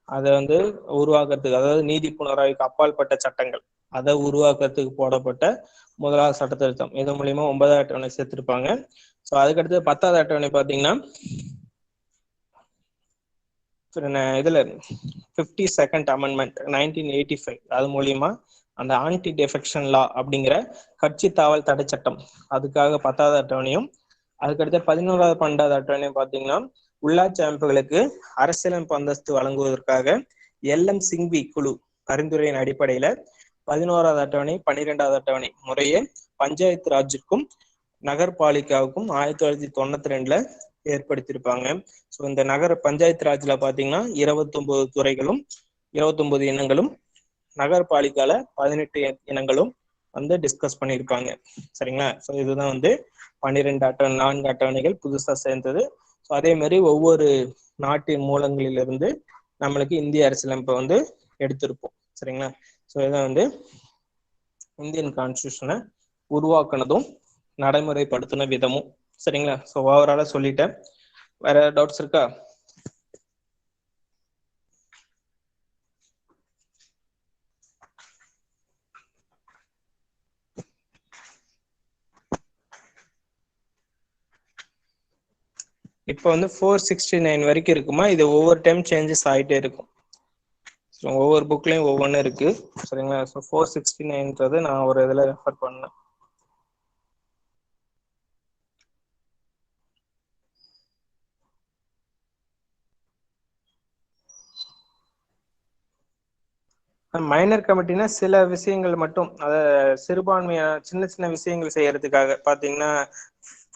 அதை வந்து உருவாக்குறதுக்கு, அதாவது நீதி புனராய்வுக்கு அப்பாற்பட்ட சட்டங்கள் அதை உருவாக்குறதுக்கு போடப்பட்ட 1வது சட்ட திருத்தம். இது மூலியமா 9வது அட்டவணை சேர்த்திருப்பாங்க. ஸோ அதுக்கடுத்து 10வது அட்டவணை பாத்தீங்கன்னா இதுல 52nd அமெண்ட்மெண்ட் 1985, அது மூலியமா அந்த ஆன்டி டெஃபெக்ஷன் லா அப்படிங்கிற கட்சி தாவல் தடை சட்டம், அதுக்காக 10வது அட்டவணையும். அதுக்கடுத்து 11வது 12வது அட்டவணையும் பாத்தீங்கன்னா உள்ளாட்சி அமைப்புகளுக்கு அரசியலமைப்பு அந்தஸ்து வழங்குவதற்காக LM சிங்வி குழு பரிந்துரையின் அடிப்படையில 11வது அட்டவணை 12வது அட்டவணை முறையே பஞ்சாயத்து ராஜுக்கும் நகர்பாலிகாவுக்கும் 1992ல ஏற்படுத்தியிருப்பாங்க. ஸோ இந்த நகர பஞ்சாயத்து ராஜ்ல பாத்தீங்கன்னா 29 துறைகளும் 29 இனங்களும், நகர்பாலிகால 18 இனங்களும் வந்து டிஸ்கஸ் பண்ணியிருப்பாங்க. சரிங்களா? ஸோ இதுதான் வந்து 12 அட்டவணை, 4 அட்டவணைகள் புதுசா சேர்ந்தது. ஸோ அதே மாதிரி ஒவ்வொரு நாட்டின் மூலங்களிலிருந்து நம்மளுக்கு இந்திய அரசியலமைப்பை வந்து எடுத்திருப்போம். சரிங்களா? ஸோ இதான் வந்து இந்தியன் கான்ஸ்டியூஷனை உருவாக்குனதும் நடைமுறைப்படுத்தின விதமும். சரிங்களா? ஸோ ஓவராலா சொல்லிட்டேன். வேற டவுட்ஸ் இருக்கா? இப்போ வந்து 469 வரைக்கும் இருக்குமா? இது ஒவ்வொரு டைம் சேஞ்சஸ் ஆகிட்டே இருக்கும். ஒவ்வொரு புக்லயும் ஒவ்வொன்றும் இருக்கு. சரிங்களா? ஸோ 469ன்றது நான் ஒரு இதில் ரெஃபர் பண்ணேன். மைனர் கமிட்டினா சில விஷயங்கள் மட்டும், அதை சிறுபான்மையா சின்ன சின்ன விஷயங்கள் செய்யறதுக்காக பாத்தீங்கன்னா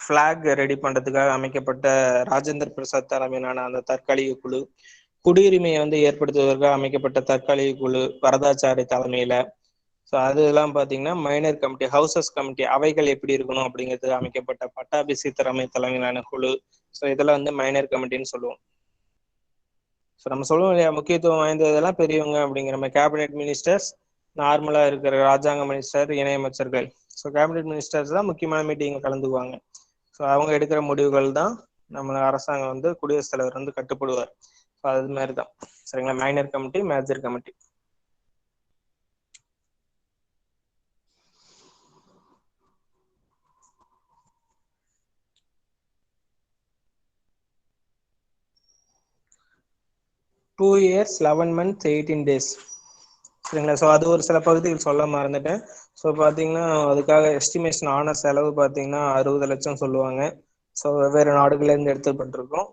பிளாக் ரெடி பண்றதுக்காக அமைக்கப்பட்ட ராஜேந்திர பிரசாத் தலைமையிலான அந்த தற்காலிக குழு, குடியுரிமையை வந்து ஏற்படுத்துவதற்காக அமைக்கப்பட்ட தற்காலிக குழு வரதாச்சாரி தலைமையில. ஸோ அதெல்லாம் பாத்தீங்கன்னா மைனர் கமிட்டி. ஹவுசஸ் கமிட்டி, அவைகள் எப்படி இருக்கணும் அப்படிங்கிறது அமைக்கப்பட்ட பட்டாபி சீதாராமை தலைமையிலான குழு. ஸோ இதெல்லாம் வந்து மைனர் கமிட்டின்னு சொல்லுவோம். ஸோ நம்ம சொல்லுவோம் இல்லையா, முக்கியத்துவம் வாய்ந்ததெல்லாம் பெரியவங்க அப்படிங்கிற மாதிரி. கேபினெட் மினிஸ்டர்ஸ், நார்மலா இருக்கிற ராஜாங்க மினிஸ்டர், இணையமைச்சர்கள். ஸோ கேபினெட் மினிஸ்டர்ஸ் தான் முக்கியமான மீட்டிங் கலந்துக்குவாங்க. ஸோ அவங்க எடுக்கிற முடிவுகள் தான் நம்ம அரசாங்கம் வந்து குடியரசுத் தலைவர் வந்து கட்டுப்படுவார். ஸோ அது மாதிரி தான் சரிங்களா. Minor committee, major committee. Two years 11 months 18 days சரிங்களா. ஸோ அது ஒரு சில பகுதிகள் சொல்ல மறந்துட்டேன். ஸோ பார்த்தீங்கன்னா அதுக்காக எஸ்டிமேஷன் ஆன செலவு பார்த்தீங்கன்னா 60 லட்சம் சொல்லுவாங்க. ஸோ வெவ்வேறு நாடுகள்லேருந்து எடுத்துப்பட்டிருக்கோம்.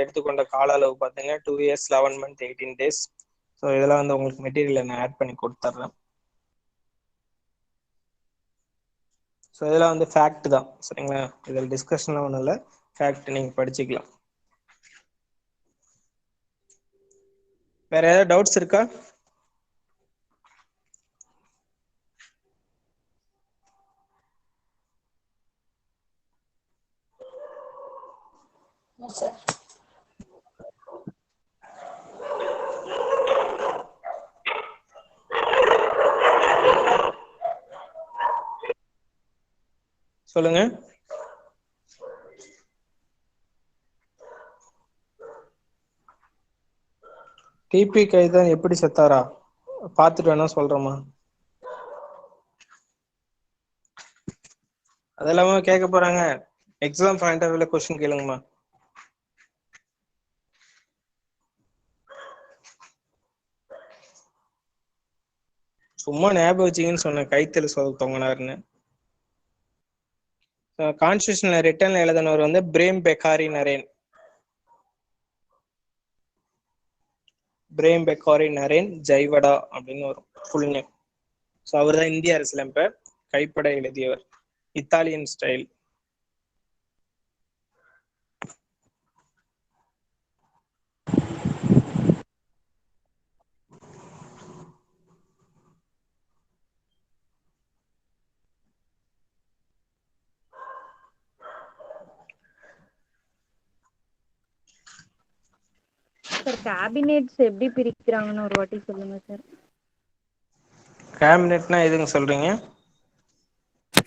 எடுத்துக்கொண்ட கால அளவு பார்த்தீங்கன்னா 2 years 11 months 18 days. ஸோ இதெல்லாம் வந்து உங்களுக்கு மெட்டீரியல் நான் ஆட் பண்ணி கொடுத்துட்றேன். ஸோ இதெல்லாம் வந்து ஃபேக்ட் தான் சரிங்களா. இதில் டிஸ்கஷன்லாம் ஒன்றும் இல்லை, ஃபேக்ட் நீங்கள் படிச்சுக்கலாம். வேற ஏதாவது டவுட்ஸ் இருக்கா? சொல்லுங்க. டிபி கைதான் எப்படி செத்தாரா பார்த்துட்டு வேணா சொல்றோமா? அதெல்லாமா கேட்க போறாங்க. எக்ஸாம் பாயிண்ட் ஆஃப் வியூல क्वेश्चन கேளுங்கம்மா. சும்மா ஞாபகம் வச்சிங்கன்னு சொன்ன கைத்தல தொங்கினாருன்னு. கான்ஸ்டியூஷன்ல ரிட்டர்ன்ல எழுதினவர் வந்து பிரேம் பெக்காரி நரேன். பிரேம் பெக்காரி நரேன் ஜெய்வடா அப்படின்னு ஒரு ஃபுல் நேம். ஸோ அவர் தான் இந்திய அரசியலமைப்பை கைப்பட எழுதியவர், இத்தாலியன் ஸ்டைல். சார் கேபினெட்ஸ் எப்படி பிரிக்கிறாங்கன்னு ஒரு வாட்டி சொல்லுங்க சார். கேபினெட்னா எதுங்க சொல்றீங்க?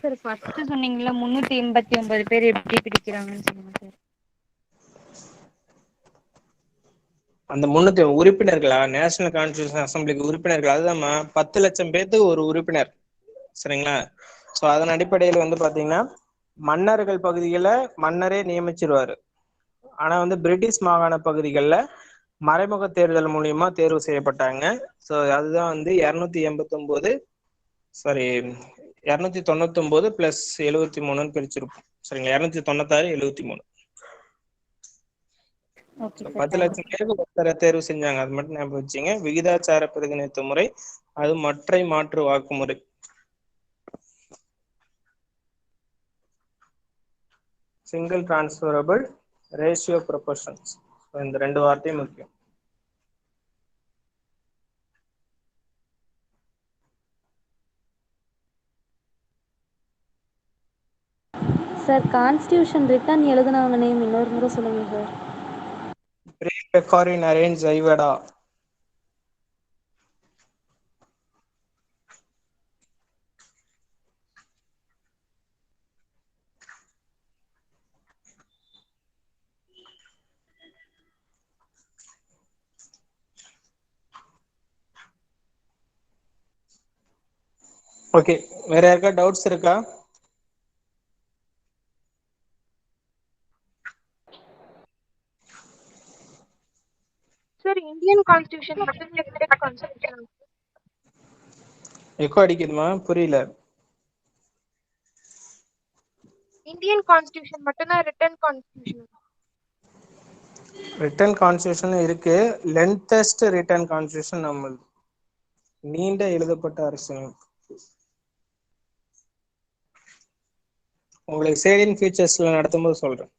சார் ஃபர்ஸ்ட் சொன்னீங்கல்ல 389 பேர் எப்படி பிரிக்கிறாங்கன்னு சொல்லுங்க சார். அந்த 300 உறுப்பினர்களா நேஷனல் கான்ஸ்டியூஷன் அசம்பிளிக்கு உறுப்பினர்கள், அதுதான் 10 லட்சம் பேர்த்துக்கு ஒரு உறுப்பினர் சரிங்களா. ஸோ அதன் அடிப்படையில் வந்து பாத்தீங்கன்னா மன்னர்கள் பகுதிகளை மன்னரே நியமிச்சிருவாரு. ஆனா வந்து பிரிட்டிஷ் மாகாண பகுதிகளில் மறைமுக தேர்தல் மூலியமா தேர்வு செய்யப்பட்டாங்க. ஸோ அதுதான் வந்து 289 299 + 73 பிரிச்சிருப்போம் சரிங்களா. 296 73. 10 லட்சம் பேருக்கு ஒருத்தரை தேர்வு செஞ்சாங்க, அது மட்டும் ஞாபகம் வச்சுங்க. விகிதாச்சார பிரதிநிதித்துவ முறை, அது மற்ற மாற்று வாக்குமுறை. சிங்கிள் டிரான்ஸ்ஃபரபிள், ரேஷியோ ப்ரொபோர்ஷன்ஸ், இந்த 2 வார்த்தையும் முக்கியம். சார் கான்ஸ்டியூஷன் ரிட்டர்ன் எழுதுனவங்க நேம் இன்னொரு முறை சொல்லுங்க சார். பிரேம் பெக்காரி நரேன் ஜெய்வடா. ஓகே, வேற யாருக்கா டவுட்ஸ் இருக்கா? சார் இந்தியன் கான்ஸ்டிடியூஷன் மட்டும் ரிட்டன் கான்ஸ்டிடியூஷன். எக்கோ அடிக்குதுமா, புரியல. இந்தியன் கான்ஸ்டிடியூஷன் மட்டும் தான் ரிட்டன் கான்ஸ்டிடியூஷன். ரிட்டன் கான்ஸ்டிடியூஷன் இருக்கு. லென்த்தஸ்ட் ரிட்டன் கான்ஸ்டிடியூஷன் நம்மளது, நீண்ட எழுதப்பட்ட அரசியலமைப்பு. உங்களுக்கு சேலின் ஃபீச்சர்ஸ்ல நடத்தும்போது சொல்றேன்.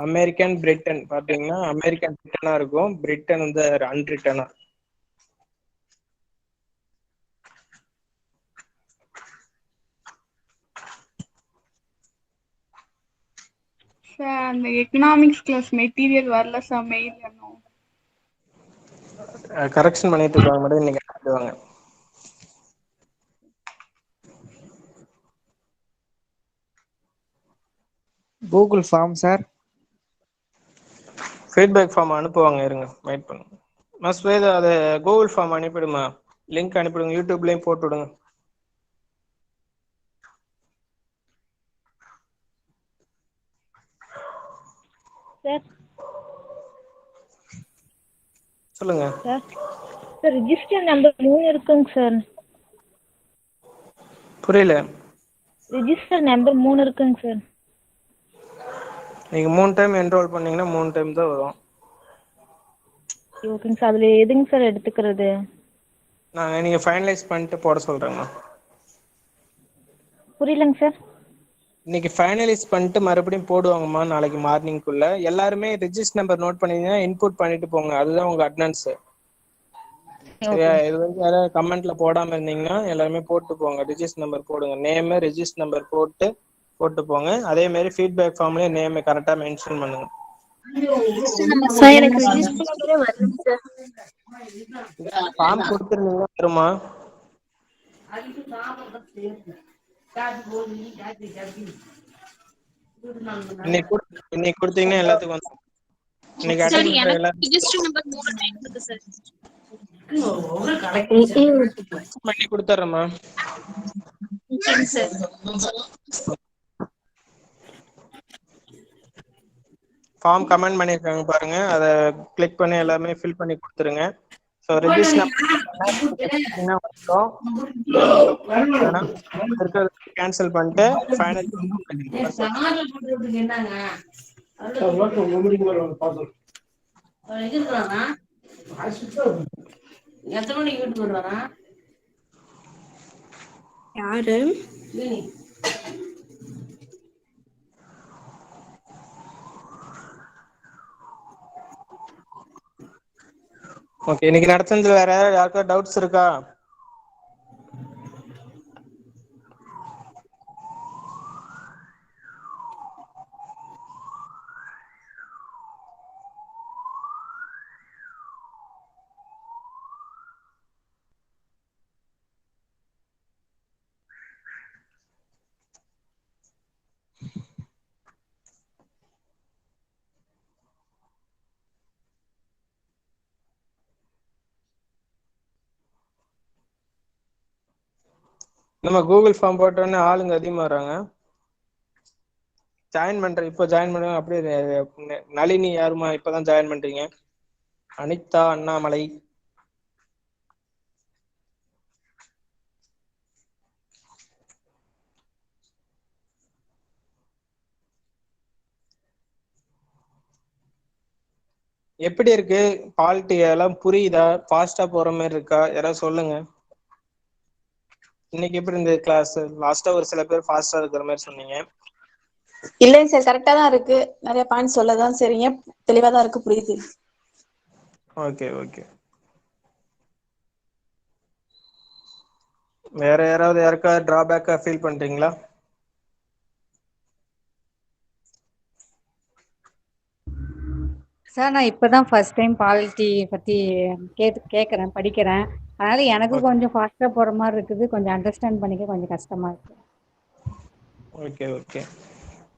அமெரிக்கன் பிரிட்டன் பாத்தீங்கன்னா அமெரிக்கன் ரிட்டனா இருக்கும், பிரிட்டன் வந்து அன்ரிட்டனா. சார் அந்த எக்கனாமிக்ஸ் கிளாஸ் மெட்டீரியல் வரல சார், மெயில் பண்ணோம். கரெக்ஷன் பண்ணிட்டு இருக்காங்க மேடம், இன்னைக்கு அனுப்பிடுவாங்க. Google form sir. Feedback form அனுப்புவாங்க, இருங்க வெயிட் பண்ணுங்க. மஸ்வேதா அதை கூகுள் ஃபார்ம் அனுப்பிடுமா, லிங்க் அனுப்பிடுங்க, யூடியூப்லேயும் போட்டு விடுங்க. சார் சொல்லுங்க சார். சார் ரிஜிஸ்டர் நம்பர் 3 இருக்குங்க சார். புரியல. ரிஜிஸ்டர் நம்பர் 3 இருக்குங்க சார். நீங்க 3 டைம் என்ரோல் பண்ணீங்கன்னா 3 டைம் தான் வரும். ஓகேங்க சார். அதுல எதுங்க சார் எடுத்துக்கிறது? நீங்க ஃபைனலைஸ் பண்ணிட்டு போட சொல்றேங்கண்ணா. புரியலங்க சார். இன்னைக்கு ஃபைனலைஸ் பண்ணிட்டு மறுபடியும் போடுவாங்கம்மா, நாளைக்கு மார்னிங்குள்ள. எல்லாருமே ரிஜிஸ்டர் நம்பர் நோட் பண்ணீங்கன்னா இன்புட் பண்ணிட்டு போங்க, அதுதான் உங்க அட்டெண்டன்ஸ். சரியா? இது வந்து யாராவது கமெண்ட்ல போடாம இருந்தீங்கன்னா எல்லாருமே போட்டு போங்க, ரிஜிஸ்டர் நம்பர் போடுங்க, நேம் ரிஜிஸ்டர் நம்பர் போட்டு போங்க. அதே மாதிரி ஃபீட்பேக் ஃபார்ம்லயே நேம் கரெக்டா மென்ஷன் பண்ணுங்க. சார் எனக்கு ரிஜிஸ்டர் நம்பரே வரல சார். ஃபார்ம் கொடுத்துருந்தீங்கன்னா வருமா? இன்னைக்கு கொடுத்தீங்கன்னா எல்லாத்துக்கும் வந்து இன்னைக்கு சார் அட்டெண்ட் பண்ற எனக்கு எல்லாரும் ரிஜிஸ்டர் நம்பர் 3 டைம் இருக்கு சார். பண்ணி கொடுத்துறேம்மா. சரி சார். ஃபார்ம் கமெண்ட் பண்ணிருக்காங்க பாருங்க, அதை கிளிக் பண்ணி எல்லாமே ஃபில் பண்ணி கொடுத்துருங்க. ஸோ ரெஜிஸ்டர் கேன்சல் பண்ணிட்டு ஃபைனல் யாரு ஓகே. இன்னைக்கு நடத்துனதுல வேற யாருக்காவது டவுட்ஸ் இருக்கா? நம்ம கூகுள் ஃபார்ம் போட்டோன்னே ஆளுங்க அதிகமா வராங்க. ஜாயின் பண்றேன், இப்போ ஜாயின் பண்ணுங்க. அப்படியே நளினி யாருமா இப்பதான் ஜாயின் பண்றீங்க? அனிதா, அண்ணாமலை, எப்படி இருக்கு பாலிட்டி எல்லாம் புரியுதா? ஃபாஸ்டா போற மாதிரி இருக்கா? யாராவது சொல்லுங்க. இன்னைக்கு எப்படி இருந்தது கிளாஸ்? லாஸ்டா ஒரு சில பேர் ஃபாஸ்டா இருக்கிற மாதிரி சொன்னீங்க. இல்லைங்க சார், கரெக்டா தான் இருக்கு. நிறைய பாயிண்ட் சொல்லதான் சரிங்க, தெளிவா தான் இருக்கு, புரியுது. Okay okay. வேற யாருக்காவது டிராபேக்கா ஃபீல் பண்றீங்களா? சார் நான் இப்பதான் ஃபர்ஸ்ட் டைம் பாலிட்டி பத்தி கேட்குறேன், படிக்கிறேன். அதனால எனக்கு கொஞ்சம் ஃபாஸ்டா போற மாதிரி இருக்குது, கொஞ்சம் அண்டர்ஸ்டாண்ட் பண்ணிக்க கொஞ்சம் கஷ்டமா இருக்கு. Okay okay.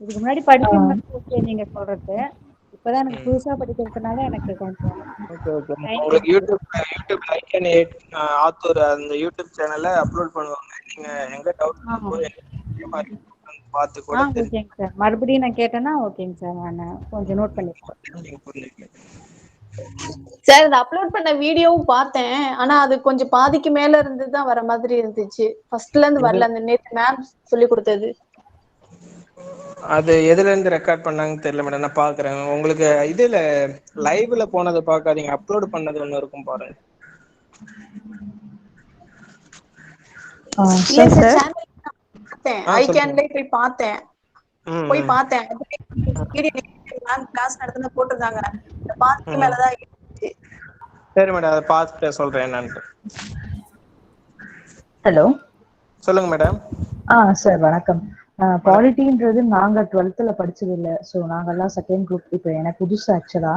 இதுக்கு முன்னாடி படிச்சவங்க ஓகே நீங்க சொல்றது, இப்பதான் எனக்கு புதுசா படிக்கிறதுனால எனக்கு கொஞ்சம் ஓகே ஓகே. உங்களுக்கு யூடியூப் ஐகான் ஆத்தூர் அந்த யூடியூப் சேனல்ல அப்லோட் பண்ணுவாங்க. நீங்க எங்க டவுட் பார்த்து கூட ஓகேங்க சார். மறுபடியும் நான் கேட்டேன்னா ஓகேங்க சார், நான் கொஞ்சம் நோட் பண்ணிக்கிறேன். சார் இந்த அப்லோட் பண்ண வீடியோவும் பார்த்தேன், ஆனா அது கொஞ்சம் பாதிக்கு மேல இருந்து தான் வர மாதிரி இருந்துச்சு. ஃபர்ஸ்ட்ல இருந்து வரல, அந்த நேத்து மேம் சொல்லி கொடுத்தது. அது எதுல இருந்து ரெக்கார்ட் பண்ணாங்கன்னு தெரியல மேடம், நான் பாக்குறேன். உங்களுக்கு இதுல லைவ்ல போனதை பாக்காதீங்க, அப்லோட் பண்ணது ஒண்ணு இருக்கும் பாருங்க. போய் பார்த்தேன் கிளாஸ் நடத்துன போட்டிருந்தாங்க, பாதிக்கு மேலதான் இருந்துச்சு. சரி மேடம், அதை பார்த்துட்டு சொல்றேன் என்னன்னு. ஹலோ சொல்லுங்க மேடம். சார் வணக்கம். பாலிட்டின்றது நாங்க 12th படிச்சது இல்லை. ஸோ நாங்கெல்லாம் செகண்ட் குரூப். இப்போ எனக்கு புதுசு ஆக்சுவலா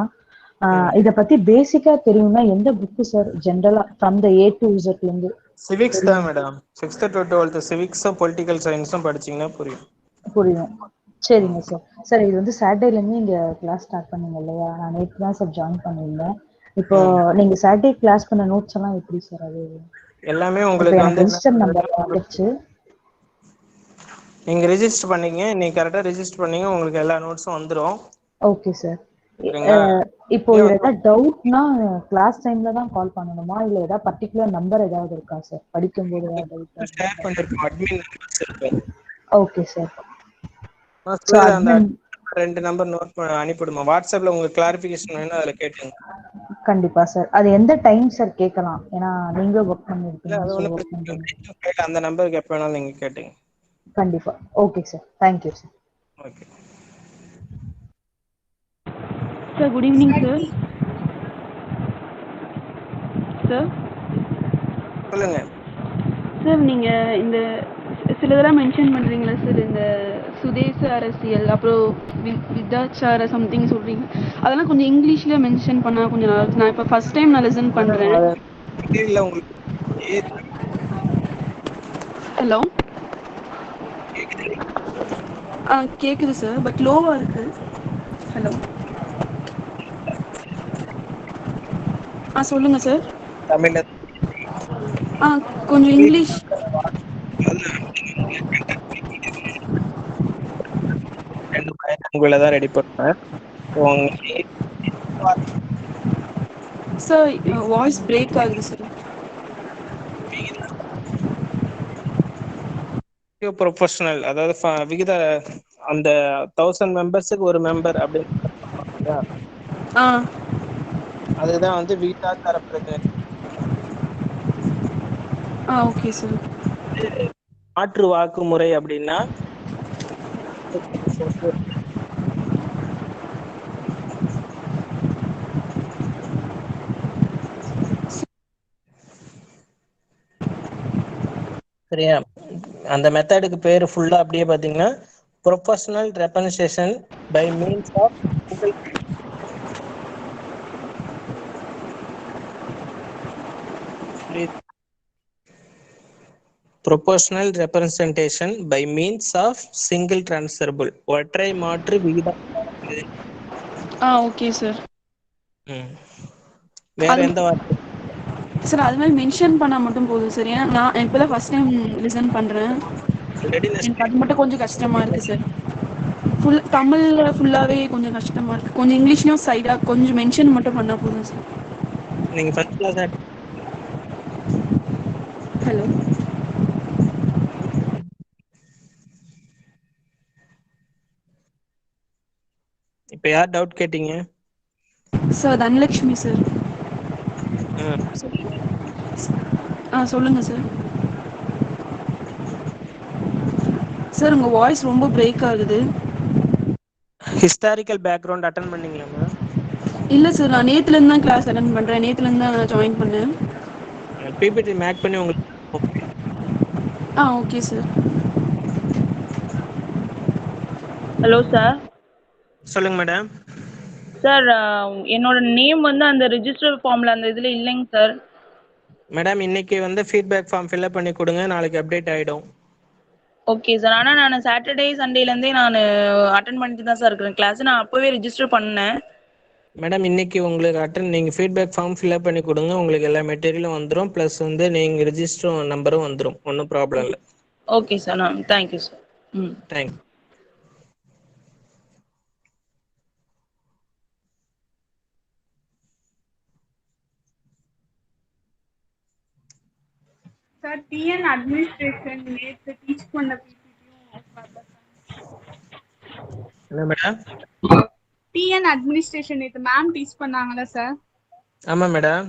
இத பத்தி பேசிக்கா தெரியும்னா எந்த புக் சார் ஜெனரலா from the A to Z ல இருந்து? சிவிக்ஸ் தான் மேடம். 6th to 12th சிவிக்ஸும் பொலிட்டிக்கல் சயின்ஸும் படிச்சீங்கன்னா புரியும். புரியும். சரிங்க சார். சார் இது வந்து சாட்டர்டேல இருந்து இங்க கிளாஸ் ஸ்டார்ட் பண்ணீங்க இல்லையா? நான் நேத்து தான் சார் ஜாயின் பண்ணியிருந்தேன். இப்போ நீங்க சாட்டர்டே கிளாஸ் பண்ண நோட்ஸ் எல்லாம் எப்படி சார் அது? எல்லாமே உங்களுக்கு வந்து ரெஜிஸ்டர் நம்பர் வந்துருச்சு. நீங்க ரெஜிஸ்டர் பண்ணீங்க, நீங்க கரெக்டா ரெஜிஸ்டர் பண்ணீங்க, உங்களுக்கு எல்லா நோட்ஸும் வந்துரும். Okay sir. இப்போ ஏதாவது டவுட்னா கிளாஸ் டைம்ல தான் கால் பண்ணணுமா இல்ல ஏதாவது பர்టిక్యులர் நம்பர் ஏதாவது இருக்கா சார் படிக்கும்போது ஏதாவது டவுட் ஷேர் பண்ணிருக்கோம் அட்மின் நம்பர்ஸ் இருக்கும். Okay sir. சோ அந்த ரெண்டு நம்பர் நோட் பண்ணி அனுப்பிடுமா வாட்ஸ்அப்ல உங்களுக்கு கிளாரிஃபிகேஷன் வேணும் அதுல கேட்டுங்க. கண்டிப்பா சார். அது எந்த டைம் சார் கேட்கலாம்? ஏன்னா நீங்க வர்க் பண்ணிருக்கீங்க. அந்த நம்பருக்கு எப்ப வேணாலும் நீங்க கேட்டுங்க. கண்டிப்பா. Okay sir. Thank you sir. Okay sir. Good evening sir. Sir சொல்லுங்க சார். நீங்க இந்த சிலதெல்லாம் மென்ஷன் பண்றீங்களா சார், இந்த சுதேச அரசியல் அப்புறம் விதாச்சார சம்திங் சொல்றீங்க, அதெல்லாம் கொஞ்சம் இங்கிலீஷ்ல மென்ஷன் பண்ணா கொஞ்சம் நல்லா இருக்கு. நான் இப்போ ஃபர்ஸ்ட் டைம் நான் லிசன் பண்றேன். ஹலோ கேக்குது சார், பட் லோவா இருக்கு. ஹலோ சொல்லுங்க சார். தமிழ்ல கொஞ்சம் இங்கிலீஷ். உங்களை தான் ரெடி பண்ணுவேன் சார். வாய்ஸ் பிரேக் ஆகுது சார். ப்ரொஃபஷனல் அதாவது விகித அந்த 1000 மெம்பர்ஸுக்கு ஒரு மெம்பர் அப்படின்னு அதுதான் வந்து விகிதாச்சார பிரதிநிதி. Okay sir. மாற்று வாக்கு முறை அப்படின்னா சரியா, அந்த மெத்தடுக்கு பேரு ஃபுல்லா அப்படியே பாத்தீங்கன்னா professional representation by means of proportional representation by means of single transferable ஒற்றை மாற்று விகிதம். Okay sir. வேற எந்த வார்த்தை சார்? அது மாதிரி மென்ஷன் பண்ணா மட்டும் போதும் சார். ஏன்னா நான் இப்போதான் ஃபர்ஸ்ட் டைம் லிசன் பண்றேன். எனக்கு அது மட்டும் கொஞ்சம் கஷ்டமா இருக்கு சார். தமிழ்ல ஃபுல்லாவே கொஞ்சம் கஷ்டமா இருக்கு. கொஞ்சம் இங்கிலீஷ்லயும் சைடா கொஞ்சம் மென்ஷன் மட்டும் பண்ணா போதும் சார். நீங்க ஃபர்ஸ்ட் கிளாஸ். ஹலோ இப்போ யார் டவுட் கேட்டீங்க சார்? தனலட்சுமி சார். சொல்லுங்க சார். சார் உங்க வாய்ஸ் ரொம்ப பிரேக் ஆகுது. ஹிஸ்டாரிக்கல் பேக்ரவுண்ட் அட்டெண்ட் பண்ணீங்களா மேம்? இல்ல சார், நான் நேத்துல இருந்து தான் கிளாஸ் அட்டெண்ட் பண்றேன். நேத்துல இருந்து தான் ஜாயின் பண்ணேன். பிபிடி மேக் பண்ணி உங்களுக்கு ஓகே சார். Hello sir. சொல்லுங்க மேடம். சார் என்னோட நேம் வந்து அந்த ரெஜிஸ்டர் ஃபார்ம்ல அந்த இதுல இல்லைங்க சார். மேடம் இன்னைக்கு வந்து ஃபீட்பேக் ஃபார்ம் ஃபில் பண்ணி கொடுங்க, நாளைக்கு அப்டேட் ஆயிடும். Okay sir. ஆனா நான் சாட்டர்டே சண்டேல இருந்தே நான் அட்டெண்ட் பண்ணிட்டு தான் சார் இருக்கிறேன் கிளாஸ். நான் அப்பவே ரெஜிஸ்டர் பண்ணேன். மேடம் இன்னைக்கு உங்களுக்கு நீங்க ஃபீட்பேக் ஃபார்ம் ஃபில் பண்ணி கொடுங்க, உங்களுக்கு எல்லா மெட்டீரியலும் வந்துடும். ப்ளஸ் வந்து நீங்க ரெஜிஸ்டர் நம்பரும் வந்துடும். ஒன்றும் ப்ராப்ளம் இல்லை. Okay sir. Thank you sir. Thank you. Sir TN administration நேத்து டீச் பண்ண என்ன மேடம்? டிஎன் அட்மினிஸ்ட்ரேஷன் நேத்து மேம் டீச் பண்ணாங்களா சார்? ஆமா மேடம்.